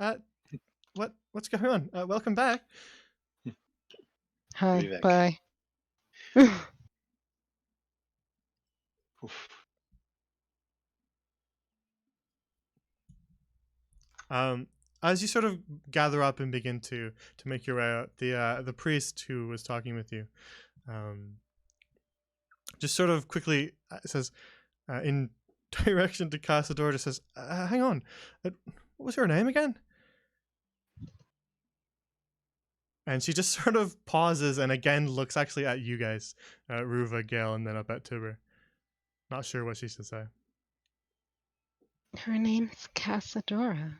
What's going on? Welcome back. Hi. Vivek. Bye. Oof. As you sort of gather up and begin to make your way out, the priest who was talking with you, just sort of quickly says, in direction to Casador, just says, "Hang on, what was your name again?" And she just sort of pauses and again looks actually at you guys, Ruva, Gale, and then up at Tibber. Not sure what she should say. Her name's Casadora.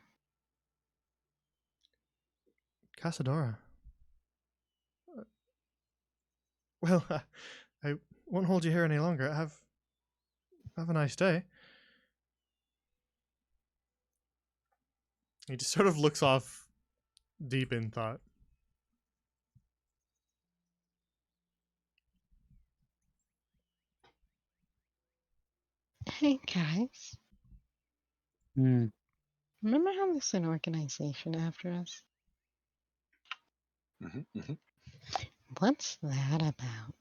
Casadora. Well, I won't hold you here any longer. Have a nice day. He just sort of looks off, deep in thought. Hey, guys. Hmm. Remember how there's an organization after us? What's that about?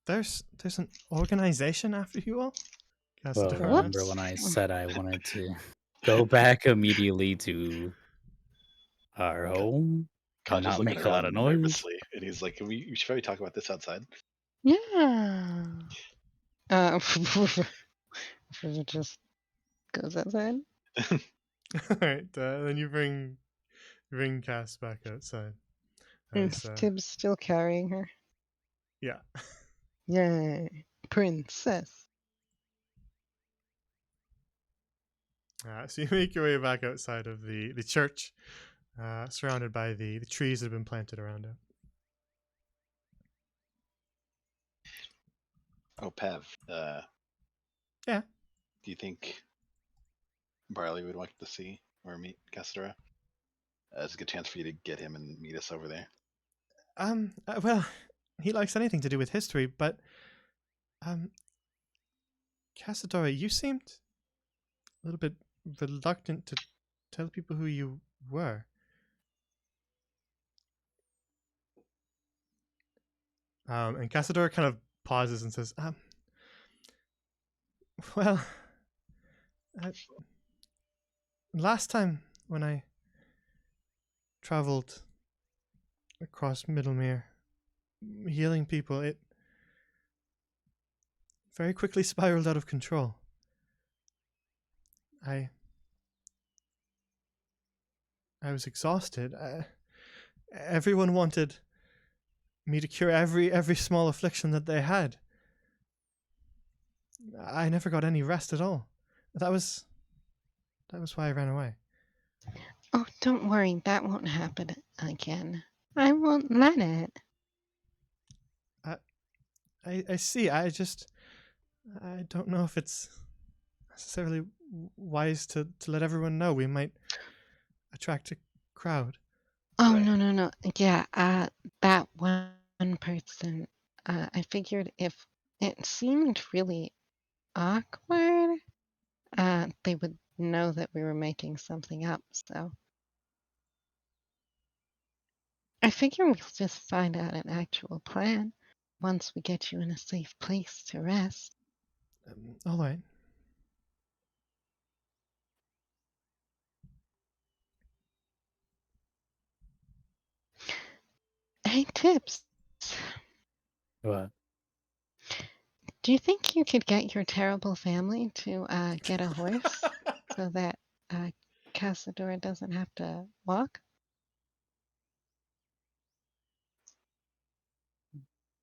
There's an organization after you all? Well, Casadora remember asks. when I Whoops. said I wanted to go back immediately to our home and Kaja's not looking make a lot around of noise? nervously, and he's like, we should probably talk about this outside." Yeah. Just goes outside. Alright, then you bring Cass back outside. Is Tibbs still carrying her? Yeah. Yay. Princess. So you make your way back outside of the church, surrounded by the trees that have been planted around it. Oh, Pav. Yeah. Do you think Barley would like to see or meet Casadora? It's a good chance for you to get him and meet us over there. Well, he likes anything to do with history, but Casadora, you seemed a little bit reluctant to tell people who you were. And Casadora kind of pauses and says, well, last time when I traveled across Middlemere, healing people, it very quickly spiraled out of control. I was exhausted. Everyone wanted me to cure every small affliction that they had. I never got any rest at all. That was why I ran away. Oh, don't worry. That won't happen again. I won't let it. I see. I don't know if it's necessarily wise to let everyone know. We might attract a crowd. Oh, Right. no. Yeah, that one person, I figured if it seemed really awkward, they would know that we were making something up, so. I figure we'll just find out an actual plan once we get you in a safe place to rest. All right. Hey, Tips, What? do you think you could get your terrible family to get a horse so that Casadora doesn't have to walk?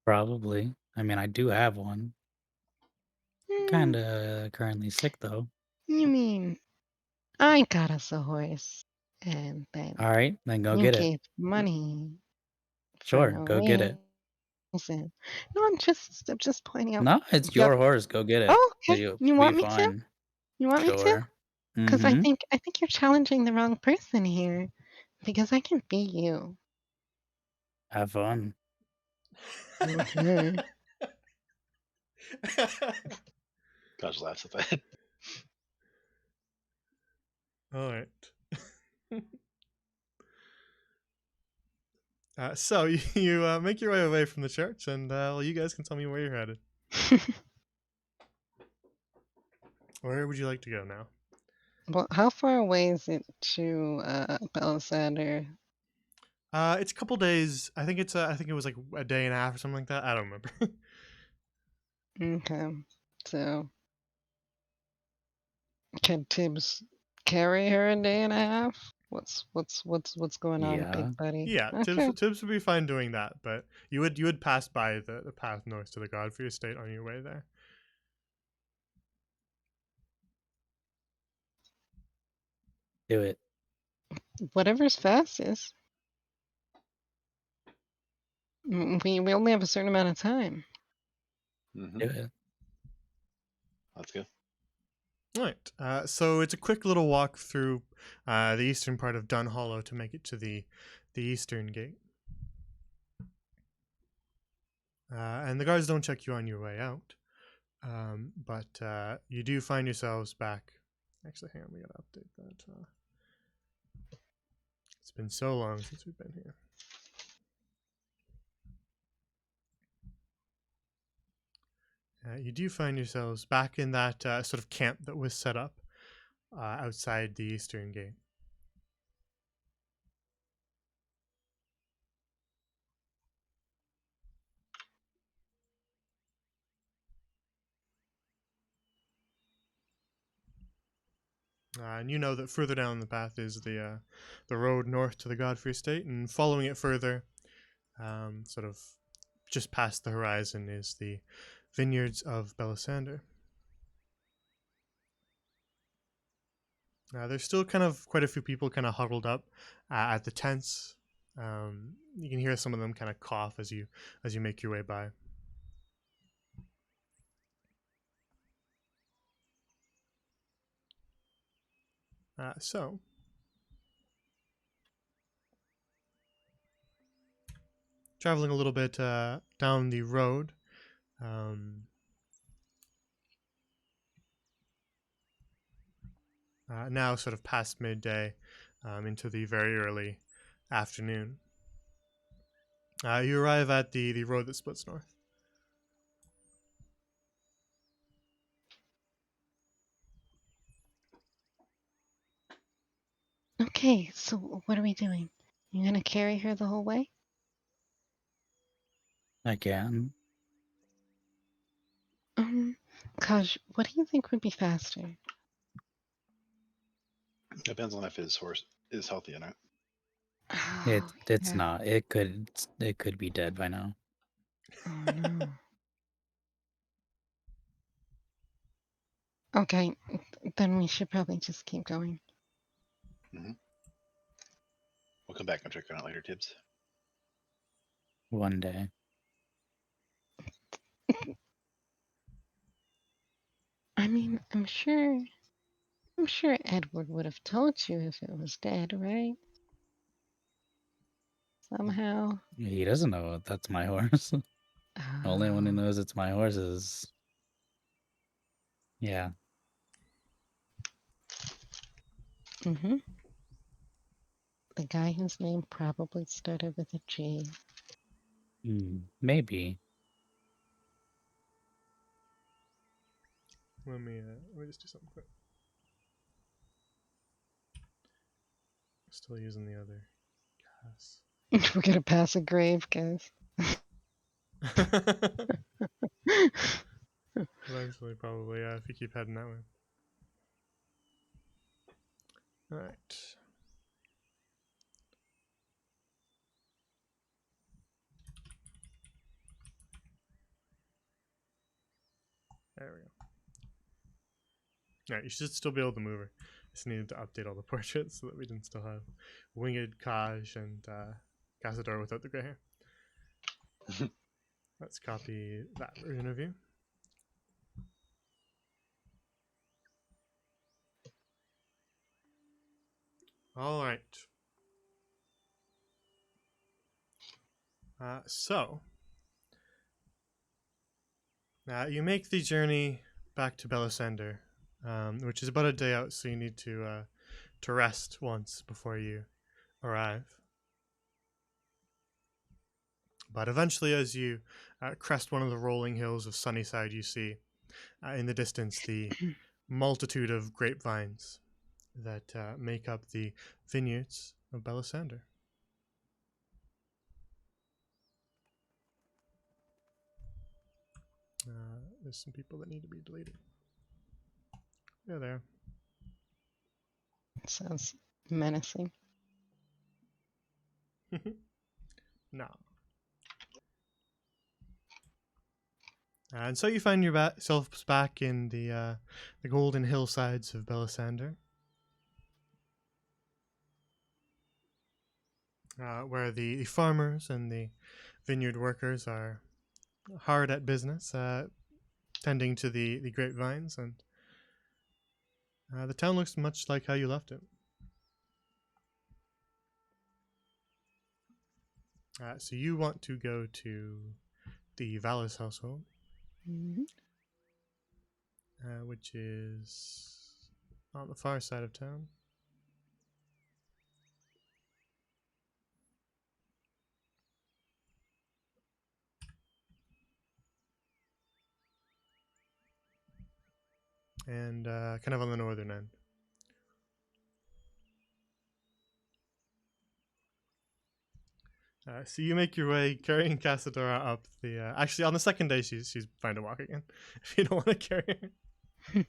Probably. I mean, I do have one. Hmm, Kinda currently sick though. you mean I got us a horse, and then All right, then go you get it. gave money for Sure, no go get it. reason. No, I'm just pointing out. No, it's You have, your horse. Go get it. oh, okay. You'll You be want me to? fine. You want me to? Sure. Because I Mm-hmm. think you're challenging the wrong person here. Because I can beat you. Have fun. Okay. Gosh laughs at that. All right. So you make your way away from the church, and well, you guys can tell me where you're headed. Where would you like to go now? Well, how far away is it to Palisander? It's a couple days. I think it's. I think it was like a day and a half or something like that. I don't remember. Okay. So can Tibbs carry her a day and a half? What's going on, Yeah. big buddy? Yeah, Okay. Tibbs would be fine doing that, but you would pass by the path north to the Godfrey estate on your way there. Do it. Whatever's fastest. We only have a certain amount of time. Mm-hmm. Do it. Let's go. All right. So it's a quick little walk through the eastern part of Dun Hollow to make it to the eastern gate. And the guards don't check you on your way out, but you do find yourselves back. Actually, hang on, we gotta update that. It's been so long since we've been here. You do find yourselves back in that sort of camp that was set up outside the eastern gate. And you know that further down the path is the road north to the Godfrey estate, and following it further, sort of just past the horizon, is the vineyards of Belisander. There's still kind of quite a few people kind of huddled up at the tents. You can hear some of them kind of cough as you make your way by. So, traveling a little bit down the road, now sort of past midday, into the very early afternoon. You arrive at the road that splits north. Okay, so what are we doing? You gonna carry her the whole way? I can. Kaj, what do you think would be faster? Depends on if his horse is healthy or not. It's Yeah. not. It could be dead by now. Oh no. Okay, then we should probably just keep going. We'll come back and check on it later, Tibbs. One day. I mean, I'm sure Edward would have told you if it was dead, right? Somehow. He doesn't know that's my horse. The only one who Oh. knows it's my horse is. Yeah. Mm-hmm. The guy whose name probably started with a G. Maybe. Let me just do something quick. Still using the other gas. We're gonna pass a grave, guys. Eventually, probably, yeah, if you keep heading that way. Alright. There we go. Alright, you should still be able to move her. Just needed to update all the portraits so that we didn't still have Winged Kaj and Cazador without the grey hair. Let's copy that version of you. Alright. So, you make the journey back to Belisender, which is about a day out, so you need to rest once before you arrive. But eventually, as you crest one of the rolling hills of Sunnyside, you see in the distance the multitude of grapevines that make up the vineyards of Belisender. There's some people that need to be deleted. They're there. Sounds menacing. No. And so you find yourselves back in the golden hillsides of Belisender, where the farmers and the vineyard workers are hard at business, tending to the grapevines, and the town looks much like how you left it. So you want to go to the Vallis household, Mhm. which is on the far side of town. And kind of on the northern end. So you make your way carrying Casadora up the. Actually, on the second day, she's fine to walk again. If you don't want to carry her.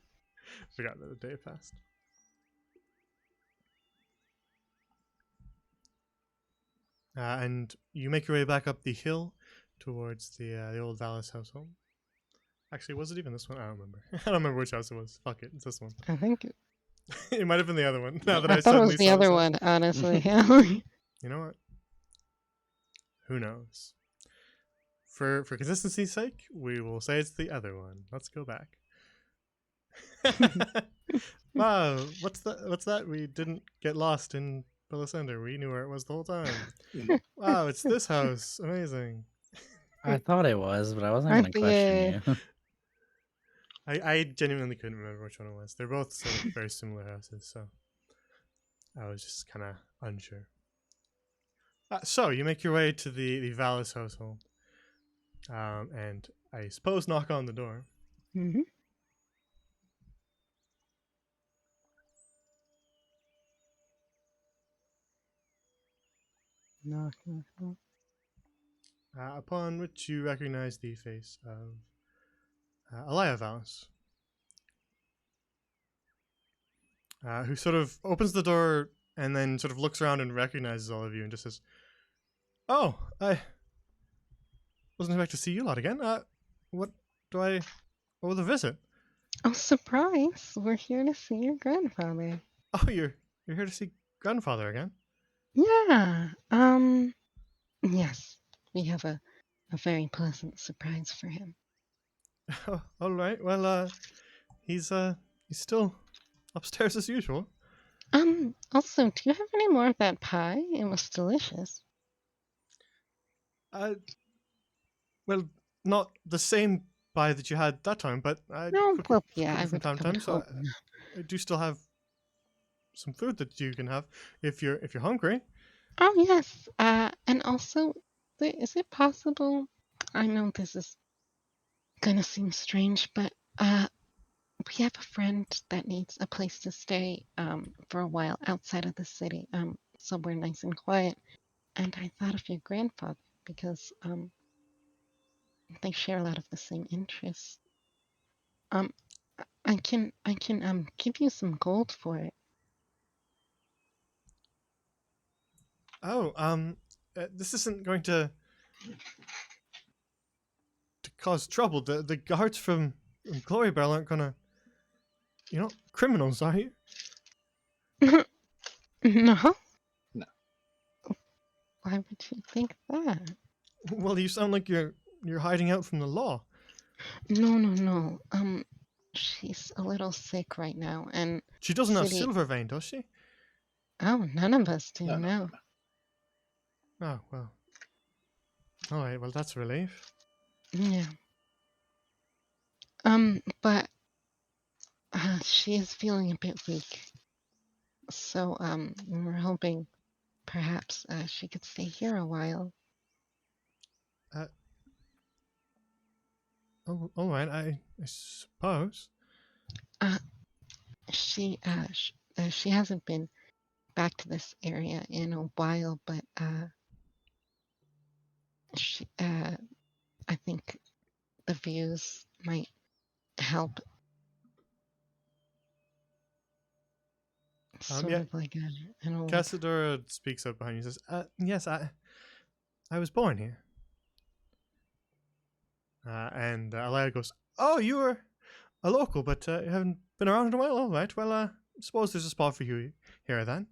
Forgot that the day passed. And you make your way back up the hill towards the old Vallis household. Actually, was it even this one? I don't remember. I don't remember which house it was. Fuck it, it's this one. I think It might have been the other one. Now that I I thought it suddenly was the saw other this one, honestly. Yeah. You know what? Who knows? For consistency's sake, we will say it's the other one. Let's go back. Wow, what's that? We didn't get lost in Belisender. We knew where it was the whole time. Wow, it's this house. Amazing. I thought it was, but I wasn't I going to question you. I genuinely couldn't remember which one it was. They're both sort of very similar houses, so I was just kind of unsure. So you make your way to the Vallis household, and I suppose knock on the door. Hmm. Knock, knock, knock. Upon which you recognize the face of Elia Vallis, who sort of opens the door and then sort of looks around and recognizes all of you and just says, "Oh, I wasn't expecting to see you lot again. What was the visit? Oh, surprise! We're here to see your grandfather. Oh, you're here to see grandfather again? Yeah. Yes. We have a very pleasant surprise for him. Oh, all right. Well, he's still upstairs as usual. Also, do you have any more of that pie? It was delicious. Well, not the same pie that you had that time, but I No, cook well, it yeah, I from would, time I to would time, so hope. I do still have some food that you can have if you're hungry. Oh, yes. And also, is it possible? I know this is gonna seem strange, but we have a friend that needs a place to stay for a while outside of the city, somewhere nice and quiet. And I thought of your grandfather because they share a lot of the same interests. Um, I can give you some gold for it. Oh, this isn't going to cause trouble. The guards from and Glory Bell aren't gonna, criminals, are you? No. No. Why would you think that? Well, you sound like you're hiding out from the law. No. She's a little sick right now, and She doesn't have City. Silvervein, does she? Oh, none of us do No, no, know. Oh, well. Alright, well, that's a relief. Yeah. But she is feeling a bit weak, so we're hoping perhaps she could stay here a while. Oh, alright, I suppose. She hasn't been back to this area in a while, but she I think the views might help. Sort Yeah. of like an old. Cassadora speaks up behind you and says, yes, I was born here. And Alaya goes, oh, you were a local, but you haven't been around in a while? Alright, well, I suppose there's a spot for you here then.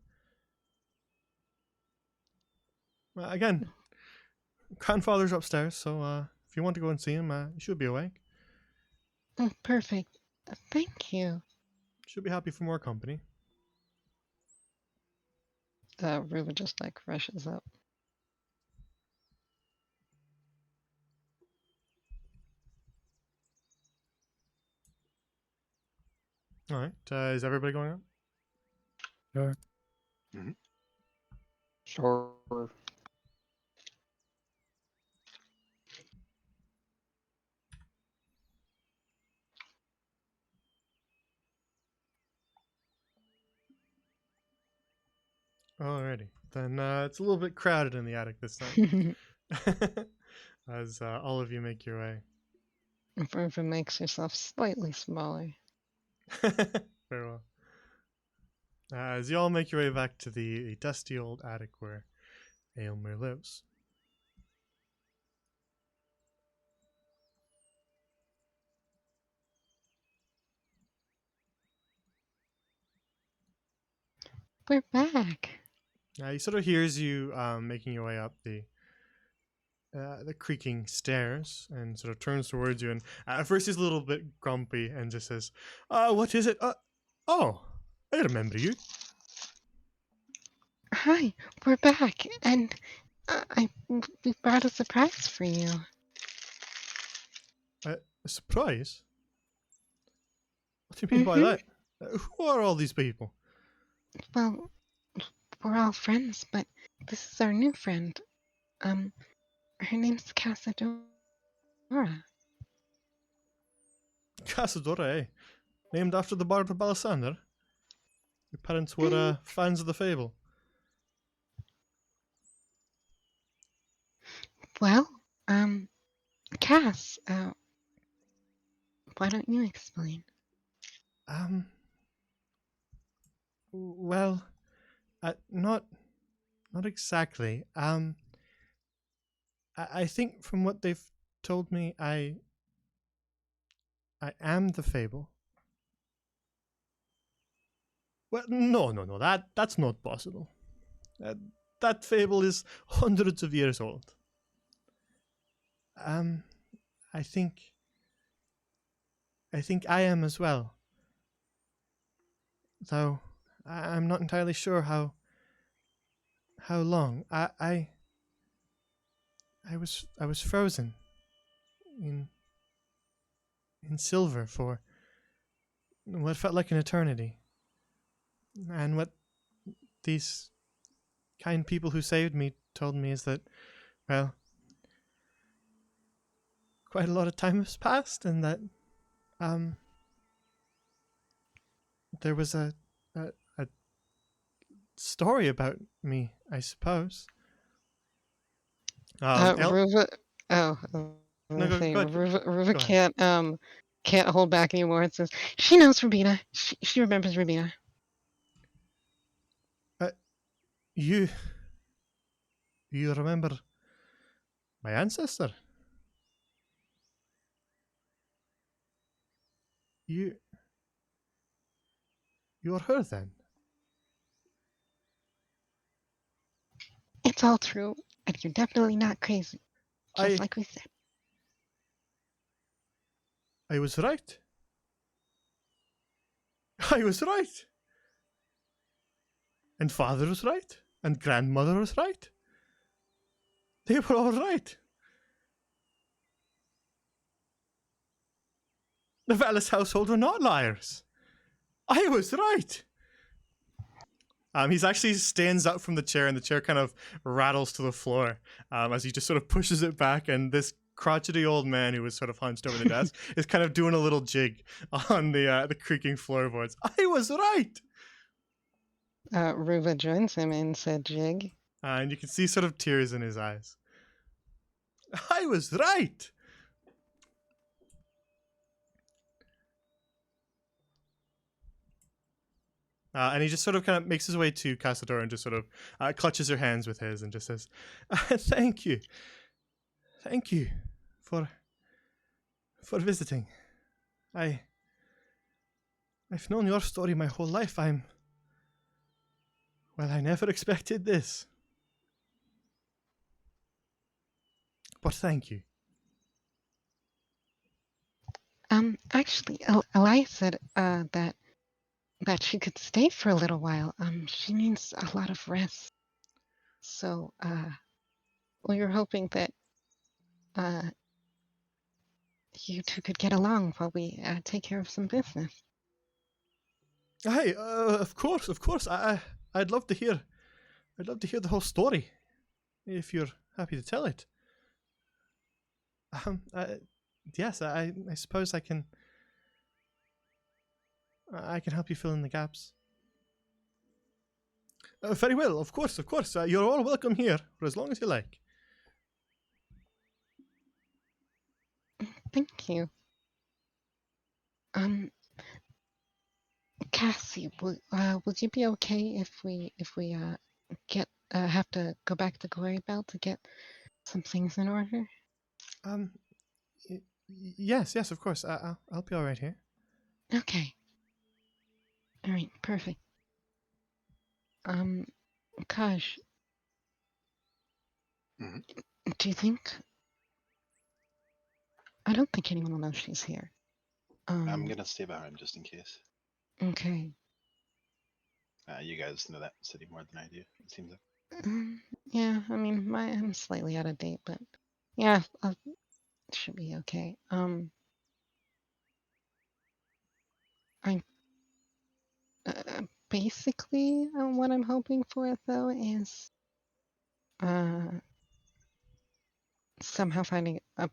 Again, grandfather's upstairs, so if you want to go and see him, you should be awake. Oh, perfect. Thank you. Should be happy for more company. Ruba just like rushes up. Alright, is everybody going up? Sure. Sure. Alrighty, then it's a little bit crowded in the attic this time. As all of you make your way. Ruba makes herself slightly smaller. Very well. As you all make your way back to the dusty old attic where Aylmer lives. We're back. He sort of hears you making your way up the creaking stairs and sort of turns towards you. And at first he's a little bit grumpy and just says, what is it? Oh, I remember you. Hi, we're back, and we brought a surprise for you. A surprise? What do you mean by Mhm. that? Who are all these people? Well, we're all friends, but this is our new friend. Her name's Cassadora. Cassadora, eh? Named after the Bard of Balisander? Your parents were fans of the fable. Well, Cass, why don't you explain? Well, not exactly. I think from what they've told me, I am the fable. Well, no, that's not possible. That fable is hundreds of years old. I think I am as well. Though I'm not entirely sure how long. I was frozen in silver for what felt like an eternity. And what these kind people who saved me told me is that, well, quite a lot of time has passed, and that there was a story about me, I suppose. Ruva. Oh, No, go ahead. Ruva Go ahead. can't hold back anymore. It says she knows Rubina. She remembers Rubina. You remember my ancestor? You. You're her then? It's all true, and you're definitely not crazy, just like we said. I was right. I was right. And father was right. And grandmother was right. They were all right. The Vallis household were not liars. I was right. He's actually stands up from the chair, and the chair kind of rattles to the floor as he just sort of pushes it back. And this crotchety old man who was sort of hunched over the desk is kind of doing a little jig on the creaking floorboards. I was right. Ruva joins him in said jig. And you can see sort of tears in his eyes. I was right. And he just sort of kind of makes his way to Casador and just sort of clutches her hands with his and just says, "Thank you, for visiting. I've known your story my whole life. I never expected this, but thank you." Actually, Elias said that she could stay for a little while. She needs a lot of rest. So, we were hoping that you two could get along while we take care of some business. Hi, of course. I'd love to hear. I'd love to hear the whole story, if you're happy to tell it. Yes, I suppose I can. I can help you fill in the gaps. Very well, of course. You're all welcome here for as long as you like. Thank you. Cassie, would you be okay if we get have to go back to Glory Bell to get some things in order? Yes, of course. I'll be all right here. Okay. All right, perfect. Kaj, Mhm. do you think? I don't think anyone will know she's here. I'm gonna stay behind just in case. Okay. You guys know that city more than I do, it seems like. Yeah, I mean, I'm slightly out of date, but yeah, should be okay. I'm basically what I'm hoping for though is somehow finding a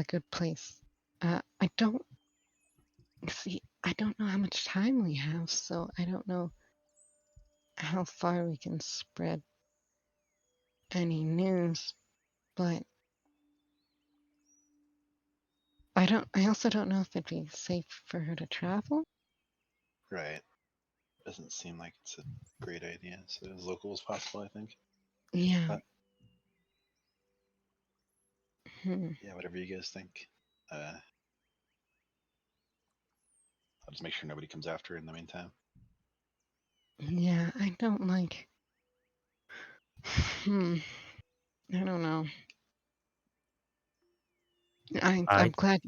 good place. I don't see. I don't know how much time we have, so I don't know how far we can spread any news. But I also don't know if it'd be safe for her to travel. Right. Doesn't seem like it's a great idea. So as local as possible, I think. Yeah. But Hmm. yeah, whatever you guys think. I'll just make sure nobody comes after her in the meantime. Yeah, I don't like. I don't know. I'm glad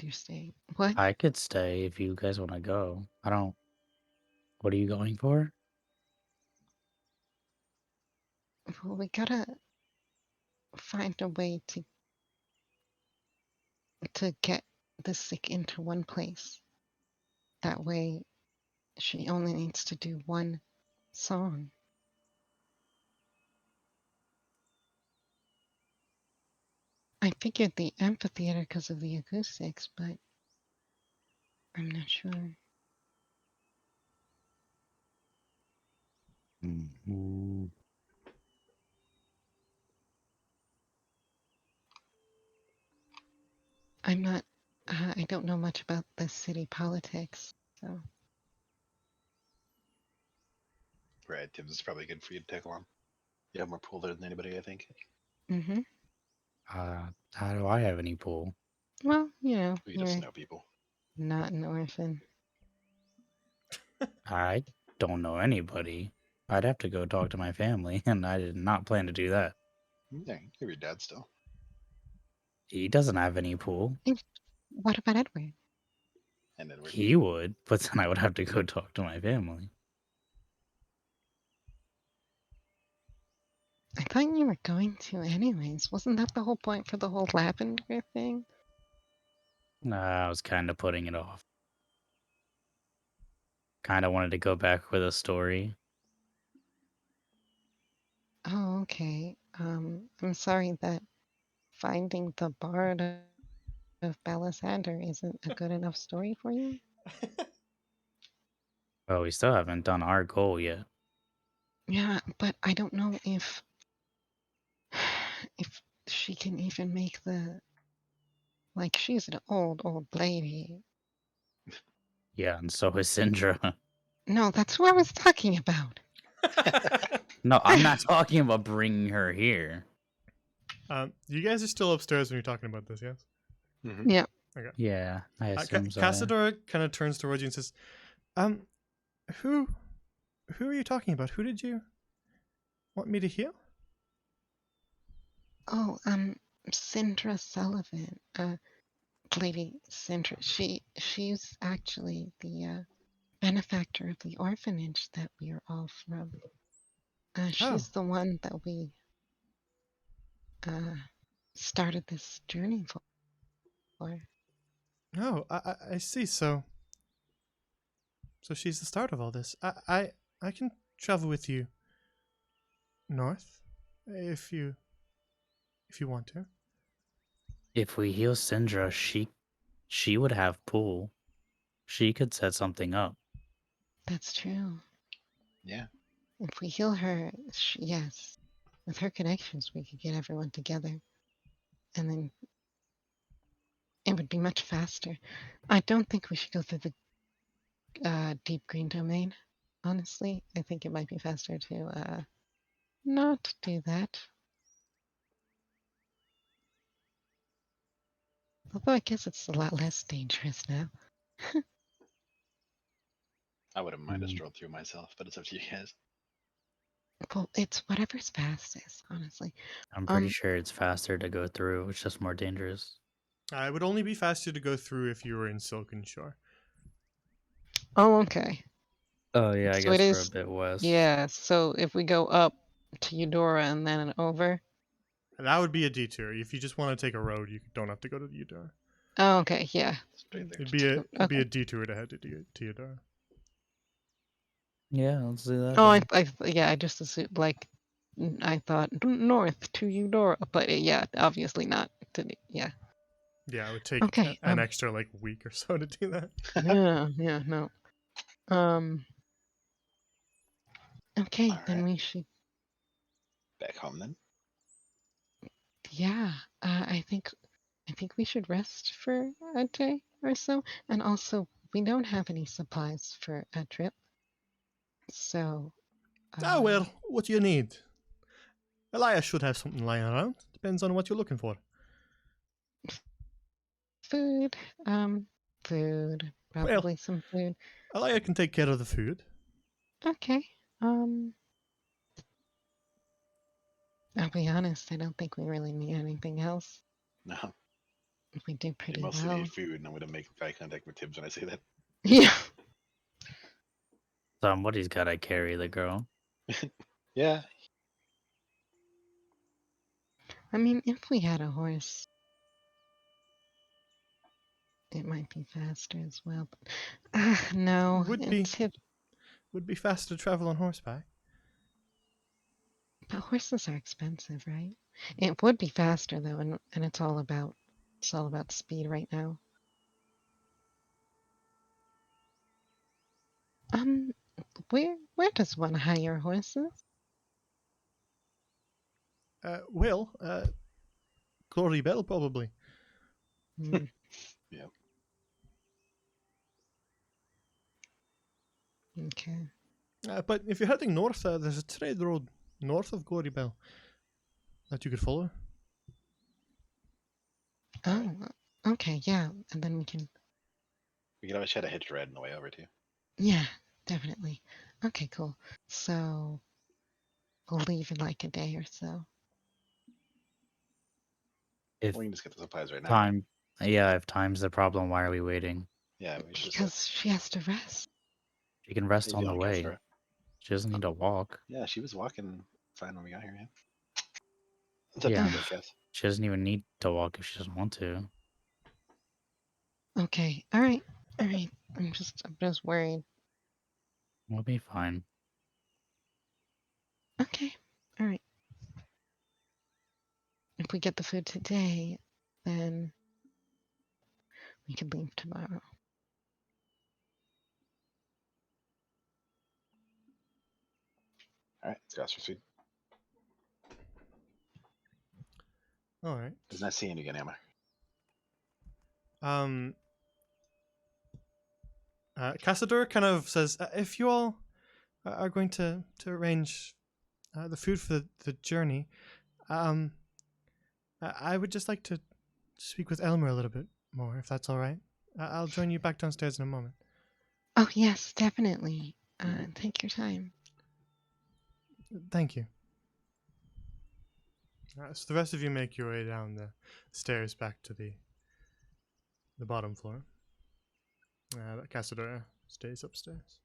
you're staying. What? I could stay if you guys want to go. I don't. What are you going for? Well, we gotta find a way to get the sick into one place. That way, she only needs to do one song. I figured the amphitheater because of the acoustics, but I'm not sure. Mm-hmm. I'm not. I don't know much about the city politics, so. Right, Tibbs is probably good for you to take along. You have more pull there than anybody, I think. Mm-hmm. How do I have any pull? Well, you know, We just know people. not an orphan. I don't know anybody. I'd have to go talk to my family, and I did not plan to do that. Yeah, you have your dad still. He doesn't have any pool. What about Edward? And Edward. He would, but then I would have to go talk to my family. I thought you were going to anyways. Wasn't that the whole point for the whole lavender thing? I was kind of putting it off. Kind of wanted to go back with a story. Oh, okay. I'm sorry that finding the bard of Balisander isn't a good enough story for you. Well, we still haven't done our goal yet. Yeah, but I don't know if she can even make the, like, she's an old lady. Yeah, and so is Syndra. No, that's who I was talking about. No, I'm not talking about bringing her here. You guys are still upstairs when you're talking about this, yes? Mm-hmm. Yeah. Okay. Yeah, I assume so. Cassador kind of turns towards you and says, who are you talking about? Who did you want me to heal? Oh, Sindra Sullivan, Lady Sindra. She's actually the benefactor of the orphanage that we are all from. She's the one that we started this journey for. Oh, I see. So she's the start of all this. I can travel with you north if you want to. If we heal Syndra, she would have pool. She could set something up. That's true. Yeah. If we heal her, yes. With her connections, we could get everyone together. And then it would be much faster. I don't think we should go through the deep green domain. Honestly, I think it might be faster to not do that. Although I guess it's a lot less dangerous now. I wouldn't mind a Mm. stroll through myself, but it's up to you guys. Well, it's whatever's fastest, honestly. I'm pretty sure it's faster to go through. It's just more dangerous. It would only be faster to go through if you were in Silken Shore. Oh, okay. Oh yeah, I So guess it we're a is. bit west. Yeah. So if we go up to Eudora and then over. That would be a detour. If you just want to take a road, you don't have to go to the Eudora. Oh, okay. Yeah. Straight there. It'd be a detour to head to Eudora. Yeah, let's do that. Oh, then. I just assumed I thought north to Eudora, but yeah, obviously not. Yeah. Yeah, it would take Okay. an extra week or so to do that. Yeah, no. Okay, All then right. we should. Back home then. Yeah, I think we should rest for a day or so, and also we don't have any supplies for a trip, so. Well, what do you need? Elias should have something lying around. Depends on what you're looking for. Food, food, probably some food. Elias can take care of the food. Okay, I'll be honest, I don't think we really need anything else. No. We do You pretty mostly well. need food, and I'm gonna make eye contact with Tibbs when I say that. Yeah. Somebody's gotta carry the girl. Yeah. I mean, if we had a horse, it might be faster as well. But no, Would be faster to travel on horseback. But horses are expensive, right? It would be faster though, and it's all about speed right now. Um, where does one hire horses? Glory Bell probably. Hmm, Yeah. okay. But if you're heading north, there's a trade road north of Glory Bell that you could follow. Oh, okay, yeah, and then we can. We could always try to hitch a ride on the way over too. Yeah, definitely. Okay, cool. So we'll leave in like a day or so. If We can just get the supplies right now. time, yeah, if time's the problem, why are we waiting? Yeah, we should just. Because she has to rest. She can rest How on you the feeling, way. Cassandra? She doesn't need to walk. Yeah, she was walking fine when we got here. Yeah. What's up, Yeah, Big but Cass? she doesn't even need to walk if she doesn't want to. Okay. All right. All right. I'm just worried. We'll be fine. Okay. All right. If we get the food today, then we can leave tomorrow. All right, let's go ask for food. All right. It's nice seeing you again, Emma. Cassador kind of says, if you all are going to arrange the food for the journey, I would just like to speak with Elmer a little bit more, if that's all right. I'll join you back downstairs in a moment. Oh yes, definitely. Mhm. Take your time. Thank you. So the rest of you make your way down the stairs back to the bottom floor. Cassador stays upstairs.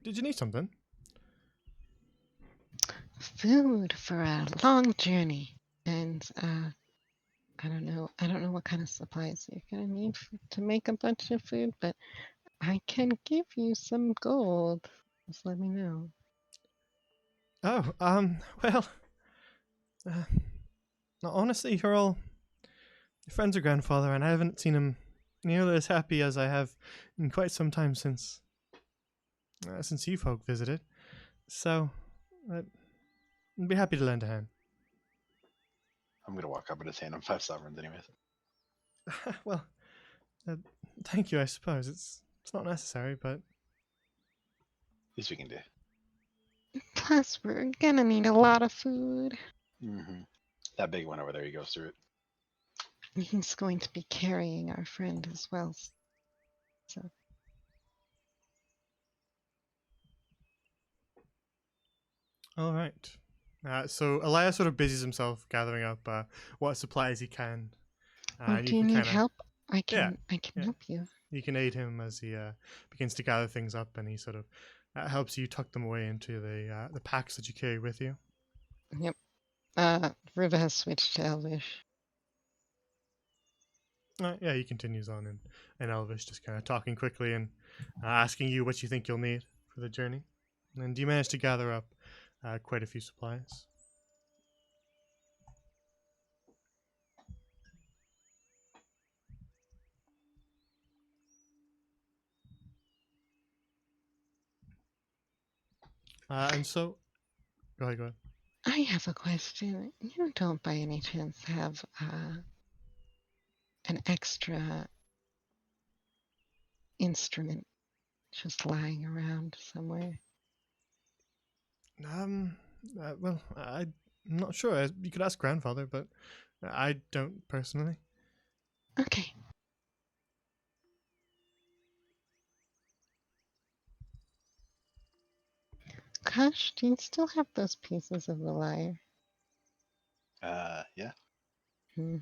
Did you need something? Food for a long journey, and I don't know. I don't know what kind of supplies you're gonna need to make a bunch of food, but I can give you some gold. Just let me know. Oh, well, uh, honestly, you're all friends of Grandfather, and I haven't seen him nearly as happy as I have in quite some time since you folk visited. So, I'd be happy to lend a hand. I'm gonna walk up and just hand him 5 sovereigns, anyways. Well, thank you. I suppose it's not necessary, but Least we can do. Plus, we're gonna need a lot of food. Mm-hmm. That big one over there, he goes through it. He's going to be carrying our friend as well. So all right. So Elias sort of busies himself gathering up what supplies he can. oh, And do you you can need kind of help? I yeah, can yeah. help you. You can aid him as he begins to gather things up, and he sort of helps you tuck them away into the packs that you carry with you. Yep. Riva has switched to Elvish. Yeah, he continues on in Elvish, just kind of talking quickly and asking you what you think you'll need for the journey. And you manage to gather up quite a few supplies. And so, go ahead. I have a question. You don't by any chance have an extra instrument just lying around somewhere? Well, I'm not sure. You could ask Grandfather, but I don't personally. Okay. Gosh, do you still have those pieces of the lyre? Yeah. Hmm.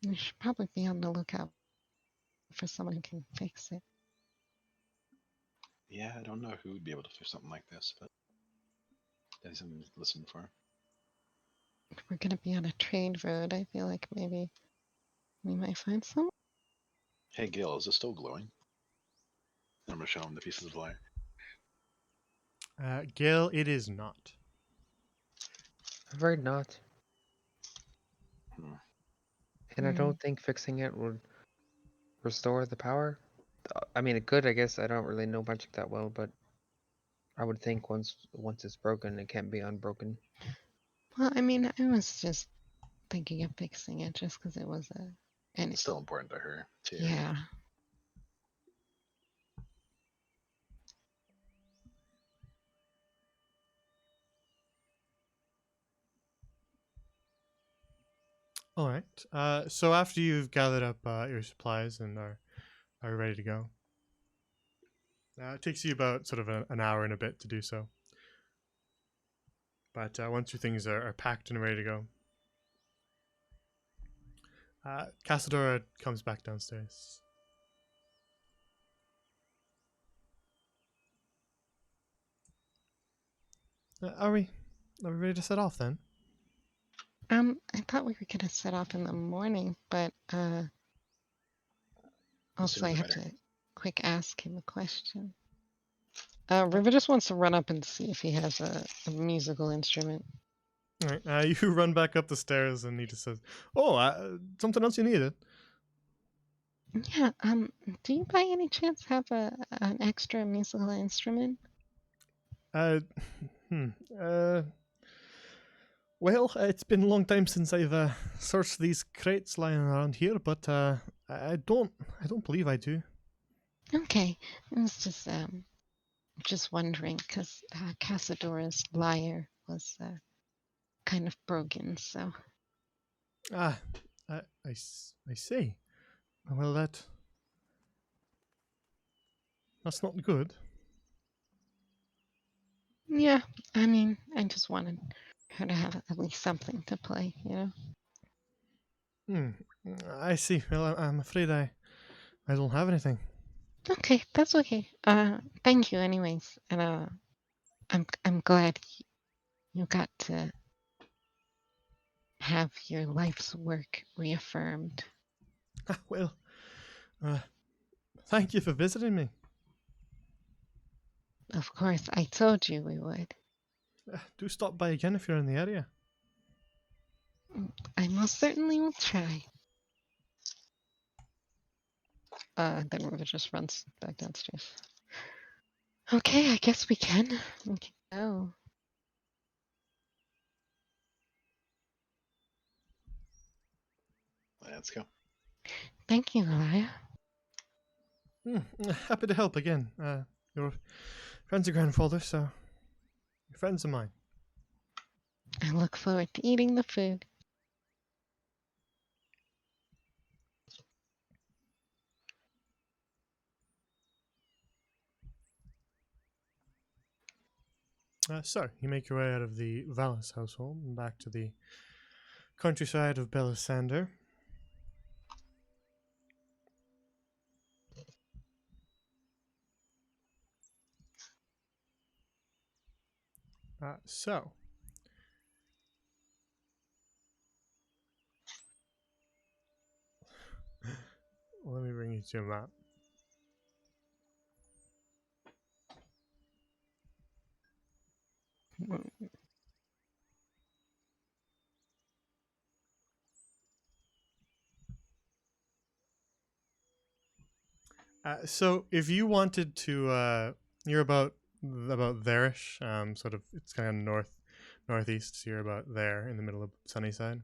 You should probably be on the lookout for someone who can fix it. Yeah, I don't know who would be able to fix something like this, but there's something to listen for. If we're gonna be on a trade road, I feel like maybe we might find someone. Hey, Gil, is it still glowing? I'm gonna show him the pieces of light. Gil, it is not. I'm afraid not. Hmm. And I don't think fixing it would restore the power. I mean, it could, I guess. I don't really know magic that well, but I would think once it's broken, it can't be unbroken. Well, I mean, I was just thinking of fixing it just because it was and It's still important to her, too. yeah. All right. So after you've gathered up your supplies and are ready to go, it takes you about sort of an hour and a bit to do so. But once your things are packed and ready to go, Casadora comes back downstairs. Are we ready to set off then? I thought we were gonna set off in the morning, but also sooner I the have better. to quick ask him a question. River just wants to run up and see if he has a musical instrument. All right. You run back up the stairs, and he just says, "Oh, something else you needed." Yeah, do you by any chance have an extra musical instrument? Uh, hmm. Well, it's been a long time since I've searched these crates lying around here, but I don't believe I do. Okay, I was just wondering because Casadora's lyre was kind of broken, so Ah, I see. Well, that's not good. yeah. I mean, I just wanted her to have at least something to play, you know. Hmm. I see. Well, I'm afraid I don't have anything. Okay, that's okay. Thank you, anyways, and I'm glad you got to have your life's work reaffirmed. Well, uh, thank you for visiting me. Of course, I told you we would. Do stop by again if you're in the area. I most certainly will try. Then River just runs back downstairs. Okay, I guess we can. We can go. Let's go. Thank you, Elia. Happy to help again. Your friend's a grandfather, so your friends of mine. I look forward to eating the food. So, you make your way out of the Vallis household and back to the countryside of Belissander. So, let me bring you to a map. So, if you wanted to, you're about there-ish, sort of. It's kind of northeast. So you're about there in the middle of Sunnyside.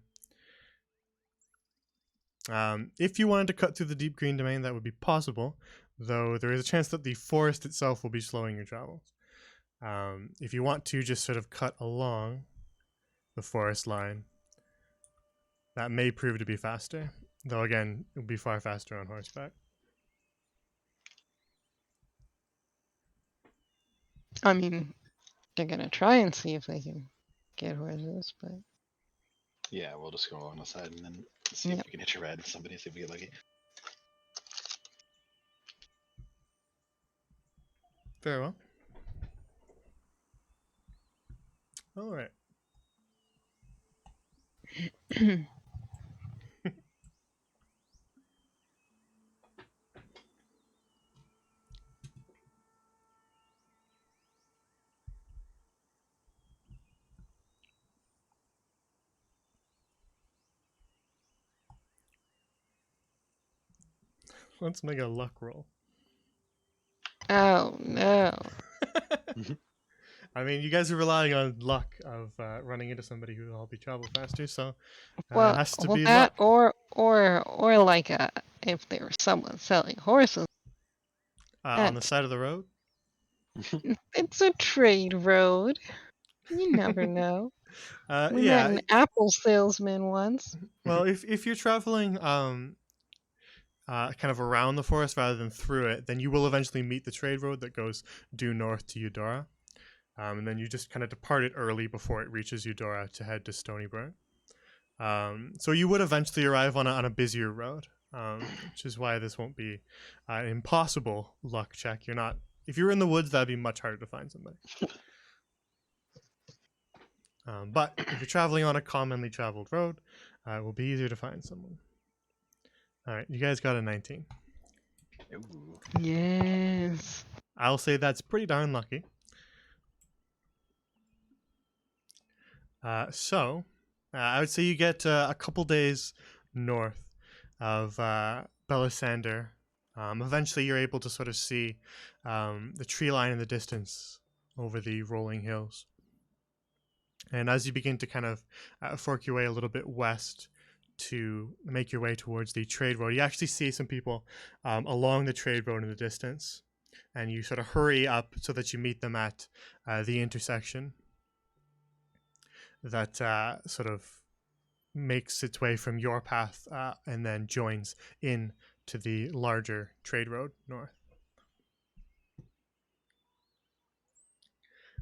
If you wanted to cut through the deep green domain, that would be possible, though there is a chance that the forest itself will be slowing your travels. If you want to just sort of cut along the forest line, that may prove to be faster, though again, it would be far faster on horseback. I mean, they're gonna try and see if they can get horses, but Yeah, we'll just go along the side and then see Yep. if we can hitch a ride with somebody, see if we get lucky. Very well. All right. Let's make a luck roll. Oh no. I mean, you guys are relying on luck of running into somebody who will help you travel faster, so it Well, has to well, be that luck. or like if there was someone selling horses. On the That's side of the road. it's a trade road. You never know. We Yeah. met an apple salesman once. Well, if you're traveling kind of around the forest rather than through it, then you will eventually meet the trade road that goes due north to Eudora. And then you just kind of depart it early before it reaches Eudora to head to Stony Brook. So you would eventually arrive on a busier road, which is why this won't be an impossible luck check. You're not. If you're in the woods, that'd be much harder to find somebody. But if you're traveling on a commonly traveled road, it will be easier to find someone. All right, you guys got a 19. Ooh. Yes. I'll say that's pretty darn lucky. So, I would say you get a couple days north of Belissander. Eventually, you're able to sort of see the tree line in the distance over the rolling hills. And as you begin to kind of fork your way a little bit west to make your way towards the trade road, you actually see some people along the trade road in the distance. And you sort of hurry up so that you meet them at the intersection that sort of makes its way from your path and then joins in to the larger trade road north.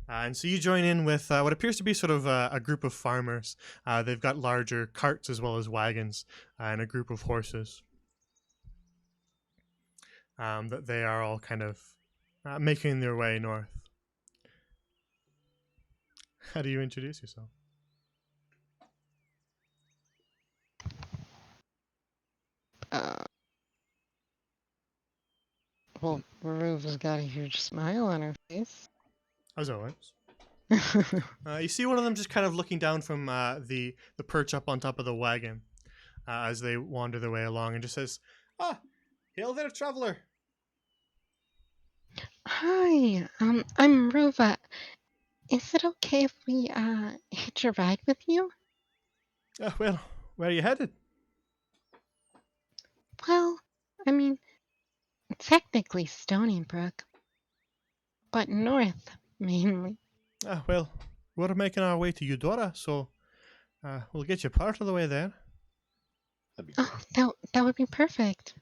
And so you join in with what appears to be sort of a group of farmers. They've got larger carts as well as wagons and a group of horses. That they are all kind of making their way north. How do you introduce yourself? Well, Ruva's got a huge smile on her face. As always. You see one of them just kind of looking down from the perch up on top of the wagon as they wander their way along and just says, "Ah, hail there, traveler." Hi, I'm Ruva. Is it okay if we hitch a ride with you? Well, where are you headed? Well, I mean, technically Stony Brook, but north mainly. Well, we're making our way to Eudora, so we'll get you part of the way there. That'd be great. Oh, that would be perfect.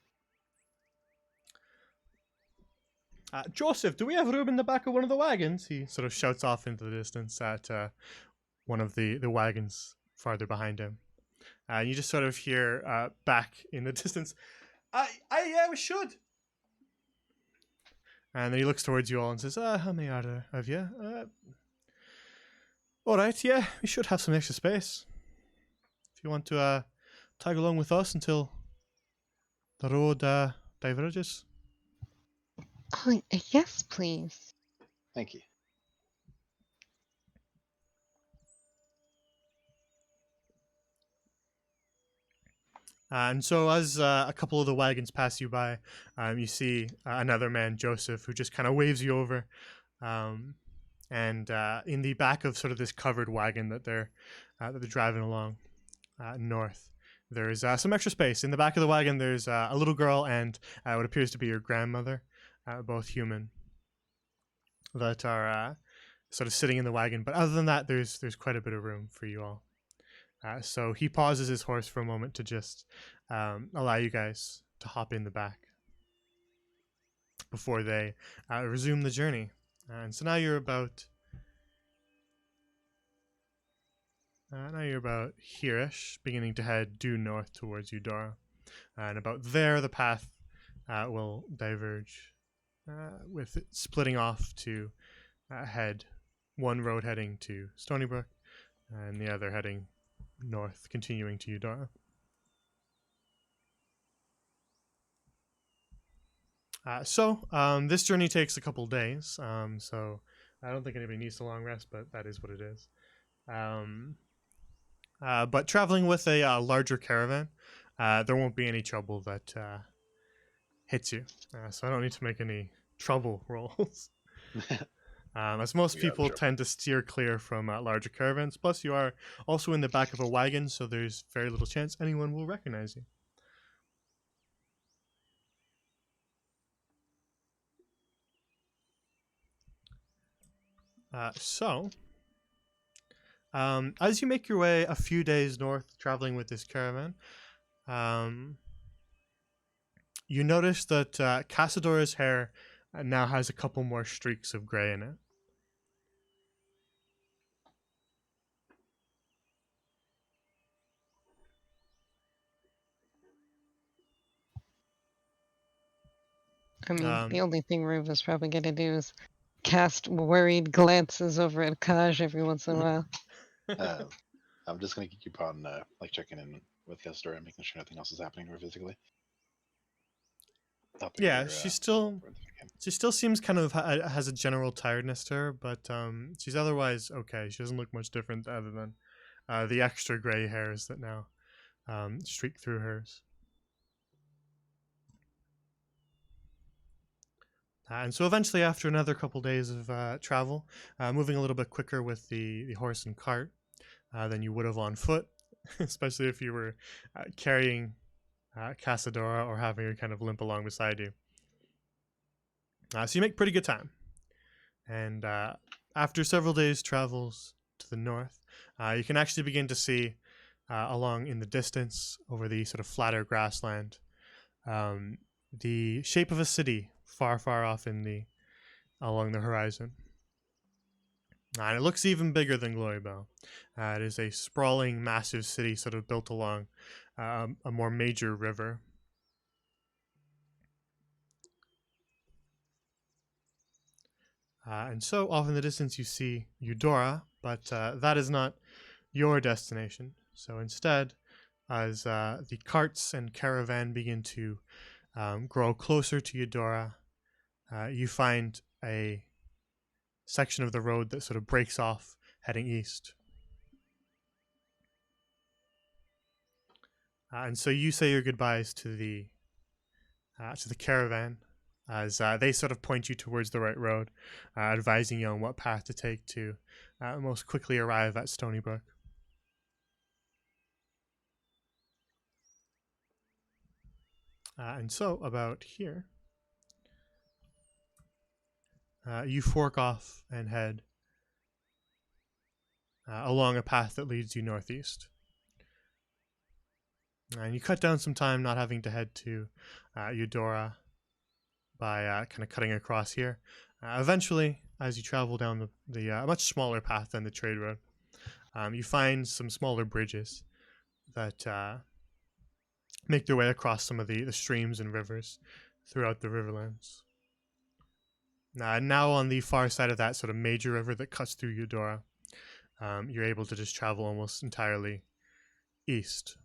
Joseph, do we have room in the back of one of the wagons? He sort of shouts off into the distance at one of the wagons farther behind him. And you just sort of hear back in the distance, yeah, we should. And then he looks towards you all and says, how many are there of you? All right, yeah, we should have some extra space. If you want to tag along with us until the road diverges. Oh, yes, please. Thank you. And so as a couple of the wagons pass you by, you see another man, Joseph, who just kind of waves you over. And in the back of sort of this covered wagon that they're driving along north, there's some extra space. In the back of the wagon, there's a little girl and what appears to be your grandmother, both human, that are sort of sitting in the wagon. But other than that, there's quite a bit of room for you all. So he pauses his horse for a moment to just allow you guys to hop in the back before they resume the journey. And so now you're about here-ish, beginning to head due north towards Eudora. And about there, the path will diverge, with it splitting off to head one road heading to Stony Brook and the other heading north, continuing to Eudora. So this journey takes a couple days, so I don't think anybody needs a long rest, but that is what it is. But traveling with a larger caravan, there won't be any trouble that hits you, so I don't need to make any trouble rolls. As most We are the people trouble. tend to steer clear from larger caravans. Plus, you are also in the back of a wagon, so there's very little chance anyone will recognize you. So, As you make your way a few days north, traveling with this caravan, you notice that Casadora's hair now has a couple more streaks of gray in it. I mean, the Um, only thing Ruve is probably gonna do is cast worried glances over at Kaj every once in a while. I'm just gonna keep on like checking in with Castor and making sure nothing else is happening to her physically. Thought they yeah, were she still worth thinking. seems kind of has a general tiredness to her, but she's otherwise okay. She doesn't look much different other than the extra gray hairs that now streak through hers. And so eventually, after another couple days of travel, moving a little bit quicker with the horse and cart than you would have on foot, especially if you were carrying Casadora or having her kind of limp along beside you. So you make pretty good time. And after several days' travels to the north, you can actually begin to see along in the distance over the sort of flatter grassland the shape of a city far, far off along the horizon. And it looks even bigger than Glorybell. It is a sprawling, massive city sort of built along a more major river. And so off in the distance you see Eudora, but that is not your destination. So instead, as the carts and caravan begin to grow closer to Eudora, you find a section of the road that sort of breaks off heading east. And so you say your goodbyes to the caravan as they sort of point you towards the right road, advising you on what path to take to most quickly arrive at Stony Brook. And so about here, you fork off and head along a path that leads you northeast. And you cut down some time not having to head to Eudora by kind of cutting across here. Eventually, as you travel down the much smaller path than the trade road, you find some smaller bridges that make their way across some of the streams and rivers throughout the Riverlands. Now on the far side of that sort of major river that cuts through Eudora, you're able to just travel almost entirely east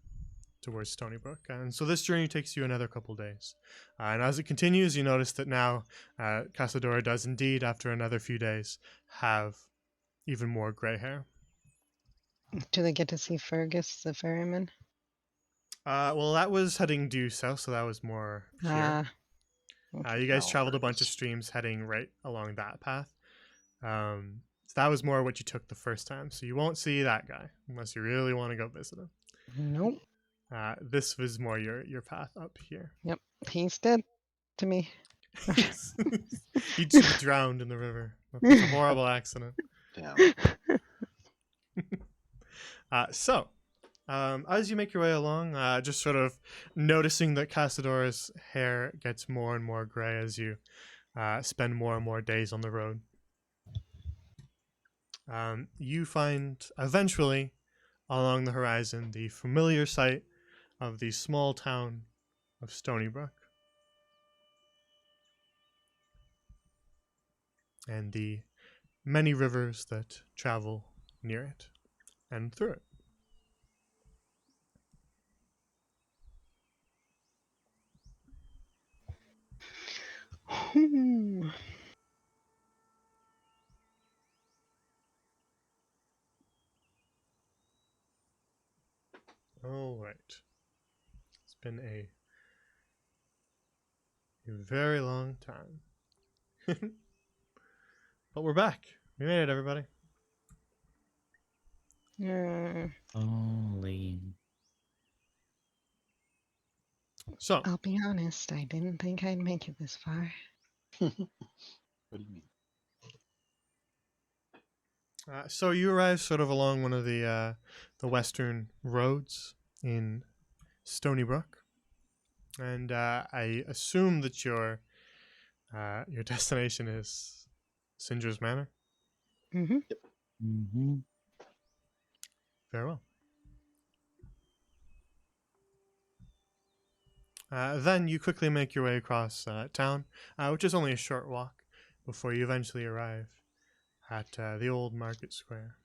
towards Stony Brook. And so this journey takes you another couple days. And as it continues, you notice that now Casadora does indeed, after another few days, have even more gray hair. Do they get to see Fergus, the ferryman? Well, that was heading due south, so that was more here. You guys traveled a bunch of streams heading right along that path. So that was more what you took the first time. So you won't see that guy unless you really want to go visit him. Nope. This was more your path up here. Yep. He's dead to me. He just drowned in the river. That's a horrible accident. Damn. So, as you make your way along, just sort of noticing that Casadora's hair gets more and more gray as you spend more and more days on the road. You find eventually along the horizon the familiar sight of the small town of Stony Brook and the many rivers that travel near it and through it. All right. It's been a very long time. But we're back. We made it, everybody. Holy. So, I'll be honest, I didn't think I'd make it this far. What do you mean? So you arrive sort of along one of the western roads in Stony Brook, and I assume that your destination is Singer's Manor. Mm-hmm. Mm-hmm. Very well. Then you quickly make your way across town, which is only a short walk before you eventually arrive at the old market square.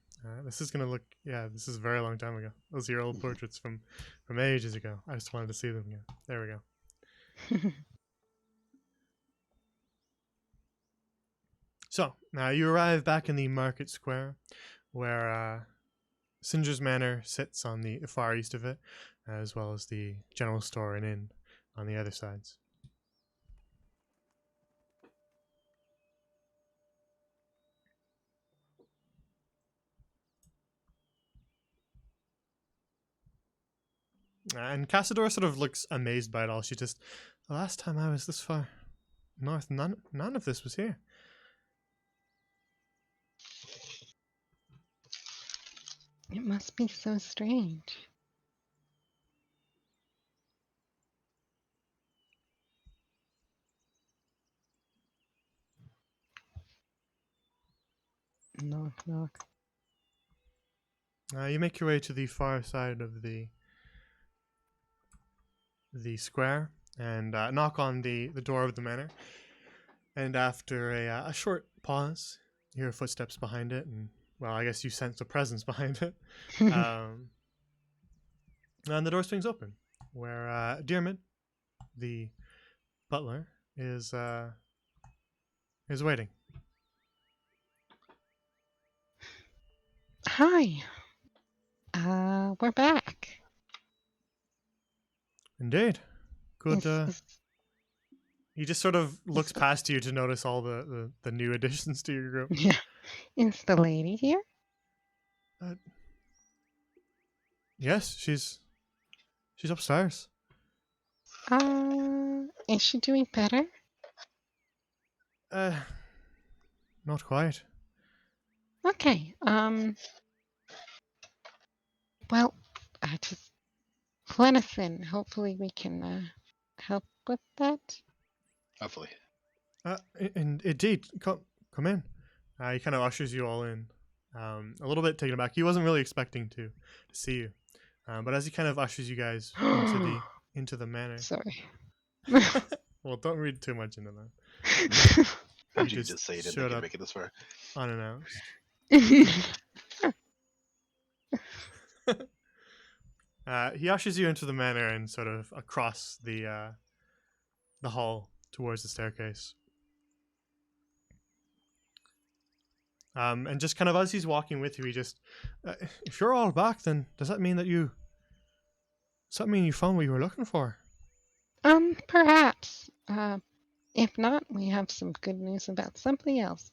This is gonna look, yeah, this is a very long time ago. Those are your old portraits from ages ago. I just wanted to see them again. There we go. So now you arrive back in the market square, where Singer's Manor sits on the far east of it, as well as the general store and inn on the other sides. And Cassador sort of looks amazed by it all. She just, the last time I was this far north, none of this was here. It must be so strange. Knock, knock. You make your way to the far side of the square and knock on the door of the manor. And after a short pause, you hear footsteps behind it, and well, I guess you sense a presence behind it. And the door swings open, where Diarmid, the butler, is waiting. Hi. We're back. Indeed. Good. Is He just sort of looks past you to notice all the new additions to your group. yeah. Is the lady here? Yes, she's upstairs. Is she doing better? Not quite. Okay. Well, just let us in. Hopefully we can help with that. Hopefully. Indeed, come in. He kind of ushers you all in. A little bit taken aback. He wasn't really expecting to see you, but as he kind of ushers you guys into the manor. Sorry. Well, don't read too much into that. How'd He you just say it and showed they can up make it this far? unannounced. He ushers you into the manor and sort of across the hall towards the staircase. And just kind of as he's walking with you, he just, if you're all back, then does that mean you found what you were looking for? Perhaps. If not, we have some good news about something else.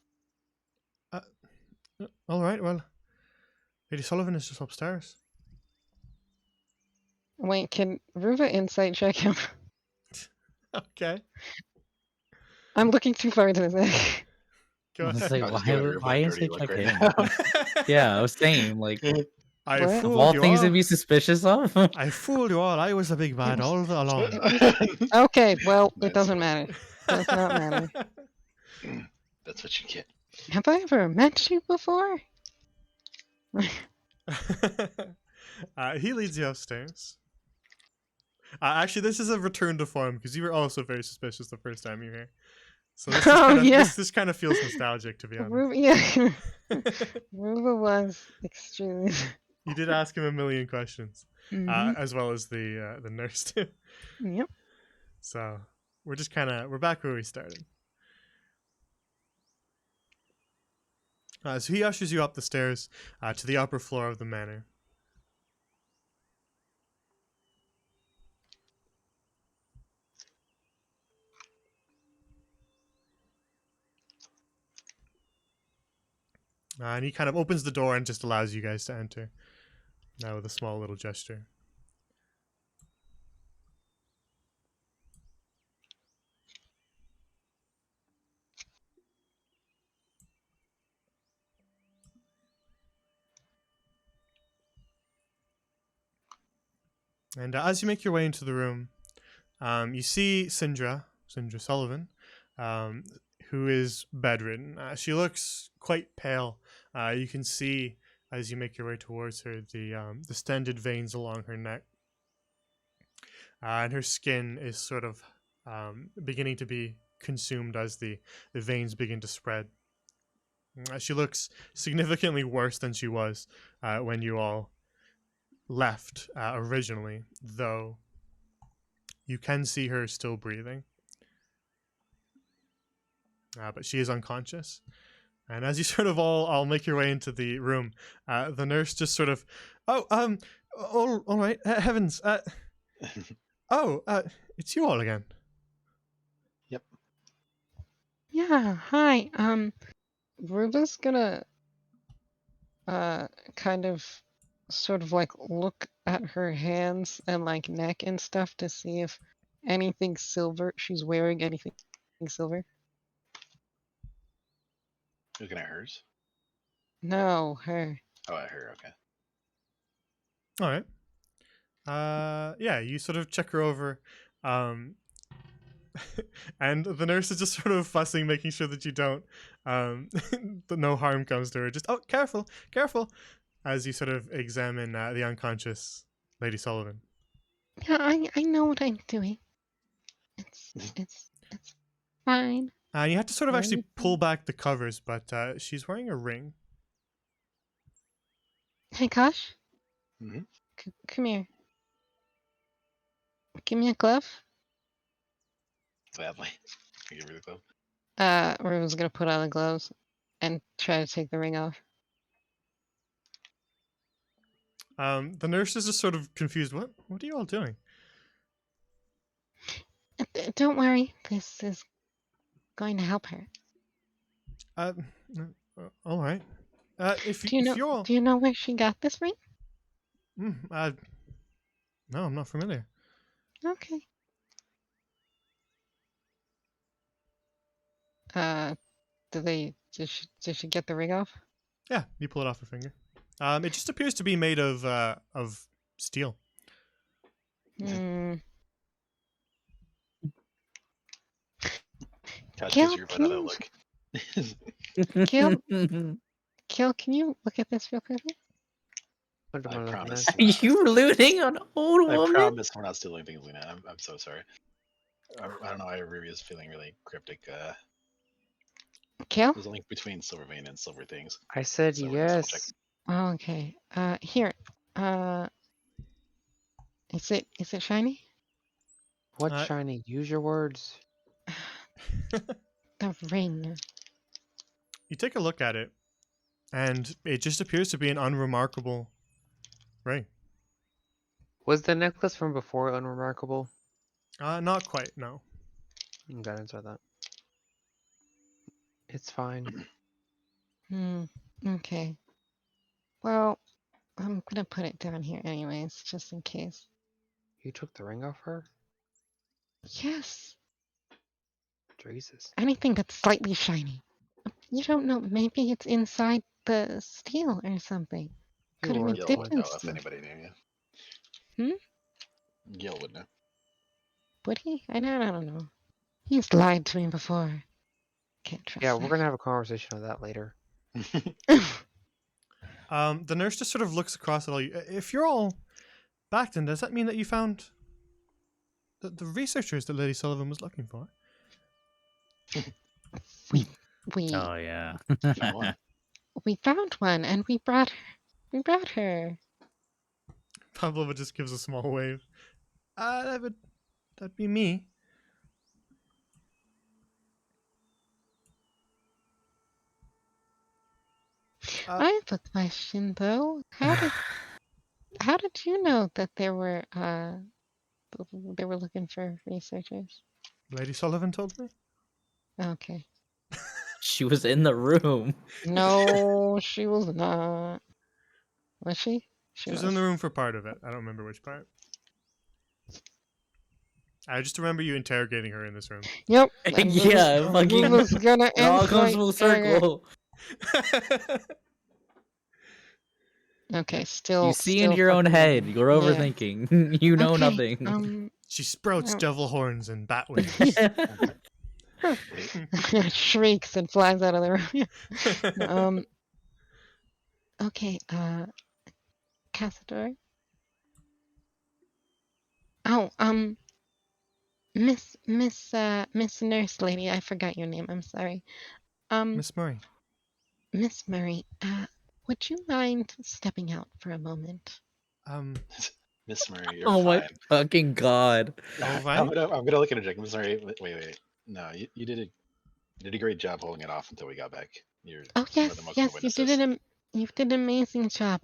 All right, well, Lady Sullivan is just upstairs. Wait, can Ruva insight check him? Okay, I'm looking too far into this. go I was ahead. like, I'll just give it a why is dirty it look check right him? now. Yeah, I was saying, like, I What? of fooled all you things all. to be suspicious of. I fooled you all. I was a big bad all along. Okay, well, it That's doesn't funny. matter. Does not matter. That's what you get. Have I ever met you before? He leads you upstairs. Actually, this is a return to form because you were also very suspicious the first time you were here. So this Oh, kind of, yeah. this kind of feels nostalgic, to be honest. Ruva, yeah. Ruva was extremely. You did ask him a million questions, Mhm. as well as the nurse too. Yep. So we're back where we started. So he ushers you up the stairs to the upper floor of the manor. And he kind of opens the door and just allows you guys to enter. Now with a small little gesture. And as you make your way into the room, you see Sindra Sullivan, um, who is bedridden. She looks quite pale. You can see as you make your way towards her the distended veins along her neck, and her skin is sort of beginning to be consumed as the veins begin to spread. She looks significantly worse than she was when you all left originally, though you can see her still breathing. But she is unconscious. And as you sort of all make your way into the room, the nurse just sort of, all right, heavens, it's you all again. Yep. Yeah, hi. Ruba's gonna kind of sort of like look at her hands and like neck and stuff to see if anything silver she's wearing anything silver. Looking at hers. No, her. Oh, at her. Okay. All right. Yeah, you sort of check her over, and the nurse is just sort of fussing, making sure that you don't, that no harm comes to her. Just, careful, as you sort of examine the unconscious Lady Sullivan. Yeah, I know what I'm doing. It's fine. And you have to sort of actually Very pull back the covers, but she's wearing a ring. Hey, Kosh. Mhm. Come here. Give me a glove. Gladly. I give her the glove. Ruba's gonna put on the gloves and try to take the ring off. The nurse is just sort of confused. What are you all doing? Don't worry, this is going to help her. Uh, all right. If Do you know? you're all, Do you know where she got this ring? no, I'm not familiar. Okay. Did she get the ring off? Yeah, you pull it off her finger. It just appears to be made of steel. Hmm. God Gil, gives you can another you- look. Gil, can you look at this real quickly? What am I I looking promise. at? Are you looting an old I woman? promise we're not stealing things, Lena. I'm so sorry. I don't know why Ruby is feeling really cryptic. Gil? There's a link between Silvervein and Silver Things. I said So we're gonna double check. yes. Oh, okay. Here. Is it shiny? What Uh, shiny? Use your words. The ring. You take a look at it, and it just appears to be an unremarkable ring. Was the necklace from before unremarkable? Not quite. No. Got into that. It's fine. Okay. Well, I'm gonna put it down here anyways, just in case. You took the ring off her? Yes. Jesus. Anything that's slightly shiny. You don't know. Maybe it's inside the steel or something. Could have You been are Gil dipped would in know if steel. anybody knew you. Gil would know. Would he? I don't know. He's lied to me before. Can't trust Yeah, that. we're gonna have a conversation on that later. The nurse just sort of looks across at all you. If you're all back, then does that mean that you found the researchers that Lady Sullivan was looking for? we Oh yeah. Found one. we found one and we brought her. Pavlova just gives a small wave. That'd be me. I have a question though. How did you know that they were looking for researchers? Lady Sullivan told me. Okay. She was in the room. No, she was not. Was she? She was in the room for part of it. I don't remember which part. I just remember you interrogating her in this room. Yep. Yeah, fucking. Was gonna It all comes insight full check it. circle. Okay, still. You see in still your own fucking head. nothing. You're Yeah. overthinking. You know Okay, nothing. She sprouts Oh. devil horns and bat wings. shrieks and flies out of the room. Okay, Cassador. Oh, Miss Nurse Lady, I forgot your name. I'm sorry. Miss Murray. Miss Murray, would you mind stepping out for a moment? Miss Murray, you're Oh my fine. fucking god. All I'm right. gonna look at her. Miss Murray, wait. No, you did a great job holding it off until we got back. You're Oh more yes, than welcome to yes, witness this. you did an amazing job.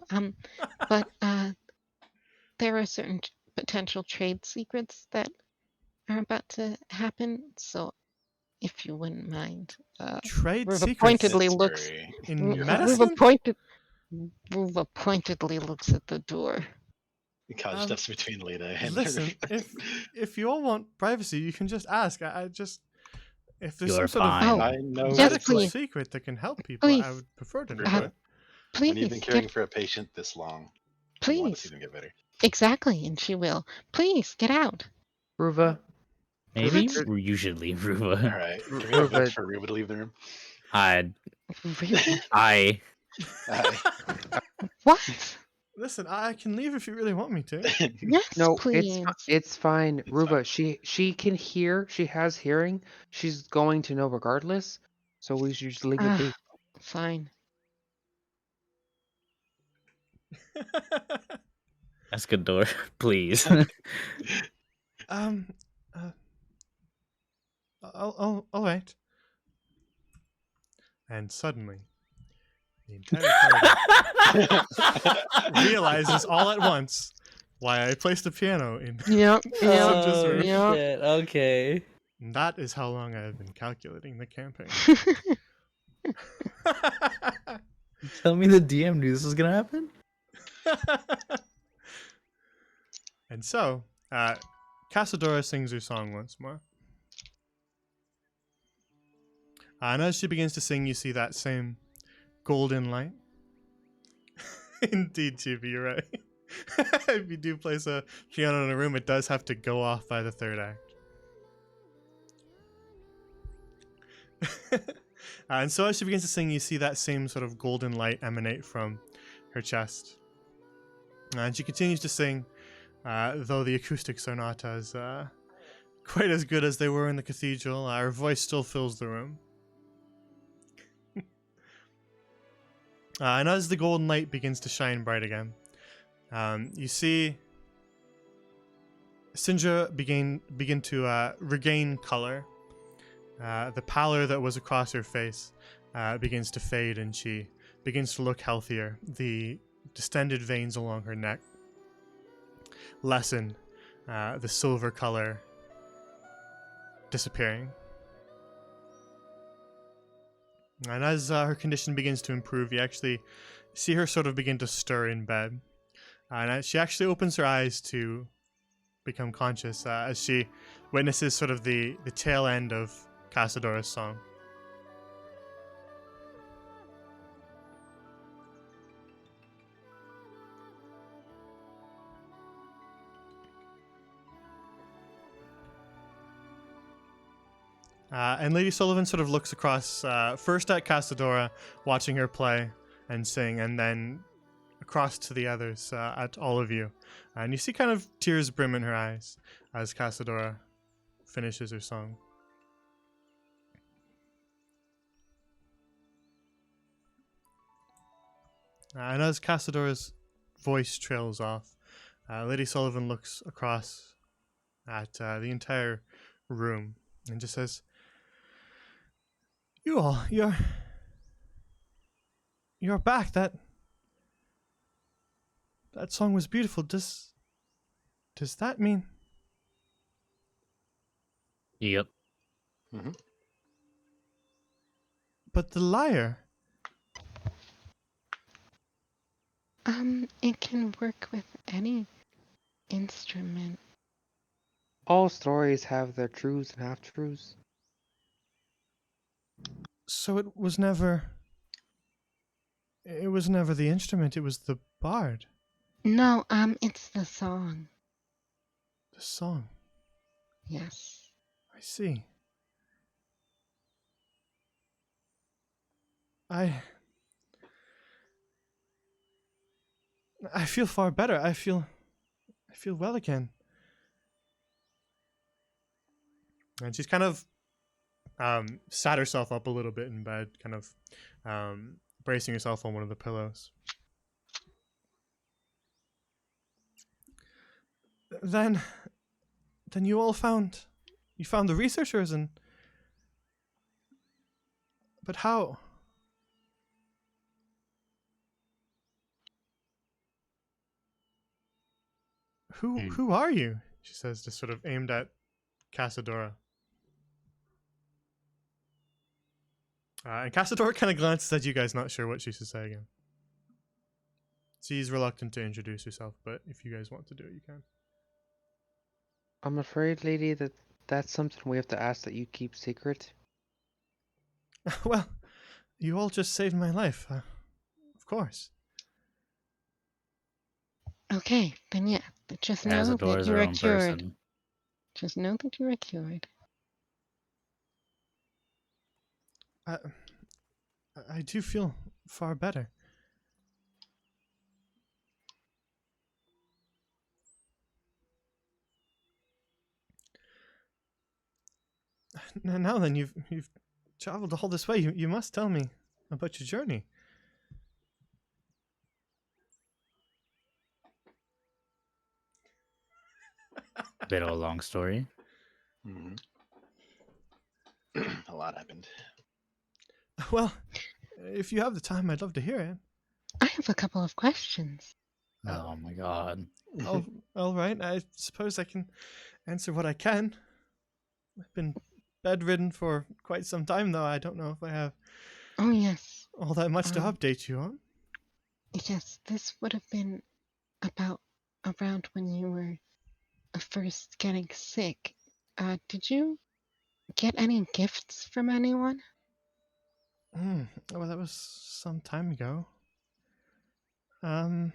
But there are certain potential trade secrets that are about to happen. So, if you wouldn't mind, Trade Ruva secrets pointedly Miss looks. Murray, in you're medicine. Ruva pointedly looks at the door. College steps between Leda and her. Listen, if you all want privacy, you can just ask. I just if there's You're some sort of Oh, I know yes, that it's medical like please, secret that can help people, I please, would prefer to know Ruva, it. when you've been please, caring for a patient this long, you want to see please, them get better. exactly, and she will. Please get out. Ruva, Maybe Let's- you should leave, All Ruva. right, can we have a vote Ruva, for Ruva to leave the room? I Really? I Aye. What? Listen, I can leave if you really want me to. Yes, no, please. it's fine. It's Ruva, fine. she can hear. She has hearing. She's going to know regardless. So we should just leave it be. Fine. ask a door, please. um. All right. And suddenly, the entire party realizes all at once why I placed a piano in. Yep. Cinder's room. Yep. shit. Okay. And that is how long I have been calculating the campaign. Tell me the DM knew this was gonna happen. And so, Casadora sings her song once more. And as she begins to sing, you see that same golden light. Indeed, Chibi, you're right. If you do place a piano in a room, it does have to go off by the third act. And so as she begins to sing, you see that same sort of golden light emanate from her chest. And she continues to sing, though the acoustics are not as quite as good as they were in the cathedral. Her voice still fills the room. And as the golden light begins to shine bright again, you see Sindra begin to regain color. The pallor that was across her face begins to fade, and she begins to look healthier. The distended veins along her neck lessen, the silver color disappearing. And as her condition begins to improve, you actually see her sort of begin to stir in bed. And as she actually opens her eyes to become conscious as she witnesses sort of the tail end of Casadora's song. And Lady Sullivan sort of looks across, first at Casadora, watching her play and sing, and then across to the others, at all of you. And you see kind of tears brim in her eyes as Casadora finishes her song. And as Casadora's voice trails off, Lady Sullivan looks across at the entire room and just says, "You all, you're back. That song was beautiful. Does that mean?" Yep. But the lyre. It can work with any instrument. All stories have their truths and half truths. So it was never It was never the instrument, it was the bard. No, it's the song. The song. Yes. I see. I feel far better. I feel well again. And she's kind of sat herself up a little bit in bed, kind of bracing herself on one of the pillows. Then you all found the researchers, and but how? Who are you? She says, just sort of aimed at Casadora. And Casadora kind of glances at you guys, not sure what she should say again. She's reluctant to introduce herself, but if you guys want to do it, you can. I'm afraid, lady, that that's something we have to ask that you keep secret. Well, you all just saved my life. Of course. Okay, then yeah. But just know As a that door is you her are own cured. person. Just know that you are cured. I do feel far better. Now then, you've traveled all this way. You must tell me about your journey. Bit of a long story. Hmm. A lot happened. Well, if you have the time, I'd love to hear it. I have a couple of questions. Oh my god. Oh, all right. I suppose I can answer what I can. I've been bedridden for quite some time, though. I don't know if I have Oh, yes. all that much to Um, update you on. Yes, this would have been about around when you were first getting sick. Did you get any gifts from anyone? Well, that was some time ago. Um,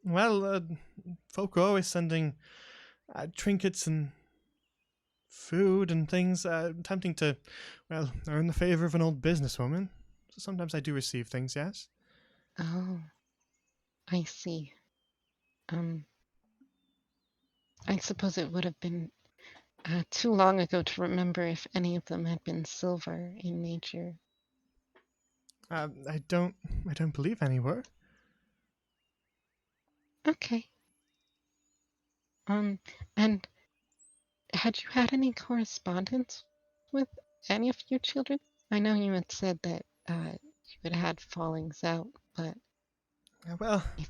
well, folk are always sending trinkets and food and things, attempting to, well, earn the favor of an old businesswoman. So sometimes I do receive things, yes. Oh, I see. Um, I suppose it would have been too long ago to remember if any of them had been silver in nature. I don't believe any were. Okay. And had you had any correspondence with any of your children? I know you had said that you had had fallings out, but Well, if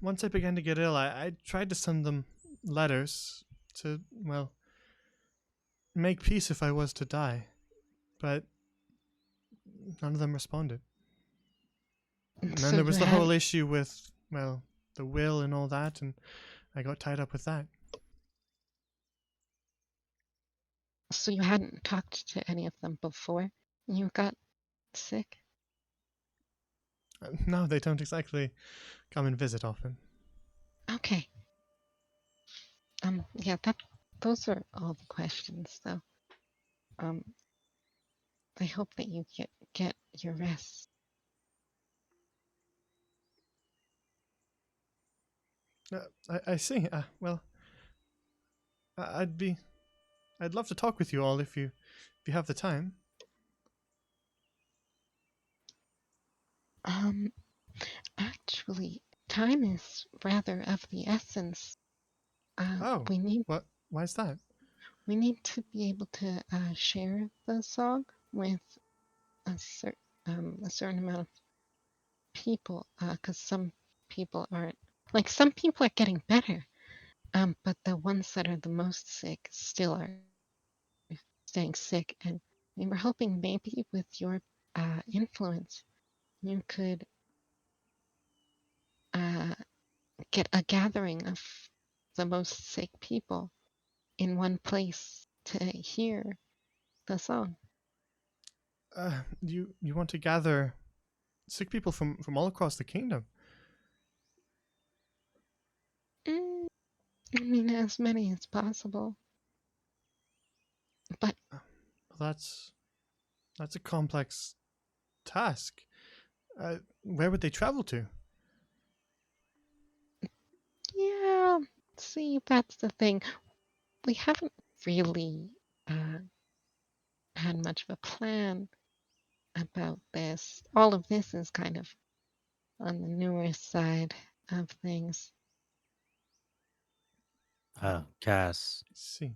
once I began to get ill, I tried to send them letters to, well, make peace if I was to die. But none of them responded. And then so there you was the had whole issue with, well, the will and all that, and I got tied up with that. so you hadn't talked to any of them before you got sick? No, they don't exactly come and visit often. Okay. Yeah, those are all the questions though. Um, I hope that you get your rest. I see. Well, I'd love to talk with you all if you have the time. Um, Actually, time is rather of the essence. Oh, We need what? Why is that? to be able to share the song with a certain amount of people, because some people aren't some people are getting better, but the ones that are the most sick still are staying sick, and we were hoping maybe with your influence you could uh, get a gathering of the most sick people in one place to hear the song. You want to gather sick people from all across the kingdom. Mm, I mean, as many as possible. But Well, that's a complex task. Where would they travel to? yeah, see, that's the thing. We haven't really uh, had much of a plan about this. All of this is kind of on the newer side of things. Cass, I see.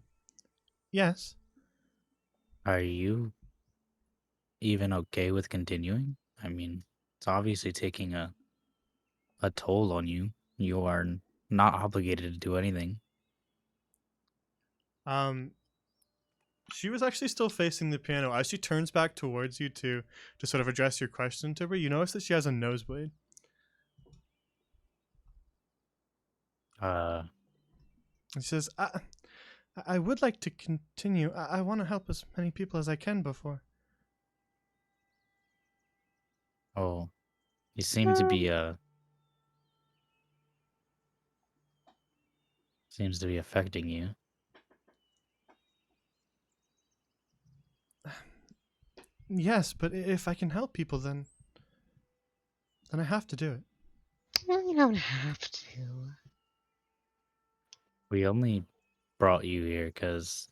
Yes. are you even okay with continuing? I mean, it's obviously taking a toll on you. You are not obligated to do anything. Um, she was actually still facing the piano. As she turns back towards you to sort of address your question to her, you notice that she has a nosebleed. Uh, And she says, I would like to continue. I want to help as many people as I can before. oh, you seem to Um, be seems to be affecting you. Yes, but if I can help people, then I have to do it. well, you don't have to. We only brought you here because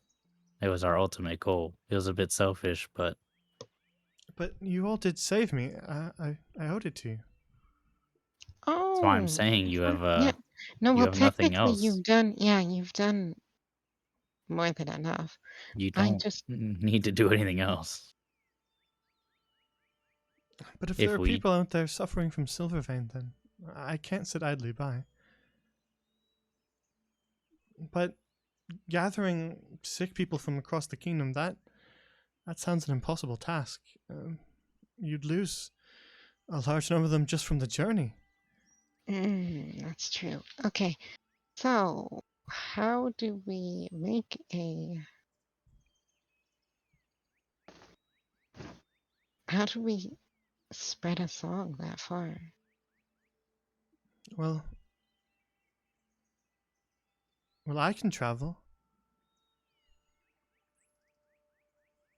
it was our ultimate goal. It was a bit selfish, but But you all did save me. I owed it to you. that's why I'm Oh, saying yeah. No, you well, have nothing technically, else. you've done more than enough. You I don't just, need to do anything else. But if there If are we people out there suffering from Silvervein, then I can't sit idly by. But gathering sick people from across the kingdom, that sounds an impossible task. You'd lose a large number of them just from the journey. that's true. Okay, so how do we make how do we spread a song that far? Well, I can travel.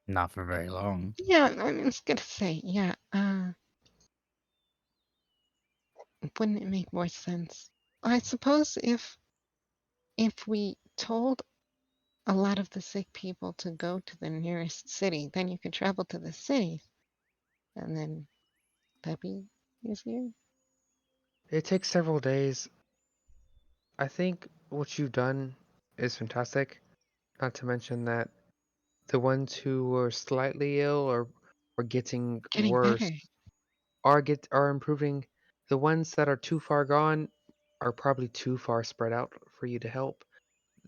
not for very long. Yeah, I was gonna say, yeah, wouldn't it make more sense? I suppose if we told a lot of the sick people to go to the nearest city, then you could travel to the city, and then that'd be easier. It takes several days. I think what you've done is fantastic. Not to mention that the ones who were slightly ill or getting Getting worse better. are improving. The ones that are too far gone are probably too far spread out for you to help.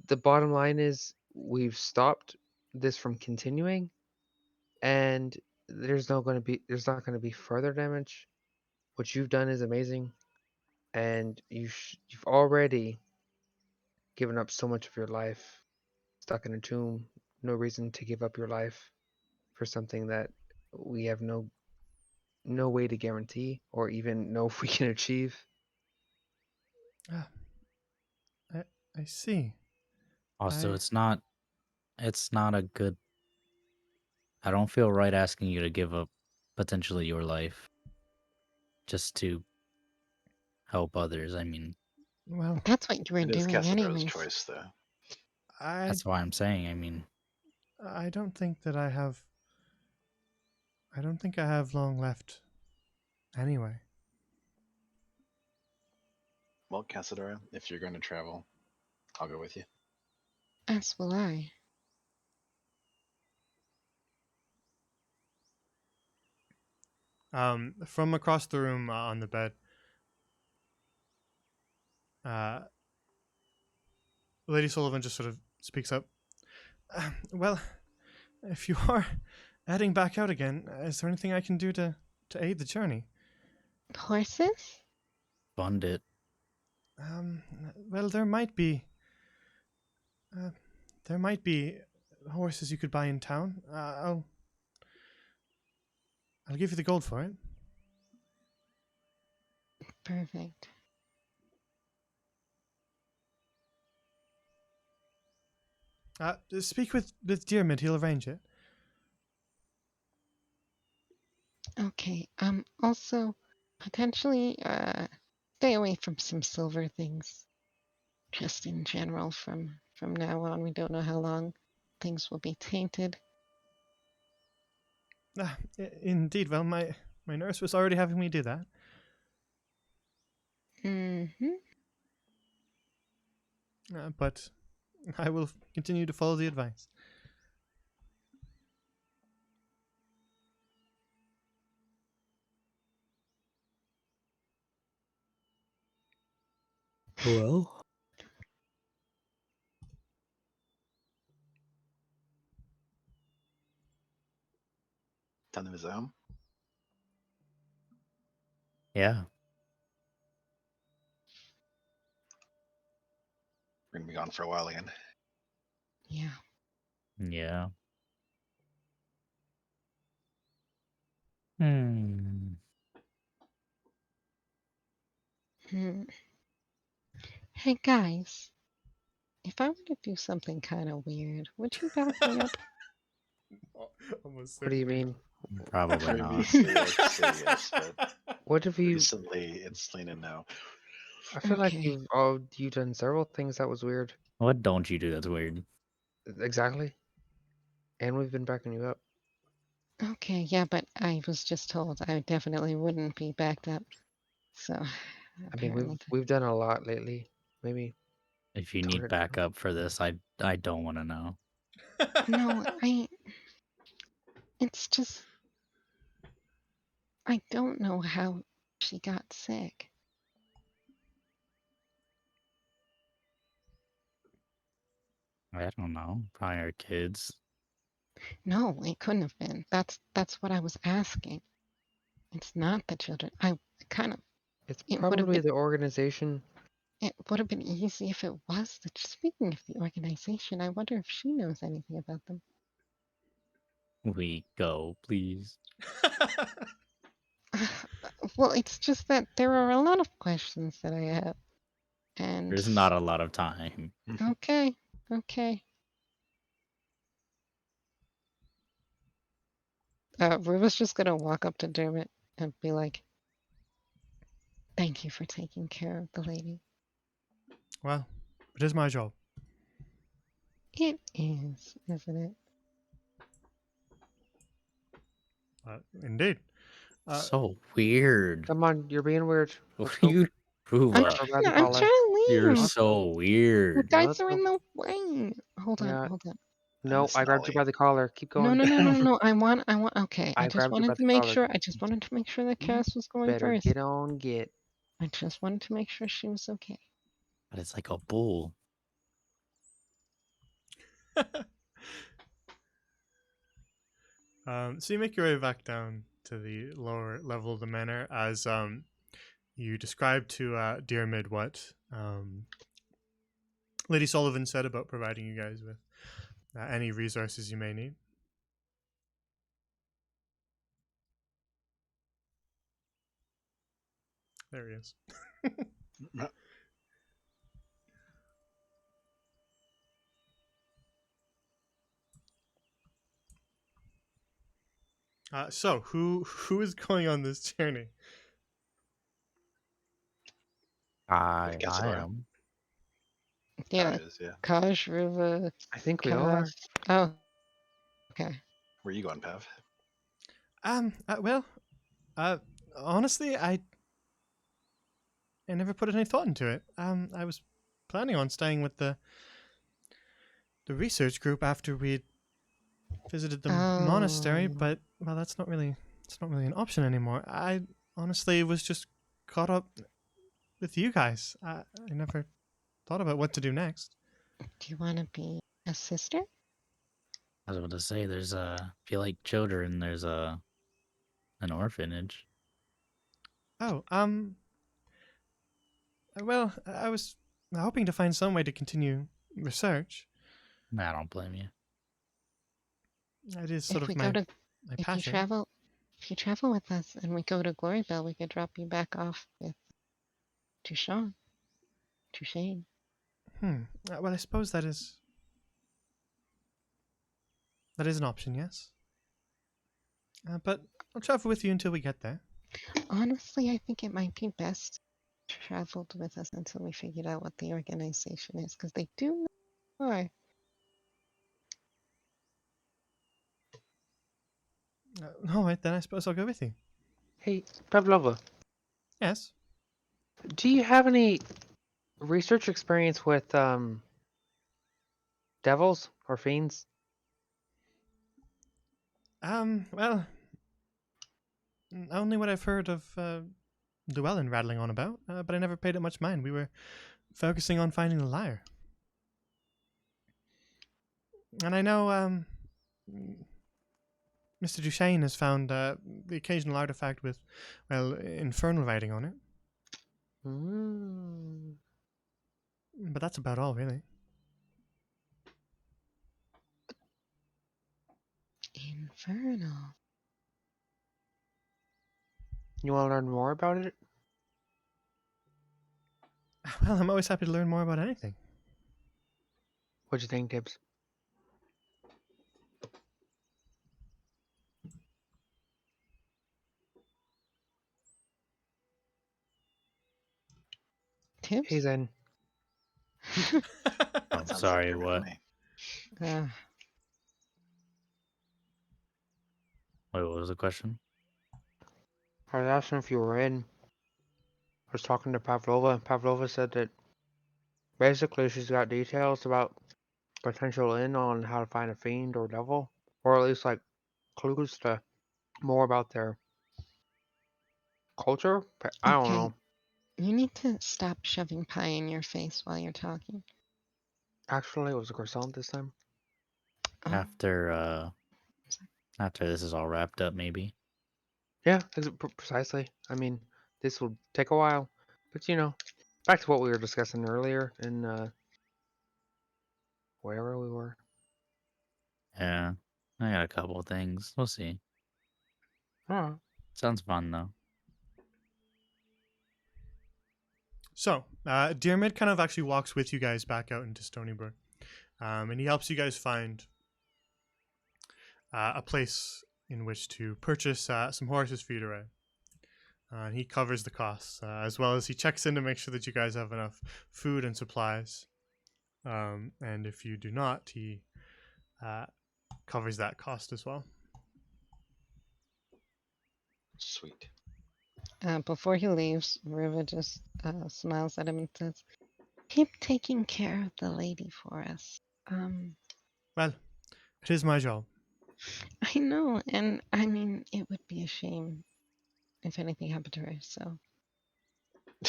The bottom line is we've stopped this from continuing, and there's not going to be further damage. What you've done is amazing, and you've already given up so much of your life stuck in a tomb. No reason to give up your life for something that we have no way to guarantee or even know if we can achieve. Ah, I, I see. Also, I it's not a good I don't feel right asking you to give up potentially your life just to help others. I mean, well, That's what you were It is doing Cassadora's anyways. choice, though. I that's why I'm saying, I mean, I don't think that I have. I don't think I have long left. Anyway. Well, Cassadora, if you're going to travel, I'll go with you. As will I. From across the room on the bed, uh, Lady Sullivan just sort of speaks up. Well, if you are heading back out again, is there anything I can do to aid the journey? Horses? fund it. Um, well, uh, there might be horses you could buy in town. I'll give you the gold for it. Perfect. Speak with Diarmid. He'll arrange it. Okay. Also, potentially, stay away from some silver things. Just in general, from now on, we don't know how long things will be tainted. Indeed. Well, my nurse was already having me do that. Mm-hmm. But I will continue to follow the advice. Well, Time to visit home. yeah. We're gonna be gone for a while again. Yeah. Yeah. Hmm. Hmm. Hey guys, if I were to do something kind of weird, would you back me up? Almost What do you mean? Probably not. Previously, I'd say yes, but What have you? recently it's leaning no. I feel like Okay. you've done several things that was weird. What don't you do that's weird? Exactly. And we've been backing you up. Okay, yeah, but I was just told I definitely wouldn't be backed up. So, I mean, apparently. we've done a lot lately. Maybe If you tone need it down. backup for this, I don't want to know. No, it's just, I don't know how she got sick. I don't know. Probably our kids. No, it couldn't have been. That's what I was asking. It's not the children. I kind of, It's it would have probably been, the organization. it would have been easy if it was the, speaking of the organization, I wonder if she knows anything about them. We go, please. Well, it's just that there are a lot of questions that I have. And There's not a lot of time. okay, okay. Ruva's just gonna walk up to Dermot and be like, "Thank you for taking care of the lady." Well, it is my job. It is, isn't it? Indeed. So weird. Come on, you're being weird. Let's What are go. you, I'm Ruva? Grab the I'm collar. trying to You're leave. Let's so go. You weird. Yeah, guys let's are go. in the way. Hold on, Yeah. hold on. No, Miss I grabbed you Nolly. by the collar. Keep No, going. no, no, no, no. I want. Okay, I I just grabbed you by wanted to the make collar. sure. I just wanted to make sure that You Cass was going better first. get on, get. I just wanted to make sure she was okay. But it's like a bull. So you make your way back down to the lower level of the manor as you describe to Diarmid what Lady Sullivan said about providing you guys with any resources you may need. There he is. So who is going on this journey? I Cazador. am. Yeah, It is, yeah. Kaj, Ruva, I think we all are. Cass. Oh, okay. Where are you going, Pav? Well, honestly, I never put any thought into it. I was planning on staying with the research group after we'd visited the monastery, Oh. but well, it's not really an option anymore. I honestly was just caught up with you guys. I never thought about what to do next. Do you want to be a sister? I was about to say, there's if you like children, there's an orphanage. Oh, well, I was hoping to find some way to continue research. I don't blame you. It is sort If we of go my to, if you passion. travel, If you travel with us and we go to Gloryville, we could drop you back off with Tushane. Well, I suppose that is an option, yes. But I'll travel with you until we get there. Honestly, I think it might be best traveled with us until we figured out what the organization is, because they do know more. All right, then I suppose I'll go with you. Hey, Pavlova, Yes. do you have any research experience with devils or fiends? Well, only what I've heard of Llewellyn rattling on about, but I never paid it much mind. We were focusing on finding the lyre. And I know Mr. Duchesne has found the occasional artifact with, well, infernal writing on it. Mm. But that's about all, really. Infernal. You want to learn more about it? Well, I'm always happy to learn more about anything. What'd you think, Tibbs? Tips? He's in. I'm Sounds sorry, like what? me. Uh, Wait, what was the question? I was asking if you were in. I was talking to Pavlova, and Pavlova said that basically she's got details about potential in on how to find a fiend or devil, or at least like clues to more about their culture. I don't Okay. know. you need to stop shoving pie in your face while you're talking. Actually, it was a croissant this time. Oh, After this is all wrapped up, maybe. Yeah, precisely. I mean, this will take a while, but you know, back to what we were discussing earlier in wherever we were. Yeah, I got a couple of things. We'll see. Huh. Sounds fun though. So, Diarmid kind of actually walks with you guys back out into Stony Brook. And he helps you guys find a place in which to purchase some horses for you to ride. He covers the costs, as well as he checks in to make sure that you guys have enough food and supplies. And if you do not, he covers that cost as well. Sweet. Before he leaves, Riva just smiles at him and says, "Keep taking care of the lady for us." Well, it is my job. I know, and I mean, it would be a shame if anything happened to her, so.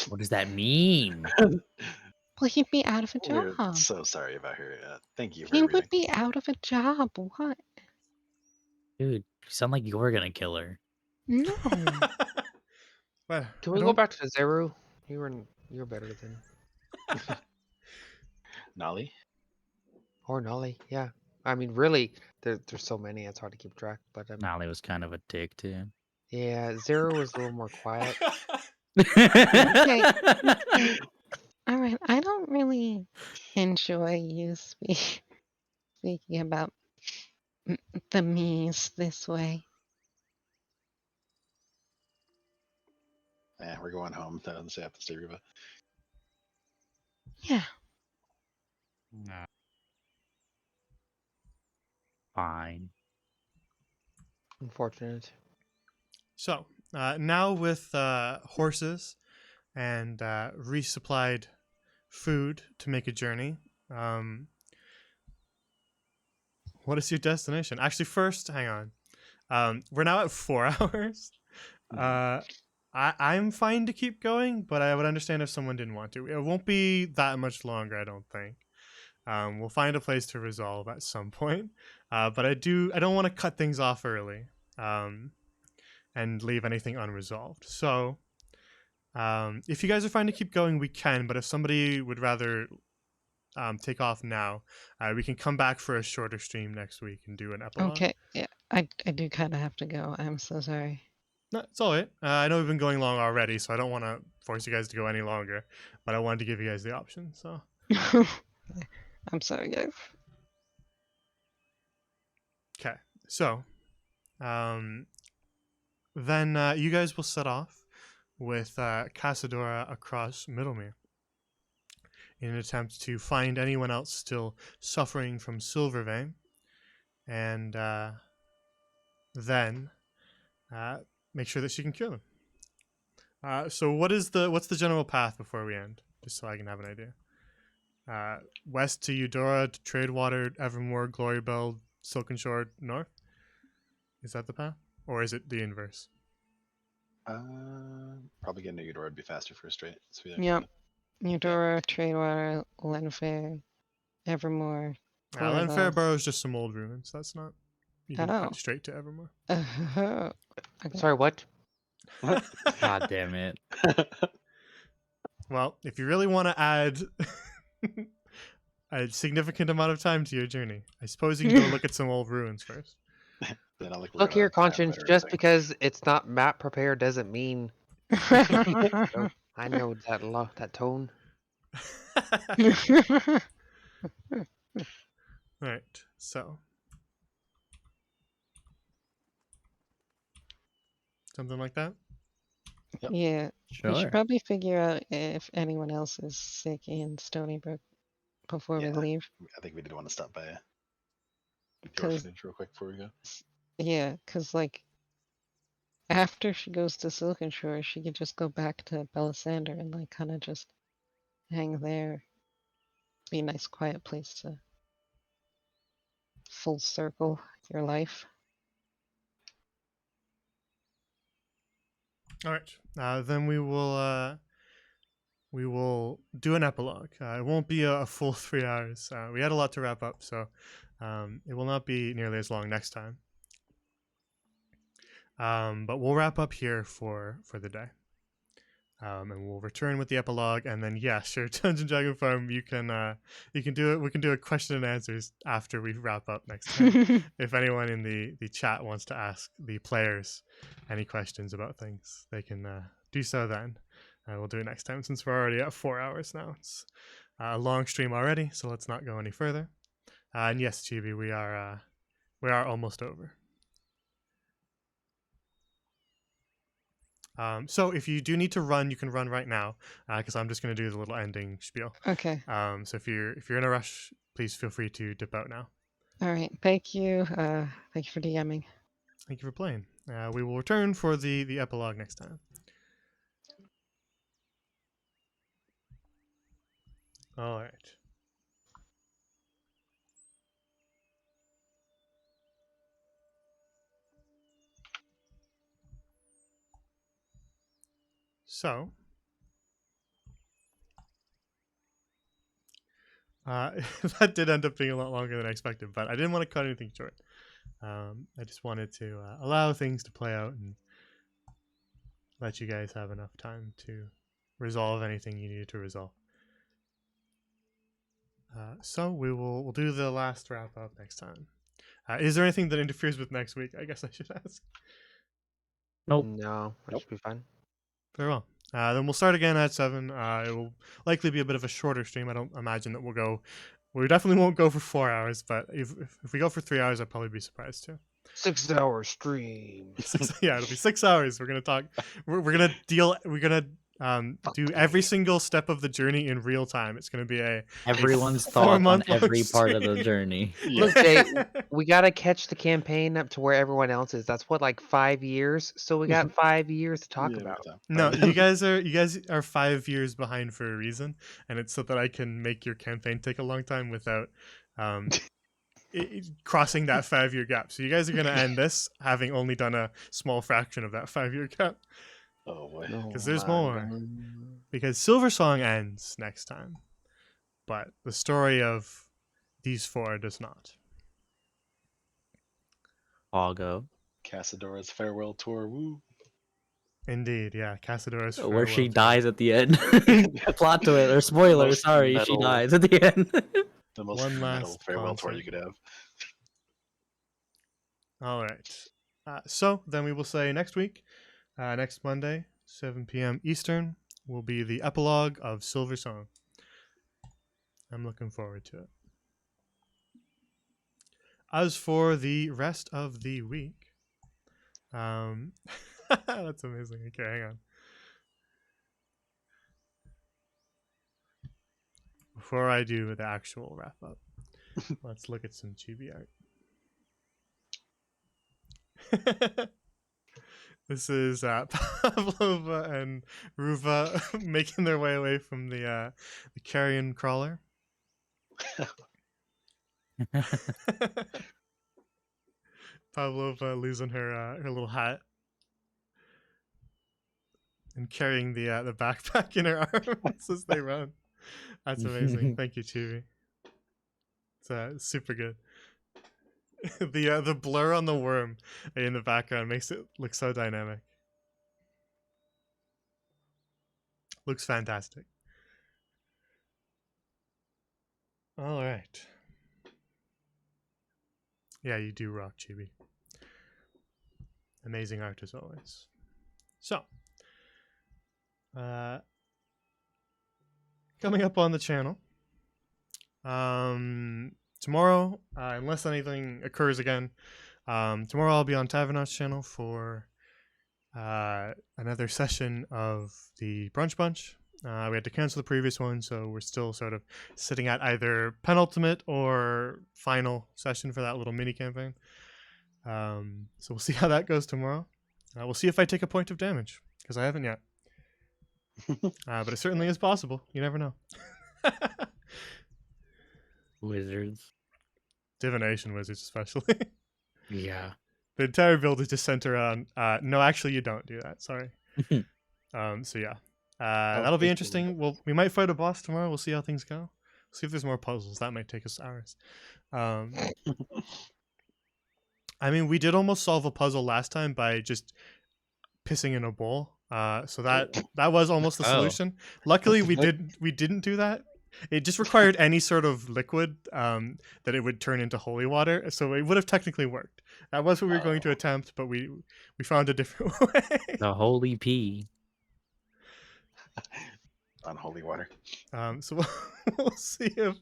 What does that mean? Well, he'd be out of a We're job. so sorry about her. Thank you for He everything. would be out of a job. What? Dude, you sound like you're gonna kill her. No. Well, Can I we go don't- back to Zeru? You're better than Nolly? or Nolly. Yeah. I mean, really, there's so many. It's hard to keep track. But Nolly was kind of a dick too. yeah, Zeru was a little more quiet. Okay. All right. I don't really enjoy you speaking about the me's this way. Yeah, we're going home. Let's have to stay, Reba. Yeah. Nah. Fine. Unfortunate. So, now with horses and resupplied food to make a journey, what is your destination? Actually, first, hang on. We're now at 4 hours. I'm fine to keep going, but I would understand if someone didn't want to. It won't be that much longer, I don't think. We'll find a place to resolve at some point. But I don't want to cut things off early. And leave anything unresolved. So, if you guys are fine to keep going, we can. But if somebody would rather take off now, we can come back for a shorter stream next week and do an epilogue. Okay. Yeah. I do kind of have to go. I'm so sorry. No, it's all right. I know we've been going long already, so I don't want to force you guys to go any longer. But I wanted to give you guys the option. So I'm sorry, guys. okay. So then you guys will set off with Casadora across Middlemere in an attempt to find anyone else still suffering from Silvervein, and then make sure that she can cure them. So what's the general path before we end, just so I can have an idea? West to Eudora, to Tradewater, Evermore, Glorybell, Silken Shore, north. Is that the path, or is it the inverse? Probably getting to Eudora would be faster for a straight. So yeah. Yep. Eudora, Tradewater, Lenfair, Evermore, Lenfair Glorybell. Burrow is just some old ruins. That's not. You can Oh. cut straight to Evermore. Okay. Sorry, what? God damn it. Well, if you really want to add a significant amount of time to your journey, I suppose you can go look at some old ruins first. They're not like we're Look gonna here, time Conscience. it or Just anything. because it's not map prepared doesn't mean I know that tone. Right. So something like that. Yep. Yeah, we Sure. should probably figure out if anyone else is sick in Stony Brook before we Yeah. leave. I think we did want to stop by the 'Cause- orphanage real quick before we go. Yeah, because like after she goes to Silken Shore, she could just go back to Belisandre and like kind of just hang there. Be a nice, quiet place to full circle your life. All right. Then we will do an epilogue. It won't be a full 3 hours. We had a lot to wrap up, so it will not be nearly as long next time. But we'll wrap up here for the day. And we'll return with the epilogue, and then yeah, sure, Dungeon Dragon Farm, you can do it. We can do a question and answers after we wrap up next time. If anyone in the chat wants to ask the players any questions about things, they can do so then. We'll do it next time since we're already at 4 hours now. It's a long stream already, so let's not go any further. And yes, Chibi, we are almost over. So if you do need to run, you can run right now, because I'm just going to do the little ending spiel. Okay. So if you're in a rush, please feel free to dip out now. All right. Thank you. Thank you for DMing. Thank you for playing. We will return for the epilogue next time. All right. So, that did end up being a lot longer than I expected, but I didn't want to cut anything short. I just wanted to allow things to play out and let you guys have enough time to resolve anything you needed to resolve. So we'll do the last wrap up next time. Is there anything that interferes with next week? I guess I should ask. Nope. No, that should be fine. Very well. Then we'll start again at 7. It will likely be a bit of a shorter stream. I don't imagine that we'll go. We definitely won't go for 4 hours, but if we go for 3 hours, I'd probably be surprised too. 6 hour stream. Yeah, it'll be 6 hours. We're gonna talk. We're gonna deal. We're gonna do every single step of the journey in real time. It's gonna be Everyone's 4 thought on month long every part of the stream. journey. Look, Jay, we gotta catch the campaign up to where everyone else is. That's what, like 5 years. So we got 5 years to talk Yeah, we about. have time. No, you guys are 5 years behind for a reason, and it's so that I can make your campaign take a long time without crossing that 5-year gap. So you guys are gonna end this having only done a small fraction of that 5-year gap. Oh boy. Because there's my more. God. Because Silversong ends next time, but the story of these 4 does not. Pago. Casadora's farewell tour. Woo. Indeed, yeah. Casadora's Where she farewell tour. dies at the end. Plot twist or spoiler, Most sorry, she metal- dies at the end. The most One metal last farewell tour concert. you could have. All right. So then we will say next week Next Monday, 7 p.m. Eastern, will be the epilogue of Silversong. I'm looking forward to it. As for the rest of the week, that's amazing. Okay, hang on. Before I do the actual wrap up, let's look at some chibi art. This is Pavlova and Ruva making their way away from the carrion crawler. Pavlova losing her little hat and carrying the backpack in her arms as they run. That's amazing. Thank you, Chibi. It's super good. The blur on the worm in the background makes it look so dynamic. Looks fantastic. All right. Yeah, you do rock, Chibi. Amazing art as always. So, coming up on the channel, tomorrow, unless anything occurs again, tomorrow I'll be on Tavernot's channel for another session of the Brunch Bunch. We had to cancel the previous one, so we're still sort of sitting at either penultimate or final session for that little mini campaign. So we'll see how that goes tomorrow. We'll see if I take a point of damage, because I haven't yet. But it certainly is possible. You never know. Wizards. Divination wizards, especially. Yeah. The entire build is just centered around. No, actually, you don't do that. Sorry. So yeah, that'll be interesting. We might fight a boss tomorrow. We'll see how things go. See if there's more puzzles. That might take us hours. I mean, we did almost solve a puzzle last time by just pissing in a bowl. So that was almost the Oh. solution. Luckily, we didn't do that. It just required any sort of liquid that it would turn into holy water, so it would have technically worked. That was what we were going to attempt, but we found a different way. The holy pea. Unholy water. So we'll see if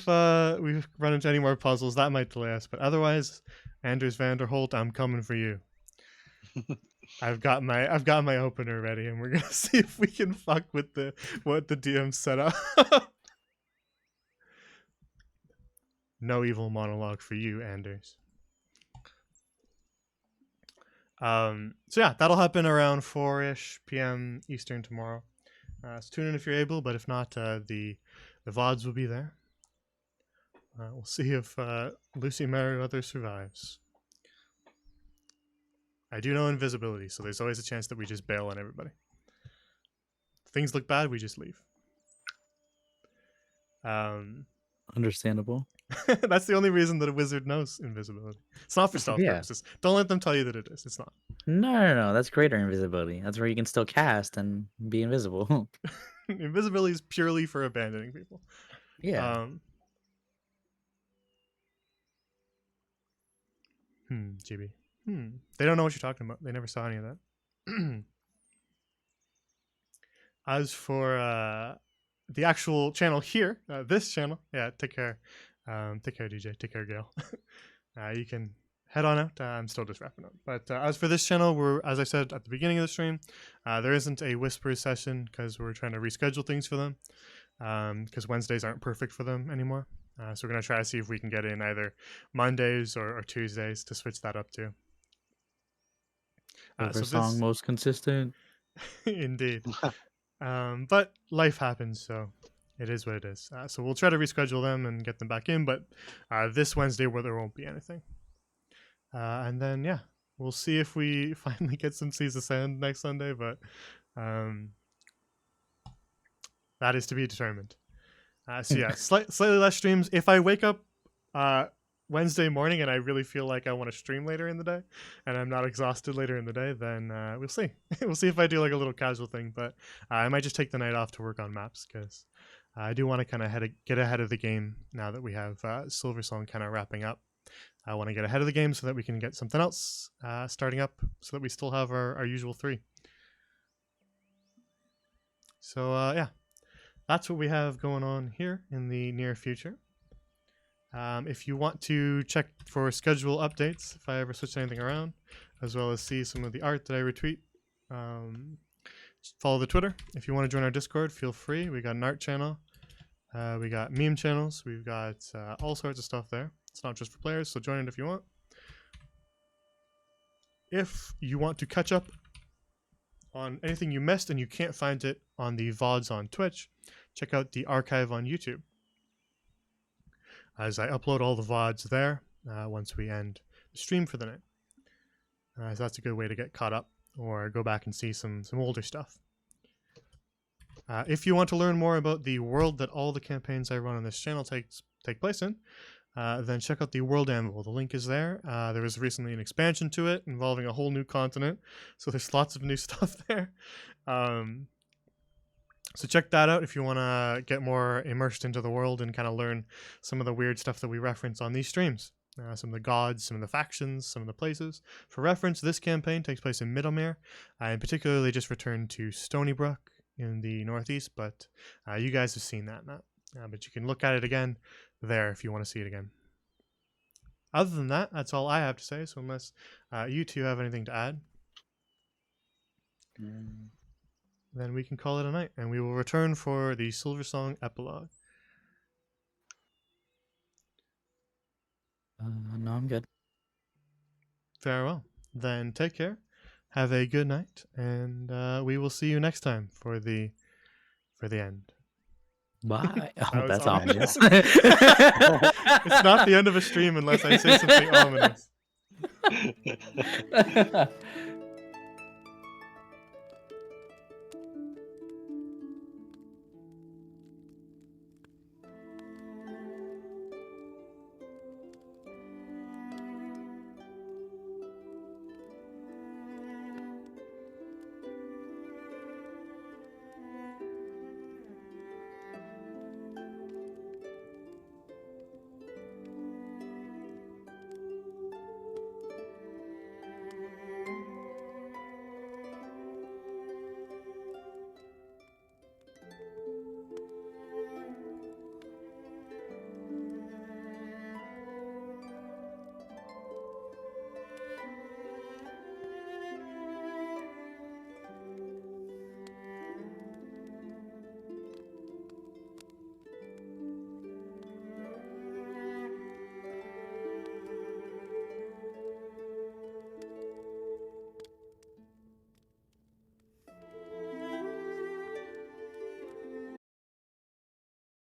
we run into any more puzzles. That might delay us, but otherwise, Anders Vanderholt, I'm coming for you. I've got my opener ready, and we're gonna see if we can fuck with what the DM set up. No evil monologue for you, Anders. So yeah, that'll happen around 4-ish p.m. Eastern tomorrow. So tune in if you're able, but if not, the VODs will be there. We'll see if Lucy Merriweather survives. I do know invisibility, so there's always a chance that we just bail on everybody. If things look bad, we just leave. Understandable. That's the only reason that a wizard knows invisibility. It's not for stealth purposes. Don't let them tell you that it is. It's not. No. That's greater invisibility. That's where you can still cast and be invisible. Invisibility is purely for abandoning people. Yeah. GB. They don't know what you're talking about. They never saw any of that. As for the actual channel here, this channel, yeah, take care. Take care, DJ. Take care, Gail. You can head on out. I'm still just wrapping up. But as for this channel, as I said at the beginning of the stream, there isn't a Whispers session because we're trying to reschedule things for them because Wednesdays aren't perfect for them anymore. So we're going to try to see if we can get in either Mondays or Tuesdays to switch that up to. Silversong most consistent. Indeed. But life happens, so it is what it is. So we'll try to reschedule them and get them back in, but this Wednesday where there won't be anything. And then, yeah, we'll see if we finally get some Seas of Sand next Sunday, but that is to be determined. So yeah, slightly less streams. If I wake up Wednesday morning and I really feel like I want to stream later in the day and I'm not exhausted later in the day, then we'll see. We'll see if I do like a little casual thing, but I might just take the night off to work on maps because I do want to kind of get ahead of the game now that we have Silversong kind of wrapping up. I want to get ahead of the game so that we can get something else starting up so that we still have our usual 3. So yeah, that's what we have going on here in the near future. If you want to check for schedule updates, if I ever switch anything around, as well as see some of the art that I retweet, follow the Twitter. If you want to join our Discord, feel free. We got an art channel. We got meme channels. We've got all sorts of stuff there. It's not just for players, so join it if you want. If you want to catch up on anything you missed and you can't find it on the VODs on Twitch, check out the archive on YouTube, as I upload all the VODs there once we end the stream for the night. So that's a good way to get caught up or go back and see some older stuff. If you want to learn more about the world that all the campaigns I run on this channel take place in, then check out the World Anvil. The link is there. There was recently an expansion to it involving a whole new continent, so there's lots of new stuff there. So check that out if you want to get more immersed into the world and kind of learn some of the weird stuff that we reference on these streams. Some of the gods, some of the factions, some of the places. For reference, this campaign takes place in Middlemere. I particularly just returned to Stonybrook in the northeast, but you guys have seen that map. But you can look at it again there if you want to see it again. Other than that, that's all I have to say, so unless you two have anything to add, then we can call it a night, and we will return for the Silversong epilogue. No, I'm good. Farewell. Then take care, have a good night, and we will see you next time for the end. Bye. That Oh, was that's ominous. obvious. It's not the end of a stream unless I say something ominous.